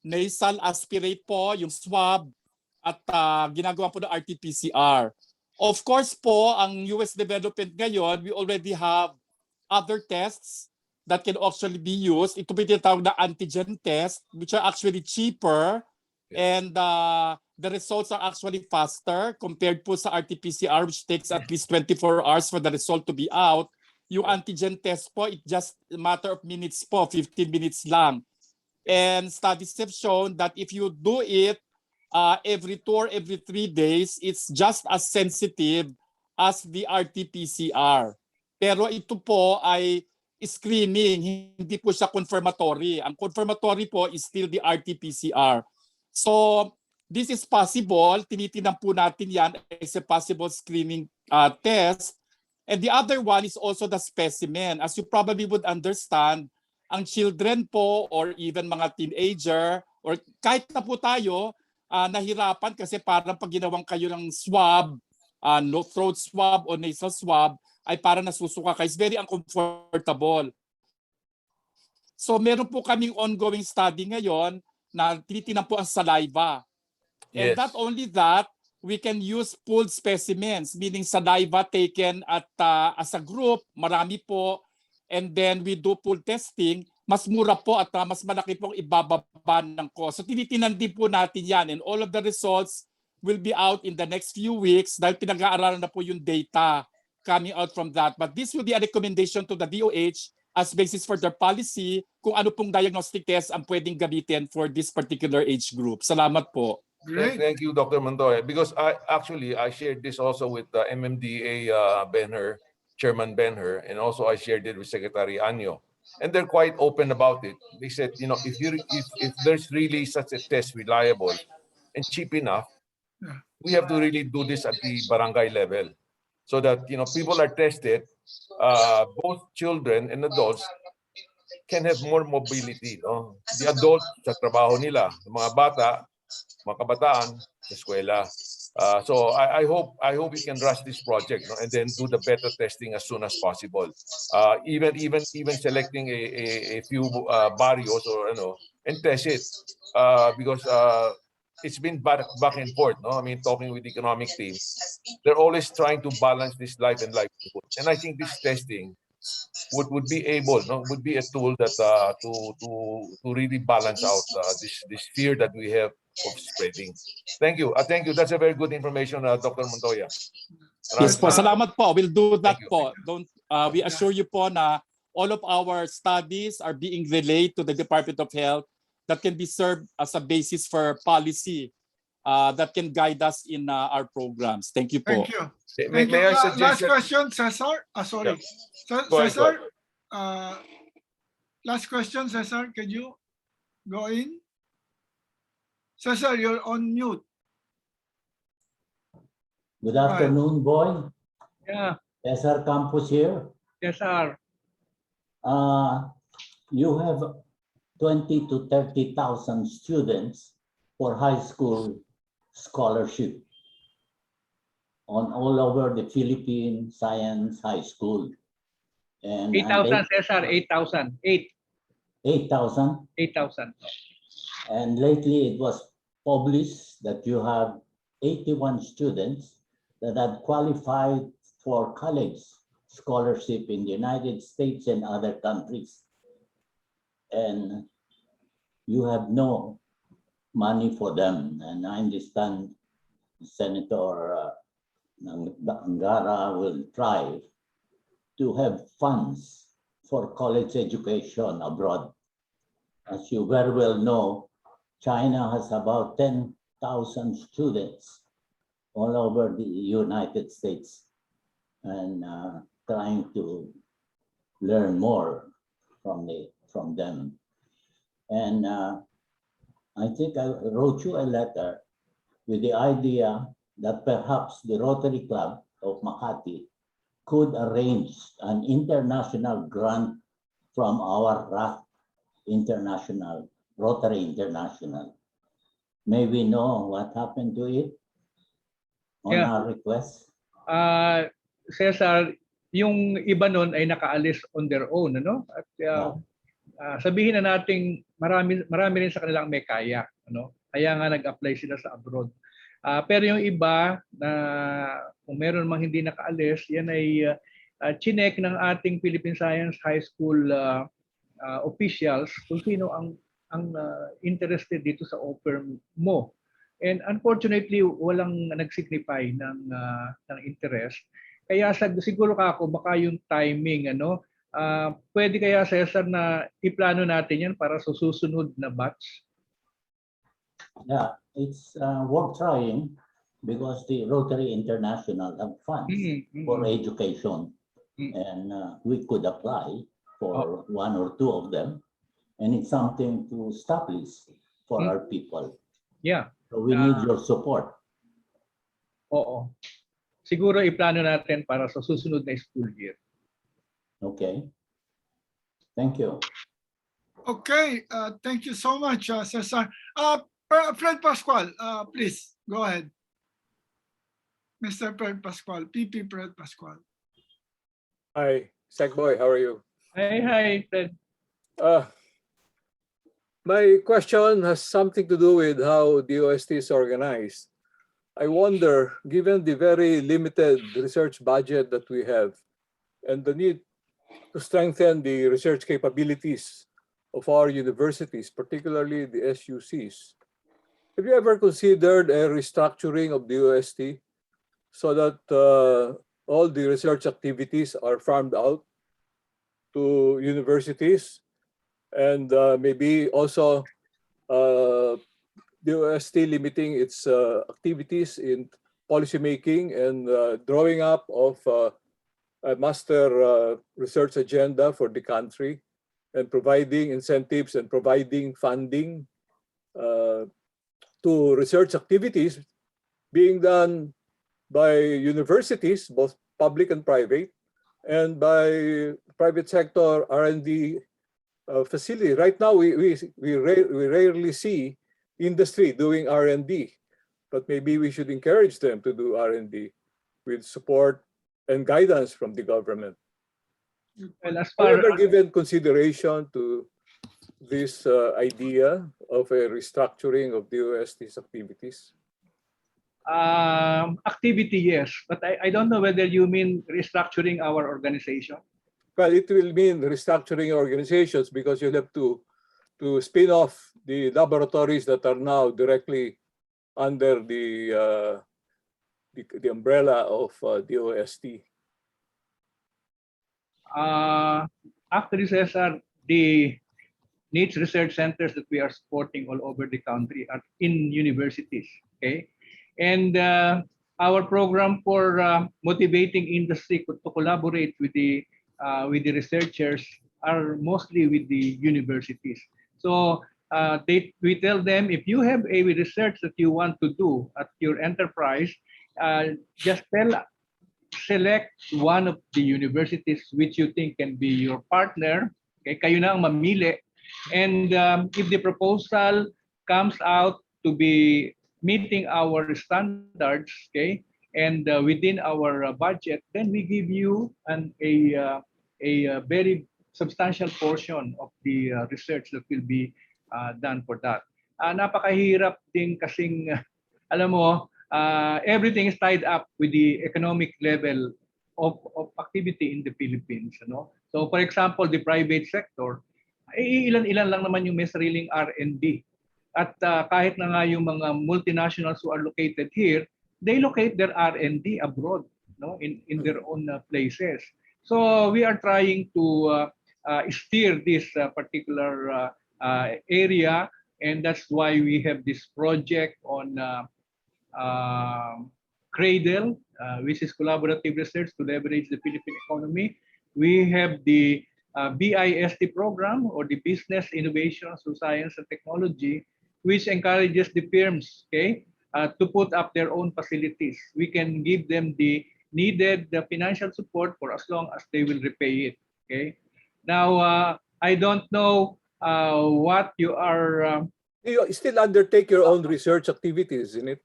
nasal aspirate po, yung swab, at ginagawa po ng RT-PCR. Of course po, ang US development ngayon, we already have other tests that can actually be used. Ito po tinatawag na antigen test, which are actually cheaper, and the results are actually faster compared po sa RT-PCR, which takes at least 24 hours for the result to be out. Yung antigen test po, it just a matter of minutes po, 15 minutes lang. And studies have shown that if you do it every 2 or every 3 days, it's just as sensitive as the RT-PCR. Pero ito po ay screening, hindi po siya confirmatory. Ang confirmatory po is still the RT-PCR. So this is possible. Tinitingnan po natin yan as a possible screening test. And the other one is also the specimen. As you probably would understand, ang children po or even mga teenager or kahit na po tayo, nahirapan kasi parang pag ginawang kayo ng swab, throat swab o nasal swab, ay parang nasusuka kayo. It's very uncomfortable. So meron po kaming ongoing study ngayon na tinitingnan po ang saliva. And not only that, we can use pooled specimens, meaning saliva taken at as a group, marami po, and then we do pool testing. Mas mura po at mas malaki pong ibababa ng cost. So tinitingnan din po natin yan, and all of the results will be out in the next few weeks dahil pinag-aaralan na po yung data coming out from that. But this will be a recommendation to the DOH as basis for their policy kung ano pong diagnostic test ang pwedeng gamitin for this particular age group. Salamat po. Thank you, Dr. Montoya. Because I shared this also with MMDA Benher, Chairman Benher, and also I shared it with Secretary Anyo. And they're quite open about it. They said, if there's really such a test reliable and cheap enough, we have to really do this at the barangay level so that people are tested. Both children and adults can have more mobility. The adults sa trabaho nila, mga bata, mga kabataan sa eskwela. So I hope we can rush this project and then do the better testing as soon as possible. Even selecting a few barrios or and test it because it's been back and forth. I mean, talking with the economic team, they're always trying to balance this life and livelihood. And I think this testing would be able, would be a tool that to really balance out this fear that we have of spreading. Thank you. Thank you. That's a very good information, Dr. Montoya. Yes po. Salamat po. We'll do that po. We assure you po na all of our studies are being relayed to the Department of Health that can be served as a basis for policy that can guide us in our programs. Thank you po. Thank you. May I suggest Last question, Cesar. Sorry. Go ahead. Cesar, Last question, Cesar, can you go in? Cesar, you're on mute. Good afternoon, boy. Yeah. SR Campus here. Yes, sir. You have 20 to 30,000 students for high school scholarship on all over the Philippine Science High School. And 8,000, Cesar, 8,000. 8,000. 8,000. And lately it was published that you have 81 students that have qualified for college scholarship in the United States and other countries. And you have no money for them. And I understand Senator Angara will try to have funds for college education abroad. As you very well know, China has about 10,000 students all over the United States and trying to learn more from them. And I think I wrote you a letter with the idea that perhaps the Rotary Club of Makati could arrange an international grant from our RAC International, Rotary International. May we know what happened to it on our request? Cesar, yung iba nun ay nakaalis on their own, ano? At sabihin na nating marami rin sa kanilang may kaya, ano? Kaya nga nag-apply sila sa abroad. Pero yung iba na kung meron mang hindi nakaalis, yan ay chinek ng ating Philippine Science High School officials kung sino ang interested dito sa offer mo. And unfortunately, walang nag-signify ng interest. Kaya siguro kako baka yung timing, ano, pwede kaya, Cesar, na iplano natin yan para sa susunod na batch? Yeah, it's worth trying because the Rotary International have funds for education, and we could apply for one or two of them, and it's something to establish for our people. Yeah. So we need your support. Oo. Siguro iplano natin para sa susunod na school year. Okay. Thank you. Okay, thank you so much, Cesar. Fred Pascual, please go ahead. Mr. Fred Pascual, PP Fred Pascual. Hi, Sec Boy, how are you? Hi, Fred. My question has something to do with how DOST is organized. I wonder, given the very limited research budget that we have and the need to strengthen the research capabilities of our universities, particularly the SUCs, have you ever considered a restructuring of DOST so that all the research activities are farmed out to universities, and maybe also DOST limiting its activities in policymaking and drawing up of a master research agenda for the country and providing incentives and providing funding to research activities being done by universities, both public and private, and by private sector R&D facility. Right now, we rarely see industry doing R&D, but maybe we should encourage them to do R&D with support and guidance from the government. Well, as Have far you ever given consideration to this idea of a restructuring of DOST's activities? Activity, yes, but I don't know whether you mean restructuring our organization. Well, it will mean restructuring organizations because you'll have to spin off the laboratories that are now directly under the umbrella of DOST. Actually, Cesar, the niche research centers that we are supporting all over the country are in universities, okay? And our program for motivating industry to collaborate with the with the researchers are mostly with the universities. So we tell them, if you have a research that you want to do at your enterprise, just select one of the universities which you think can be your partner. Okay, kayo na ang mamili. And if the proposal comes out to be meeting our standards, okay, and within our budget, then we give you a very substantial portion of the research that will be done for that. Napakahirap din kasing, alam mo, everything is tied up with the economic level of activity in the Philippines. No? So for example, the private sector, ilan-ilan lang naman yung may sariling R&D. At kahit na nga yung mga multinationals who are located here, they locate their R&D abroad, no, in their own places. So we are trying to steer this particular area, and that's why we have this project on Cradle, which is collaborative research to leverage the Philippine economy. We have the BIST program, or the Business Innovation through Science and Technology, which encourages the firms, okay, to put up their own facilities. We can give them the needed financial support for as long as they will repay it. Okay. Now, I don't know what you are. You still undertake your own research activities, isn't it?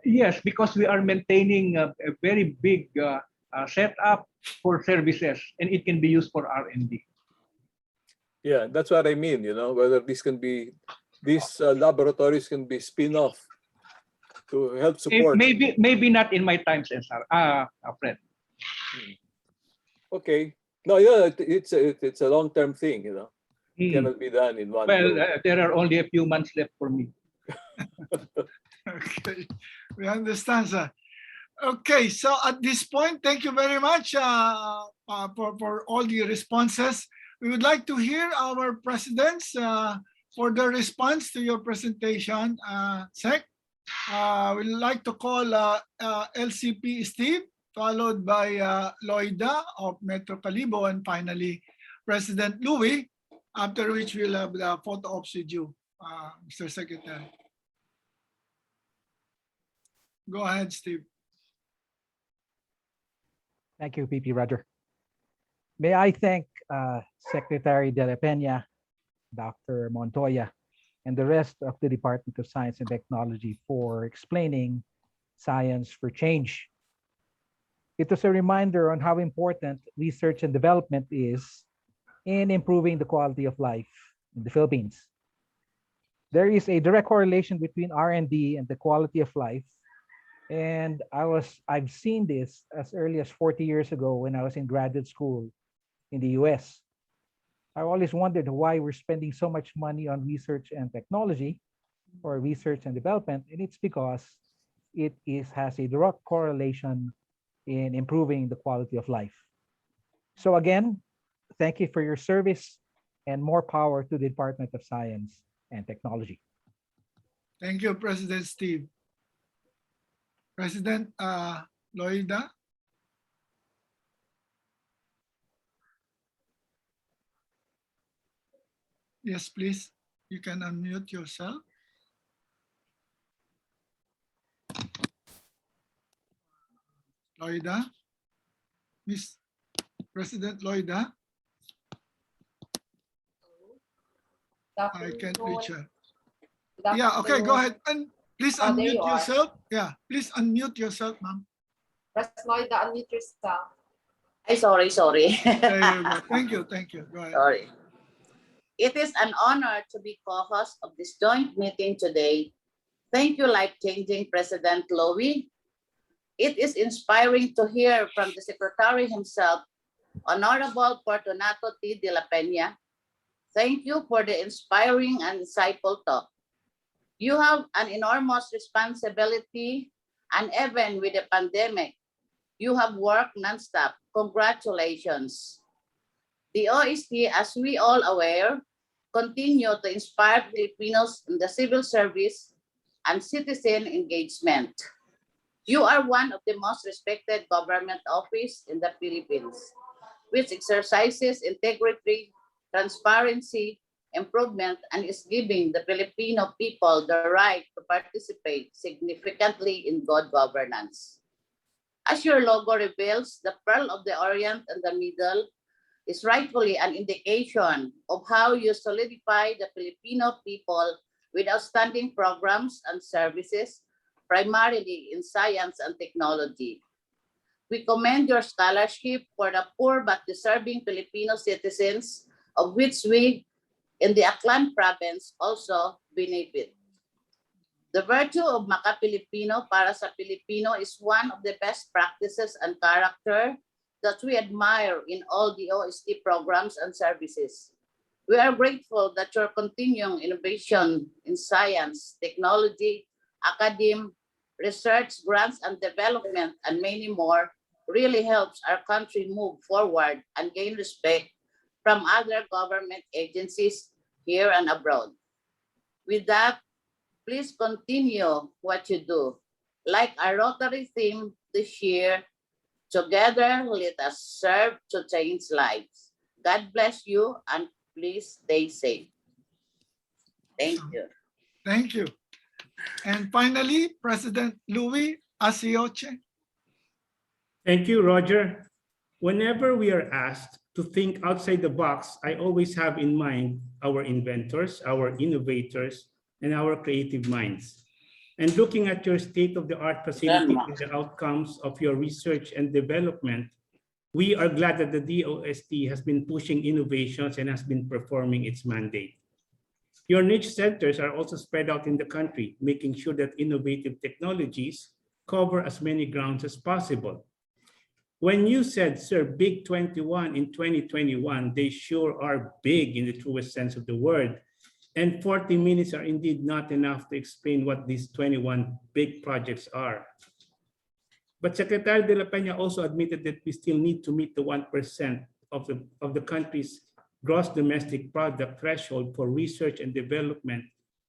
Yes, because we are maintaining a very big setup for services, and it can be used for R&D. Yeah, that's what I mean. You know, whether this can be, these laboratories can be spin-off to help support. Maybe not in my time, Fred. Okay. No, yeah, it's a long-term thing. You know, it cannot be done in one. Well, there are only a few months left for me. Okay, we understand, sir. Okay, so at this point, thank you very much for all the responses. We would like to hear our presidents for their response to your presentation, Sec. We'd like to call LCP Steve, followed by Loida of Metro Kalibo, and finally President Louis, after which we'll have the photo ops with you, Mr. Secretary. Go ahead, Steve. Thank you, VP Roger. May I thank Secretary De La Peña, Dr. Montoya, and the rest of the Department of Science and Technology for explaining science for change. It was a reminder on how important research and development is in improving the quality of life in the Philippines. There is a direct correlation between R&D and the quality of life. And I've seen this as early as 40 years ago when I was in graduate school in the US. I always wondered why we're spending so much money on research and technology, or research and development, and it's because it has a direct correlation in improving the quality of life. So again, thank you for your service, and more power to the Department of Science and Technology. Thank you, President Steve. President Loida. Yes, please. You can unmute yourself. Loida. Miss President Loida. I can't reach her. Yeah, okay, go ahead. And please unmute yourself. Yeah, please unmute yourself, ma'am. Press Loida, unmute yourself. Sorry. There you go. Thank you. Go ahead. Sorry. It is an honor to be co-host of this joint meeting today. Thank you, life-changing President Louis. It is inspiring to hear from the Secretary himself, Honorable Fortunato T. de la Peña. Thank you for the inspiring and insightful talk. You have an enormous responsibility, and even with the pandemic, you have worked nonstop. Congratulations. The OST, as we all aware, continue to inspire Filipinos in the civil service and citizen engagement. You are one of the most respected government office in the Philippines. which exercises integrity, transparency, improvement, and is giving the Filipino people the right to participate significantly in good governance. As your logo reveals, the Pearl of the Orient and the Middle is rightfully an indication of how you solidify the Filipino people with outstanding programs and services, primarily in science and technology. We commend your scholarship for the poor but deserving Filipino citizens, of which we in the Aklan province also benefit. The virtue of Maka-Pilipino para sa Pilipino is one of the best practices and character that we admire in all the DOST programs and services. We are grateful that your continuing innovation in science, technology, academe, research, grants and development, and many more really helps our country move forward and gain respect from other government agencies here and abroad. With that, please continue what you do. Like our Rotary theme this year, together let us serve to change lives. God bless you and please stay safe. Thank you. Thank you. And finally, President Louis Asioche. Thank you, Roger. Whenever we are asked to think outside the box, I always have in mind our inventors, our innovators, and our creative minds. And looking at your state-of-the-art facility and the outcomes of your research and development, we are glad that the DOST has been pushing innovations and has been performing its mandate. Your niche centers are also spread out in the country, making sure that innovative technologies cover as many grounds as possible. When you said, sir, big 21 in 2021, they sure are big in the truest sense of the word. And 40 minutes are indeed not enough to explain what these 21 big projects are. But Secretary de la Peña also admitted that we still need to meet the 1% of the country's gross domestic product threshold for research and development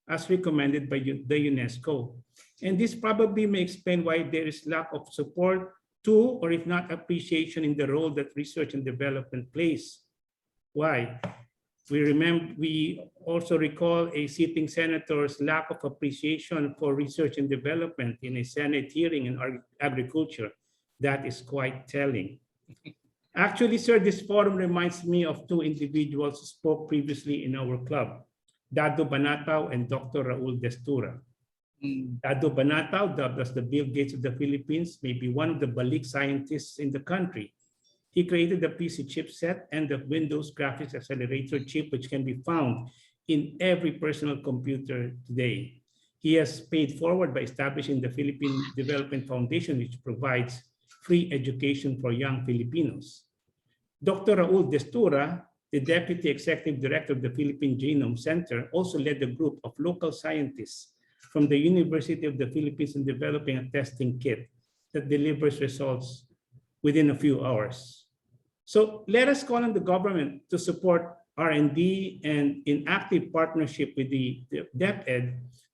as recommended by the UNESCO. And this probably may explain why there is lack of support to, or if not appreciation in the role that research and development plays. Why? We also recall a sitting senator's lack of appreciation for research and development in a Senate hearing in agriculture. That is quite telling. Actually, sir, this forum reminds me of two individuals who spoke previously in our club, Dado Banatao and Dr. Raul Destura. Dado Banatao, dubbed as the Bill Gates of the Philippines, may be one of the balik scientists in the country. He created the PC chipset and the Windows graphics accelerator chip, which can be found in every personal computer today. He has paid forward by establishing the Philippine Development Foundation, which provides free education for young Filipinos. Dr. Raul Destura, the Deputy Executive Director of the Philippine Genome Center, also led a group of local scientists from the University of the Philippines in developing a testing kit that delivers results within a few hours. So let us call on the government to support R&D and in active partnership with the DepEd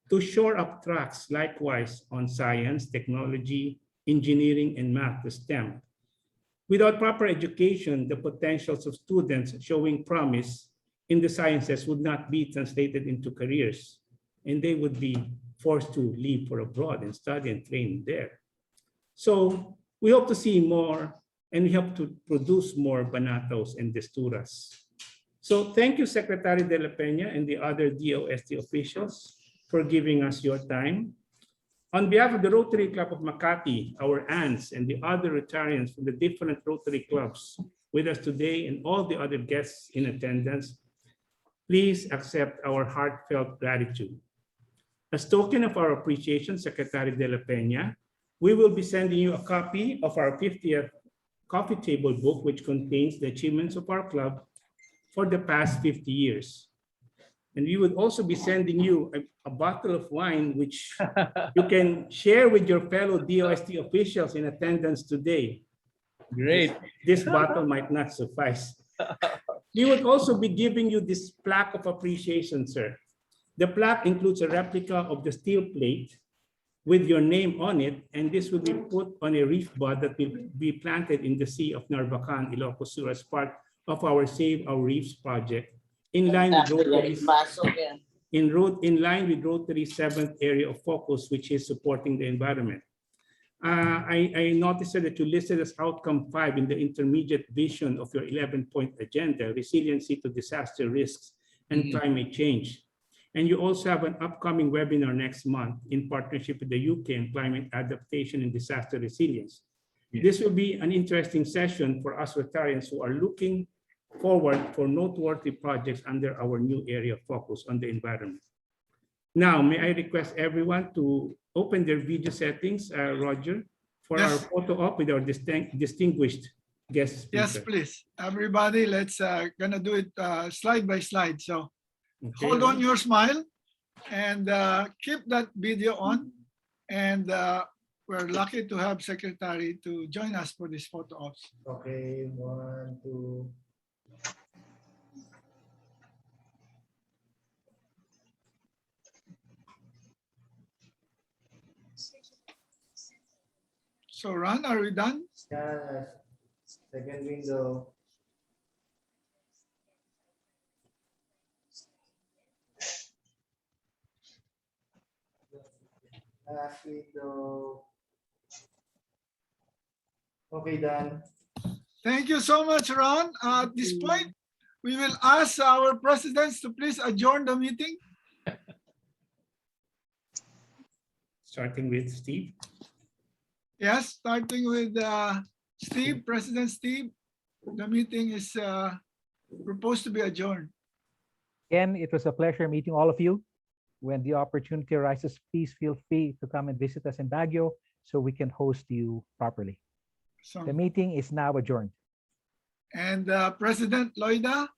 to shore up tracks likewise on science, technology, engineering, and math, the STEM. Without proper education, the potentials of students showing promise in the sciences would not be translated into careers, and they would be forced to leave for abroad and study and train there. So we hope to see more, and we hope to produce more Banatos and Desturas. So thank you, Secretary de la Peña and the other DOST officials for giving us your time. On behalf of the Rotary Club of Makati, our aunts, and the other Rotarians from the different Rotary clubs with us today and all the other guests in attendance, please accept our heartfelt gratitude. As token of our appreciation, Secretary de la Peña, we will be sending you a copy of our 50th coffee table book, which contains the achievements of our club for the past 50 years. And we would also be sending you a bottle of wine, which you can share with your fellow DOST officials in attendance today. Great. This bottle might not suffice. We would also be giving you this plaque of appreciation, sir. The plaque includes a replica of the steel plate with your name on it, and this will be put on a reef bud that will be planted in the Sea of Narvacan, Ilocos Sur, as part of our Save Our Reefs project, in line with Rotary's in line with Rotary's 7th area of focus, which is supporting the environment. I noticed that you listed as outcome 5 in the intermediate vision of your 11-point agenda, resiliency to disaster risks and climate change. And you also have an upcoming webinar next month in partnership with the UK on climate adaptation and disaster resilience. This will be an interesting session for us Rotarians who are looking forward for noteworthy projects under our new area of focus on the environment. Now, may I request everyone to open their video settings, Roger, for our photo op with our distinguished guest speaker. Yes, please. Everybody, let's gonna do it slide by slide. So hold on your smile and keep that video on. And we're lucky to have Secretary to join us for this photo ops. Okay, 1, 2. So Ron, are we done? Second window. Last window. Okay, done. Thank you so much, Ron. At this point, we will ask our presidents to please adjourn the meeting. Starting with Steve. Yes, starting with Steve, President Steve. The meeting is proposed to be adjourned. Again, it was a pleasure meeting all of you. When the opportunity arises, please feel free to come and visit us in Baguio so we can host you properly. The meeting is now adjourned. And President Loida,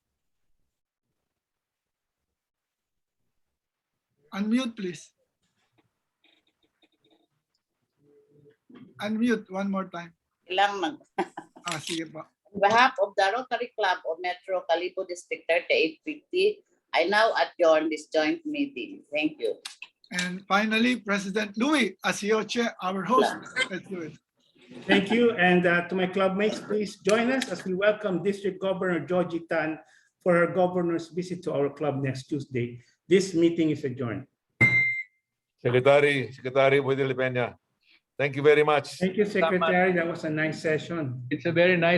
unmute please. Unmute one more time. Sige po. On behalf of the Rotary Club of Metro Kalibo District 3850, I now adjourn this joint meeting. Thank you. And finally, President Louis Asioche, our host. Let's do it. Thank you. And to my club mates, please join us as we welcome District Governor Georgie Tan for her governor's visit to our club next Tuesday. This meeting is adjourned. Secretary Peña. Thank you very much. Thank you, Secretary. That was a nice session. It's a very nice